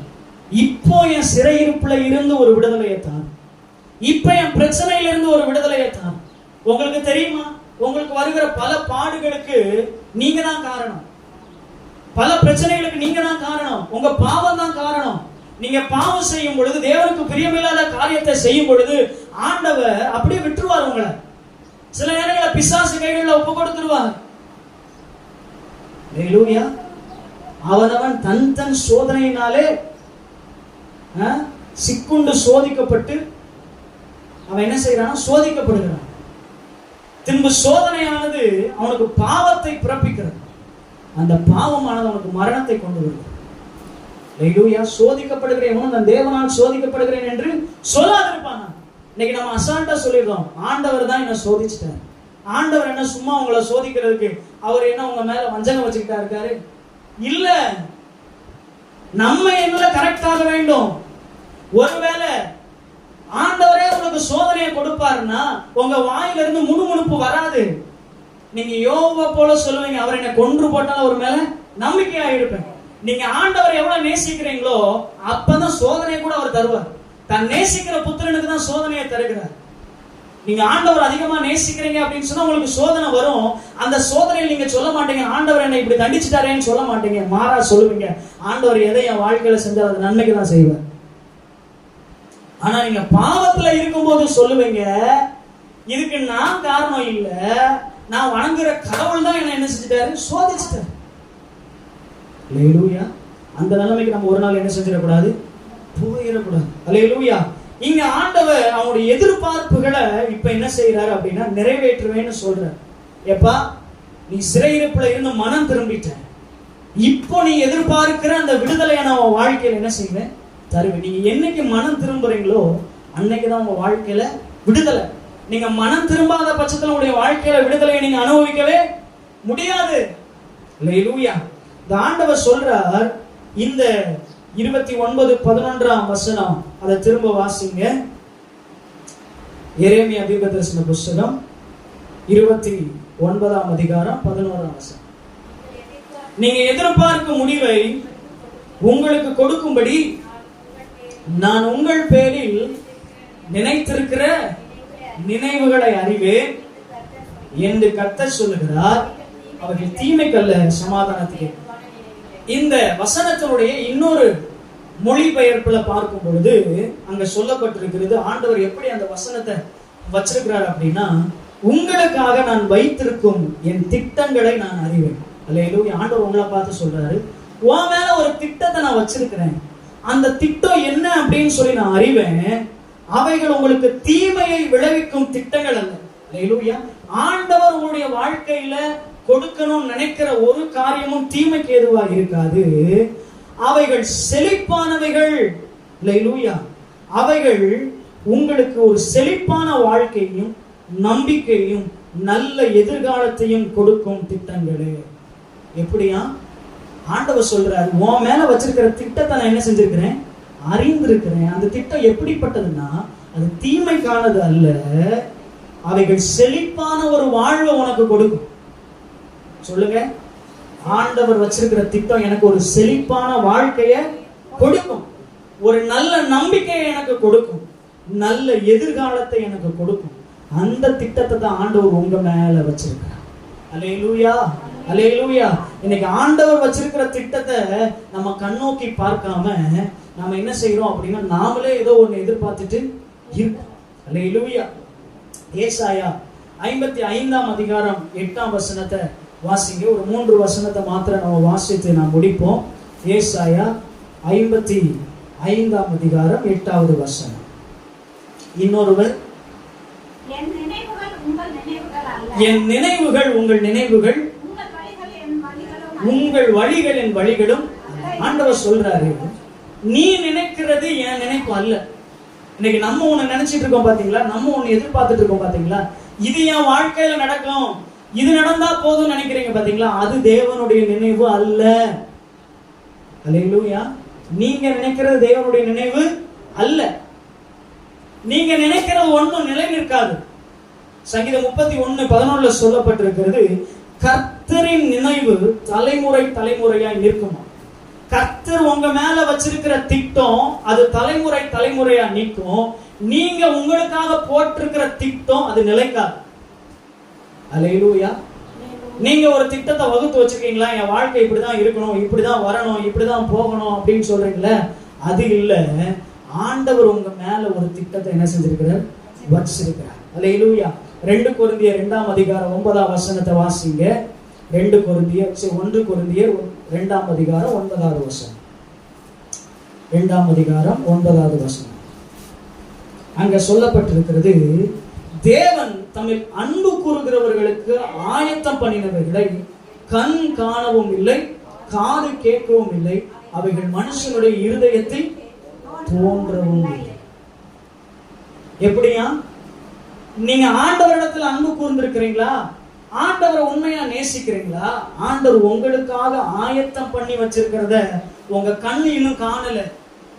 இப்போ என் சிறையிருப்புல இருந்து ஒரு விடுதலையை தான், இப்ப என் பிரச்சனையில இருந்து ஒரு விடுதலையை தான். உங்களுக்கு தெரியுமா, உங்களுக்கு வருகிற பல பாடுகளுக்கு நீங்க தான் காரணம், பல பிரச்சனைகளுக்கு நீங்க தான் காரணம், உங்க பாவம் தான் காரணம். நீங்க பாவம் செய்யும் பொழுது, தேவனுக்கு பிரியமில்லாத காரியத்தை செய்யும் பொழுது ஆண்டவர் அப்படியே விட்டுருவார் உங்களை. சில நேரங்களில் பிசாசு கைகளில் ஒப்பு கொடுத்துருவார். ஹல்லேலூயா. அவனவன் தன் தன் சோதனையினாலே சிக்குண்டு சோதிக்கப்பட்டு அவன் என்ன செய்யறான், சோதிக்கப்படுகிறான். திரும்ப சோதனையானது அவனுக்கு பாவத்தை பிறப்பிக்கிறது. அந்த பாவமானது அவனுக்கு மரணத்தை கொண்டு வருகிறது. ஹல்லேலூயா. சோதிக்கப்படுகிறேன், நான் தேவனால் சோதிக்கப்படுகிறேன் என்று சொல்லாதிருப்பான். இன்னைக்கு நம்ம அசால்ட்டா சொல்லிடுறோம், ஆண்டவர் தான் என்ன சோதிச்சுட்டார். ஆண்டவர் என்ன சும்மா உங்களை சோதிக்கிறதுக்கு அவர் என்ன உங்க மேல வஞ்சகம் வச்சுக்கிட்டா இருக்காரு? இல்ல, நம்ம என்ன கரெக்டாக வேண்டும். ஒருவேளை ஆண்டவரே உங்களுக்கு சோதனையை கொடுப்பாருன்னா உங்க வாயில இருந்து முணுமுணுப்பு வராது. நீங்க யோபை போல சொல்லுவீங்க, அவர் என்ன கொன்று போட்டாலும் அவர் மேல நம்பிக்கையா இருப்பேன். நீங்க ஆண்டவர் எவ்வளவு நேசிக்கிறீங்களோ அப்பதான் சோதனையை கூட அவர் தருவார். தான் நேசிக்கிற புத்திரனுக்கு தான் சோதனையை தருகிறார். நீங்க ஆண்டவர் அதிகமா நேசிக்கிறீங்க அப்படின்னு சொன்னா உங்களுக்கு சோதனை வரும். அந்த சோதனையில் நீங்க சொல்ல மாட்டீங்க ஆண்டவர் என்னை இப்படி தண்டிச்சுட்டாரேன்னு சொல்ல மாட்டீங்க. மாறா சொல்லுவீங்க, ஆண்டவர் எதை என் வாழ்க்கையில செஞ்சால் அது நன்மைக்கு தான் செய்வார். ஆனா நீங்க பாவத்துல இருக்கும்போது சொல்லுவீங்க, இதுக்கு நான் காரணம் இல்ல, நான் வணங்குற கடவுள் தான் என்ன செஞ்சுட்டாரு, சோதிச்சுட்டாரு. அல்லேலூயா. அந்த நிலைமைக்கு நம்ம ஒரு நாள் என்ன செஞ்சிடக்கூடாது, போயிடக்கூடாது. அல்லேலூயா. இங்க ஆண்டவர் அவனுடைய எதிர்பார்ப்புகளை இப்ப என்ன செய்யறாரு அப்படின்னா நிறைவேற்றுவேன்னு சொல்றாரு. எப்பா நீ சிறையிருப்புல இருந்து மனம் திரும்பிட்ட, இப்போ நீ எதிர்பார்க்கிற அந்த விடுதலையை நான் உன் வாழ்க்கையில என்ன செய்வேன், தருவேன். நீங்க என்னைக்கு மனம் திரும்புறீங்களோ அன்னைக்குதான் உங்க வாழ்க்கையில விடுதலை. நீங்க மனம் திரும்பாத பட்சத்துல உங்களுடைய வாழ்க்கையில விடுதலையை நீங்க அனுபவிக்கவே முடியாது. அல்லேலூயா. இந்த ஆண்டவர் சொல்றார், இந்த 29:11 வசனம், அதை திரும்ப வாசிங்க. எரேமியா தீர்க்கதரிசன புத்தகம் 29 அதிகாரம் 11 வசனம். நீங்க எதிர்பார்க்கும் முடிவை உங்களுக்கு கொடுக்கும்படி நான் உங்கள் பேரில் நினைத்திருக்கிற நினைவுகளை அறிவேன் என்று கர்த்தர் சொல்லுகிறார். அவர்கள் தீமைக்கல்ல சமாதானத்துக்கு. இந்த வசனத்தினுடைய இன்னொரு மொழிபெயர்ப்புல பார்க்கும் பொழுது அங்க சொல்லப்பட்டிருக்கிறது, ஆண்டவர் எப்படி அந்த வசனத்தை வச்சிருக்கிறார் அப்படின்னா, உங்களுக்காக நான் வைத்திருக்கும் என் திட்டங்களை நான் அறிவேன். அல்லேலூயா. ஆண்டவர் உங்களை பார்த்து சொல்றாரு, உன் மேல ஒரு திட்டத்தை நான் வச்சிருக்கிறேன், அந்த திட்டம் என்ன அப்படின்னு சொல்லி நான் அறிவேன். அவைகள் உங்களுக்கு தீமையை விளைவிக்கும் திட்டங்கள் அல்ல. அல்லேலூயா. ஆண்டவர் உங்களுடைய வாழ்க்கையில கொடுக்கணும் நினைக்கிற ஒரு காரியமும் தீமைக்கு ஏதுவாக இருக்காது. அவைகள் செழிப்பானவைகள். அல்லேலூயா. அவைகள் உங்களுக்கு ஒரு செழிப்பான வாழ்க்கையும் நம்பிக்கையும் நல்ல எதிர்காலத்தையும் கொடுக்கும் திட்டங்களே. எப்படியா ஆண்டவர் சொல்றாரு, உன் மேல வச்சிருக்கிற திட்டத்தை நான் என்ன செஞ்சிருக்கிறேன், அறிந்திருக்கிறேன். அந்த திட்டம் எப்படிப்பட்டதுன்னா அது தீமைக்கானது அல்ல, அவைகள் செழிப்பான ஒரு வாழ்வை உனக்கு கொடுக்கும். சொல்லுங்க, ஆண்டவர் வச்சிருக்கிற திட்டம் எனக்கு ஒரு செழிப்பான வாழ்க்கைய கொடுக்கும், ஒரு நல்ல நம்பிக்கையை எனக்கு கொடுக்கும், நல்ல எதிர்காலத்தை எனக்கு கொடுக்கும். அந்த திட்டத்தை தான் ஆண்டவர் உங்க மேல வச்சிருக்கிறார். அல்லேலூயா. அல்லேலூயா. இன்னைக்கு ஆண்டவர் வச்சிருக்கிற திட்டத்தை நம்ம கண்ணோக்கி பார்க்காம நாம என்ன செய்யறோம் அப்படின்னா, நாமளே ஏதோ ஒண்ணு எதிர்பார்த்துட்டு இருக்கோம். அல்லேலூயா. ஏசாயா 55 அதிகாரம் 8 வசனத்தை வாசிங்க. ஒரு 3 வசனத்தை மாத்திரம் நம்ம வாசித்து நாம் முடிப்போம். ஏசாயா 55 அதிகாரம் 8 வசனம். இன்னொருவர், என் நினைவுகள் உங்கள் நினைவுகள், உங்கள் வழிகள் என் வழிகளும். ஆண்டவர் சொல்றாரு, நீ நினைக்கிறது என் நினைப்பு அல்ல. இன்னைக்கு நம்ம ஒண்ணு நினைச்சிட்டு இருக்கோம் பாத்தீங்களா, நம்ம ஒண்ணு எதிர்பார்த்துட்டு இருக்கோம் பாத்தீங்களா, இது என் வாழ்க்கையில நடக்கும், இது நடந்தா போதும் நினைக்கிறீங்க பாத்தீங்களா, அது தேவனுடைய நினைவு அல்ல. அல்லேலூயா. நீங்க நினைக்கிறது தேவனுடைய நினைவு அல்ல. நீங்க நினைக்கிறது ஒண்ணும் நிலை நிற்காது. சங்கீதம் 31:11 சொல்லப்பட்டிருக்கிறது, கர்த்தரின் நினைவு தலைமுறை தலைமுறையாய் நிற்குமா. கர்த்தர் உங்க மேல வச்சிருக்கிற திட்டம் அது தலைமுறை தலைமுறையா நிற்கும். நீங்க உங்களுக்காக போட்டிருக்கிற திட்டம் அது நிலைக்காது. அல்லேலூயா. நீங்க ஒரு திட்டத்தை வகுத்து வச்சிருக்கீங்களா, என் வாழ்க்கை இப்படிதான் இருக்கணும், இப்படிதான் வரணும், இப்படிதான் போகணும் அப்படின்னு சொல்றீங்களா, அது இல்ல. ஆண்டவர் உங்க மேல ஒரு திட்டத்தை என்ன செஞ்சிருக்கிறார், வச்சிருக்கிறார். அல்லேலூயா. 2 கொரிந்தியர் 2 அதிகாரம் 9 வசனத்தை வாசிங்க. 1 கொரிந்தியர் 2 அதிகாரம் 9 வசனம். 2 அதிகாரம் 9 வசனம். அங்க சொல்லப்பட்டிருக்கிறது, தேவன் தம்மில் அன்பு கூறுகிறவர்களுக்கு ஆயத்தம் பண்ணினவர்களை கண் காணவும் இல்லை, காது கேட்கவும் இல்லை, அவைகள் மனுஷனுடைய இருதயத்தில் தோன்றவும் இல்லை. எப்படியா? நீங்க ஆண்டவரிடத்தில் அன்பு கூர்ந்திருக்கிறீங்களா, ஆண்டவரை உண்மையா நேசிக்கிறீங்களா, ஆண்டவர் உங்களுக்காக ஆயத்தம் பண்ணி வச்சிருக்கிறத உங்க கண்ணு இன்னும் காணல,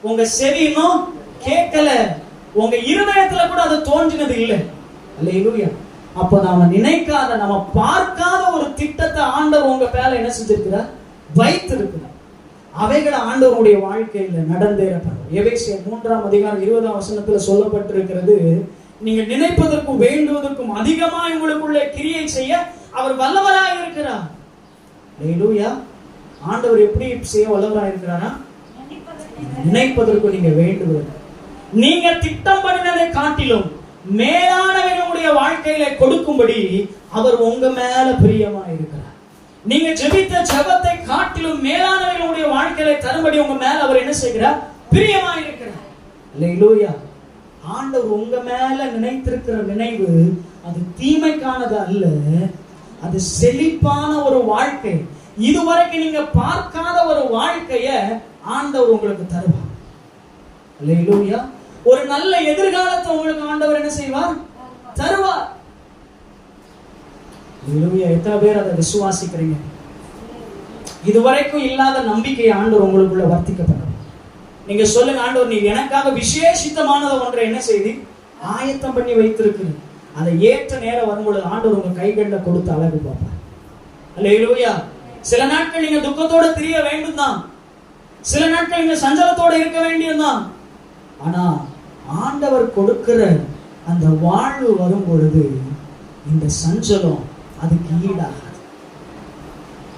உங்க செவி இன்னும் கேட்கல, உங்க இருதயத்துல கூட அது தோன்றினது இல்லை. அல்லேலூயா. அப்ப நாம நினைக்காத, நம்ம பார்க்காத ஒரு திட்டத்தை ஆண்டவர் உங்க பேல என்ன செஞ்சிருக்கிறார்? வைத்திருக்கிறார். அவைகளை ஆண்டவருடைய வாழ்க்கையில நடந்தேறப்படும். எபேசியர் 3ஆம் அதிகாரம் 20ஆம் வசனத்துல சொல்லப்பட்டிருக்கிறது, நீங்க நினைப்பதற்கும் வேண்டுவதற்கும் அதிகமாக உங்களுக்குள்ளே கிரியை செய்ய அவர் வல்லவராக இருக்கிறார். அல்லேலூயா. ஆண்டவர் எப்படி செய்ய வல்லவராக இருக்கிறாரா? நினைப்பதற்கும் நீங்க வேண்டுவது, நீங்க திட்டம் பண்ணினதை காட்டிலும் மேலானவர்களுடைய வாழ்க்கையில கொடுக்கும்படி அவர் உங்க மேல பிரியமா இருக்கிறார். நீங்க ஜெபித்த ஜெபத்தை காட்டிலும் மேலானவர்களுடைய வாழ்க்கையில தரும்படி உங்க மேல அவர் என்ன செய்கிறார்? பிரியமா இருக்கிறார். அல்லேலூயா. ஆண்டவர் உங்க மேல நினைத்திருக்கிற நினைவு அது தீமைக்கானது அல்ல, அது செழிப்பான ஒரு வாழ்க்கை. இதுவரைக்கும் நீங்க பார்க்காத ஒரு வாழ்க்கைய ஆண்டவர் உங்களுக்கு தருவார். அல்லேலூயா. ஒரு நல்ல எதிர்காலத்தை உங்களுக்கு ஆண்டவர் என்ன செய்வார்? தருவார். அல்லேலூயா. எத்தனை பேர் அதை விசுவாசிக்கிறீங்க? இதுவரைக்கும் இல்லாத நம்பிக்கையை ஆண்டவர் உங்களுக்குள்ள வர்த்திக்கப்படும். நீங்க சொல்லுங்க, ஆண்டவர் நீ எனக்காக விசேஷித்தமானதை ஒன்றை என்ன செய்து ஆயத்தம் பண்ணி வைத்திருக்கிறீங்க. அதை ஏற்ற நேரம் வரும்பொழுது ஆண்டவர் உங்க கைகளில் கொடுத்து அழகு பார்ப்பார். அல்லேலூயா. சில நாட்கள் நீங்க துக்கத்தோட திரிய வேண்டும் தான், சில நாட்கள் நீங்க சஞ்சலத்தோட இருக்க வேண்டியதுதான். ஆனா ஆண்டவர் கொடுக்கிற அந்த வாழ்வு வரும் பொழுது இந்த சஞ்சலம் அதுக்கு ஈடாகாது.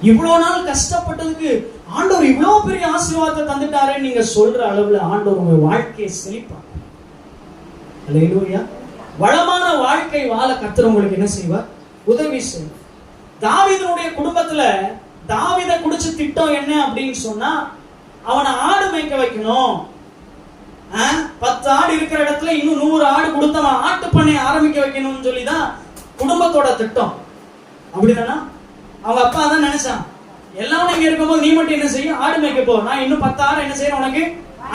இவ்வளவு நாள் கஷ்டப்பட்டதுக்கு ஆண்டவர் இவ்வளவு பெரிய ஆசீர்வாதத்தை தந்துட்டாரே நீங்க சொல்ற அளவுல ஆண்டவர் உங்க வாழ்க்கையை செழிப்பார். அல்லேலூயா. வளமான வாழ்க்கை வாழ கர்த்தர் உங்களுக்கு என்ன செய்வார்? உதவி செய்வார். தாவீதுடைய குடும்பத்துல தாவீதை குடிச்ச திட்டம் என்ன அப்படின்னு சொன்னா, அவனை ஆடு மேய்க்க வைக்கணும். 10 ஆடு இருக்கிற இடத்துல இன்னும் 100 ஆடு கொடுத்து அவன் ஆட்டு பண்ணை ஆரம்பிக்க வைக்கணும்னு சொல்லிதான் குடும்பத்தோட திட்டம். அப்படிதானா? அவங்க அப்பா தான் நினைச்சான், எல்லாம் இங்க இருக்கும்போது நீ மட்டும் என்ன செய்ய? ஆடு மேய்க்க போ, நான் இன்னும் 10 ஆடு என்ன செய்யறேன் உனக்கு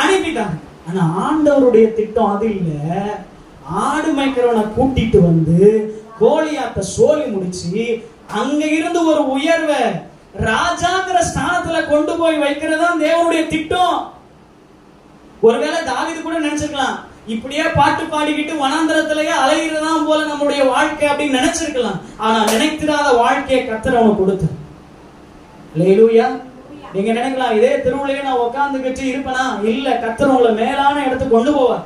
அனுப்பிட்டாங்க. ஆனா ஆண்டவருடைய திட்டம் அது இல்ல. ஆடு மேய்க்கிறவனை கூட்டிட்டு வந்து கோலியாத்தை சோலி முடிச்சு அங்க இருந்து ஒரு உயர்வை ராஜாங்கிற ஸ்தானத்துல கொண்டு போய் வைக்கிறதா தேவனுடைய திட்டம். ஒருவேளை தாவீது கூட நினைச்சிருக்கலாம், இப்படியே பாட்டு பாடிக்கிட்டு வனாந்தரத்திலேயே அலைகிறதா போல நம்முடைய வாழ்க்கை அப்படின்னு நினைச்சிருக்கலாம். ஆனா நினைத்திராத வாழ்க்கையை கர்த்தர் அவனுக்கு கொடுத்தார். அல்லேலூயா. நீங்க நினைக்கலாம், இதே தெருவுலயே நான் உட்கார்ந்துகிட்டு இருப்பேனா? இல்ல, கர்த்தர் உங்களை மேலான இடத்துக்கு கொண்டு போவார்.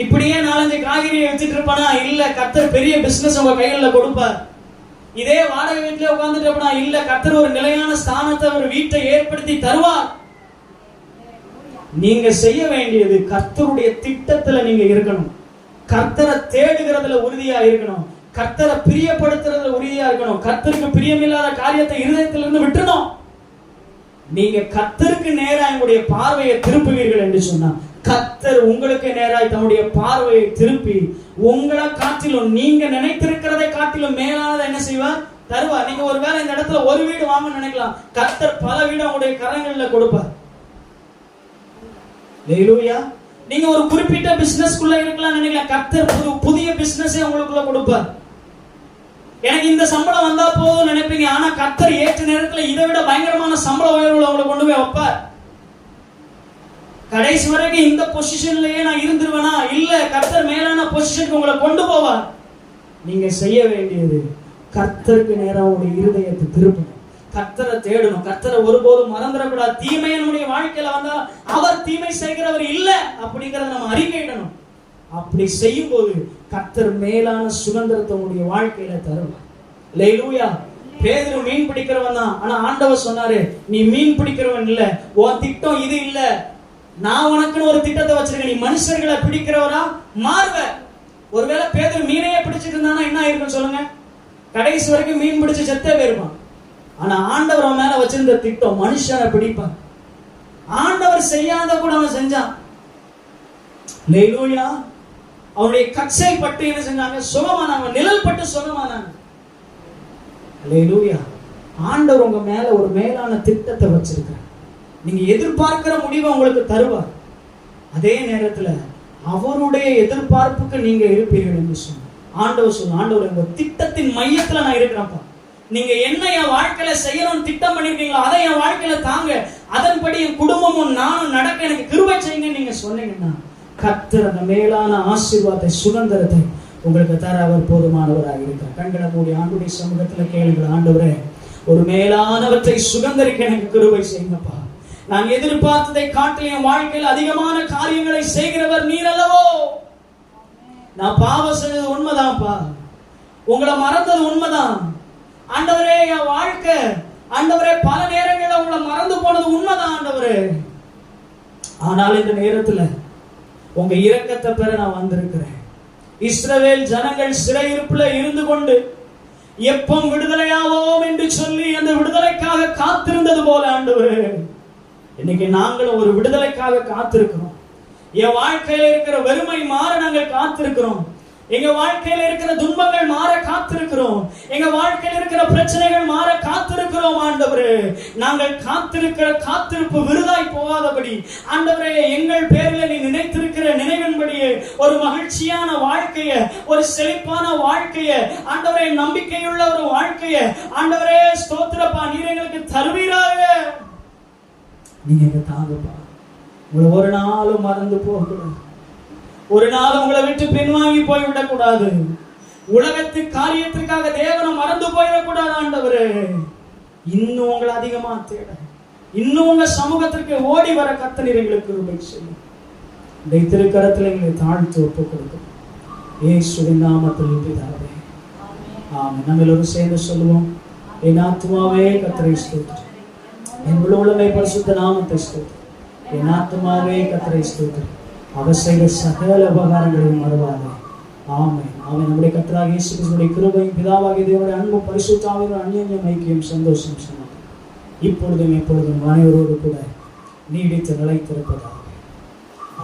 இப்படியே 4-5 காய்கறியை வச்சுட்டு இருப்பானா? இல்ல, கர்த்தர் பெரிய பிசினஸ் உங்க கையில கொடுப்பார். இதே வாடகை வீட்டிலே உட்கார்ந்துட்டு இருப்பா? இல்ல, கர்த்தர் ஒரு நிலையான ஸ்தானத்தை, ஒரு வீட்டை ஏற்படுத்தி தருவார். நீங்க செய்ய வேண்டியது கர்த்தருடைய திட்டத்துல நீங்க இருக்கணும், கர்த்தரை தேடுகிறதுல உறுதியா இருக்கணும், கர்த்தரை பிரியப்படுத்துறதுல உறுதியா இருக்கணும், கர்த்தருக்கு பிரியமில்லாத காரியத்தை இருதயத்திலிருந்து விட்டுறணும். நீங்க கர்த்தருக்கு நேராக உங்களுடைய பார்வையை திருப்புவீர்கள் என்று சொன்னா, கர்த்தர் உங்களுக்கு நேராய் தம்முடைய பார்வையை திருப்பி உங்களை காட்டிலும், நீங்க நினைத்திருக்கிறதை காட்டிலும் மேலானதை என்ன செய்வார்? தருவார். நீங்க ஒருவேளை இந்த இடத்துல ஒரு வீடு வாங்க நினைக்கலாம், கர்த்தர் பல வீடு உங்களுடைய கரங்கள்ல கொடுப்பார். அல்லேலூயா. நீங்க ஒரு குறிப்பிட்ட பிசினஸ்க்குள்ள இருக்கலாம் நினைக்கலாம், கர்த்தர் புதிய பிசினஸை உங்களுக்குள்ள கொடுப்பார். எனக்கு இந்த சம்பளம் வந்தா போதும் நினைப்பீங்க, ஆனா கர்த்தர் ஏற்ற நேரத்துல இதை விட பயங்கரமான சம்பள உயர்வுல உங்களை கொண்டு போய் வைப்பார். கடைசி வரைக்கும் இந்த பொசிஷன்லயே நான் இருந்துருவேனா? இல்ல, கர்த்தர் மேலான பொசிஷனுக்கு உங்களை கொண்டு போவார். நீங்க செய்ய வேண்டியது கர்த்தருக்கு நேரா உங்களுடைய இருதயத்தை திருப்பணும், கர்த்தரை தேடணும், கர்த்தரை ஒருபோதும் மறந்துடக்கூடாது. தீமை நம்முடைய வாழ்க்கையில வந்தா அவர் தீமை செய்கிறவர் இல்ல அப்படிங்கறத நம்ம அறிக்கையிடணும். அப்படி செய்யும் போது கர்த்தர் மேலான சுதந்திரத்தை உங்களுடைய வாழ்க்கையில தருவார். அல்லேலூயா. பேதுரு மீன் பிடிக்கிறவன் தான், ஆனா ஆண்டவர் சொன்னாரு, நீ மீன் பிடிக்கிறவன் இல்ல, உன் திட்டம் இது இல்ல, நான் உனக்குன்னு ஒரு திட்டத்தை வச்சிருக்கேன், நீ மனுஷர்களை பிடிக்கிறவரா மாறுவ. ஒருவேளை பேதுரு மீனையே பிடிச்சிட்டு இருந்தானா என்ன ஆயிருக்கும் சொல்லுங்க? கடைசி வரைக்கும் மீன் பிடிச்சு செத்தே போயிருப்பான். ஆனா ஆண்டவர் அவன் மேல வச்சிருந்த திட்டம் மனுஷனை பிடிப்பான். ஆண்டவர் செய்யாத கூட அவன் செஞ்சான். அல்லேலூயா. அவனுடைய கச்சை பட்டு என்ன செஞ்சாங்க? சுகமானாங்க, நிழல் பட்டு சுகமானாங்க. அல்லேலூயா. ஆண்டவர் உங்க மேல ஒரு மேலான திட்டத்தை வச்சிருக்கார். நீங்க எதிர்பார்க்கிற முடிவை உங்களுக்கு தருவார். அதே நேரத்துல அவருடைய எதிர்பார்ப்புக்கு நீங்க இருப்பீர்கள் என்று சொன்ன ஆண்டவர் சொன்ன, ஆண்டவர் உங்க திட்டத்தின் மையத்துல நான் இருக்கிறேன்ப்பா, நீங்க என்ன என் வாழ்க்கையில செய்யணும்னு திட்டம் பண்ணிருக்கீங்களோ அதை என் வாழ்க்கையில தாங்க, அதன்படி என் குடும்பமும் நானும் நடக்க எனக்கு கிருபை செய்யுங்க நீங்க சொன்னீங்கன்னா கர்த்தர் அந்த மேலான ஆசீர்வாதத்தை சுதந்திரத்தை உங்களுக்கு தர அவர் போதுமானவராக இருக்கிறார். கண்களை மூடி ஆண்டுடைய சமூகத்துல கேளுங்கள், ஆண்டவரே ஒரு மேலானவற்றை சுதந்திரிக்க எனக்கு கிருபை செய்யுங்கப்பா. நான் எதிர்பார்த்ததை காட்டில் என் வாழ்க்கையில் அதிகமான காரியங்களை செய்கிறவர் நீர் அல்லவோ. நான் பாவம் செஞ்சது உண்மைதான்ப்பா, உங்களை மறந்தது உண்மைதான் ஆண்டவரே. என் வாழ்க்கை ஆண்டவரே பல நேரங்களில் உங்களை மறந்து போனது உண்மைதான் ஆண்டவரே. ஆனால் இந்த நேரத்துல உங்க இரக்கத்தை பெற நான் வந்திருக்கிறேன். இஸ்ரவேல் ஜனங்கள் சிறையிருப்புல இருந்து கொண்டு எப்போ விடுதலையாவோம் என்று சொல்லி அந்த விடுதலைக்காக காத்திருந்தது போல ஆண்டவரே, இன்னைக்கு நாங்களும் ஒரு விடுதலைக்காக காத்திருக்கிறோம். என் வாழ்க்கையில இருக்கிற வெறுமை மாற நாங்கள் காத்திருக்கிறோம். எங்க வாழ்க்கையில இருக்கிற துன்பங்கள் மாற காத்திருக்கிறோம். எங்க வாழ்க்கையில இருக்கிற பிரச்சனைகள் மாற காத்திருக்கிறோம் ஆண்டவரே. நாங்கள் காத்திருக்கிற காத்திருப்பு விருதாய் போகாதபடி ஆண்டவரே, எங்கள் பேரில் நீ நினைத்திருக்கிற நினைவின்படியே ஒரு மகிழ்ச்சியான வாழ்க்கைய, ஒரு செழிப்பான வாழ்க்கைய ஆண்டவரே, நம்பிக்கையுள்ள ஒரு வாழ்க்கைய ஆண்டவரே ஸ்தோத்திரப்பா நீர் எங்களுக்கு தருவீராக. நீங்க எங்க தாங்கப்பா. உங்களை ஒரு நாளும் மறந்து போகக்கூடாது, ஒரு நாள் உங்களை விட்டு பின்வாங்கி போய்விடக் கூடாது. உலகத்து காரியத்திற்காக தேவனை மறந்து போயிடக்கூடாது ஆண்டவரே. இன்னும் உங்களை அதிகமா தேட, இன்னும் உங்க சமூகத்திற்கு ஓடி வர கர்த்தர் எங்களுக்கு கிருபை செய்யும். இந்த திருக்கரத்தில் எங்களை தாழ்த்து ஒப்புக் கொடுக்கும் இயேசுவின் நாமத்தில் பிதாவே ஆமென். நம்ம எல்லோரும் சேர்ந்து சொல்லுவோம், என் ஆத்துமாவே கர்த்தரை ஸ்தோத்திரி, என் முழு உள்ளமே பரிசுத்த நாமத்தை ஸ்தோத்திரி. என் ஆத்துமாவே கர்த்தரை ஸ்தோத்திரி, அவர் செய்த சகல உபகாரங்களையும் மறவாதே. ஆமென் ஆமென். நம்முடைய கர்த்தராகிய இயேசு கிறிஸ்துவின் கிருபையும் பிதாவாகிய தேவனுடைய அன்பும் பரிசுத்த ஆவியின் அந்யோன்யம் ஐக்கியம் சந்தோஷம் சமாதானம் இப்பொழுதும் எப்பொழுதும் அனைவரோடு கூட நீடித்து நிலைத்திருப்பதாக.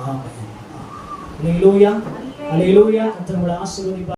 ஆமென். அல்லேலூயா அல்லேலூயா. கர்த்தர் உங்களை ஆசீர்வதிப்பார்.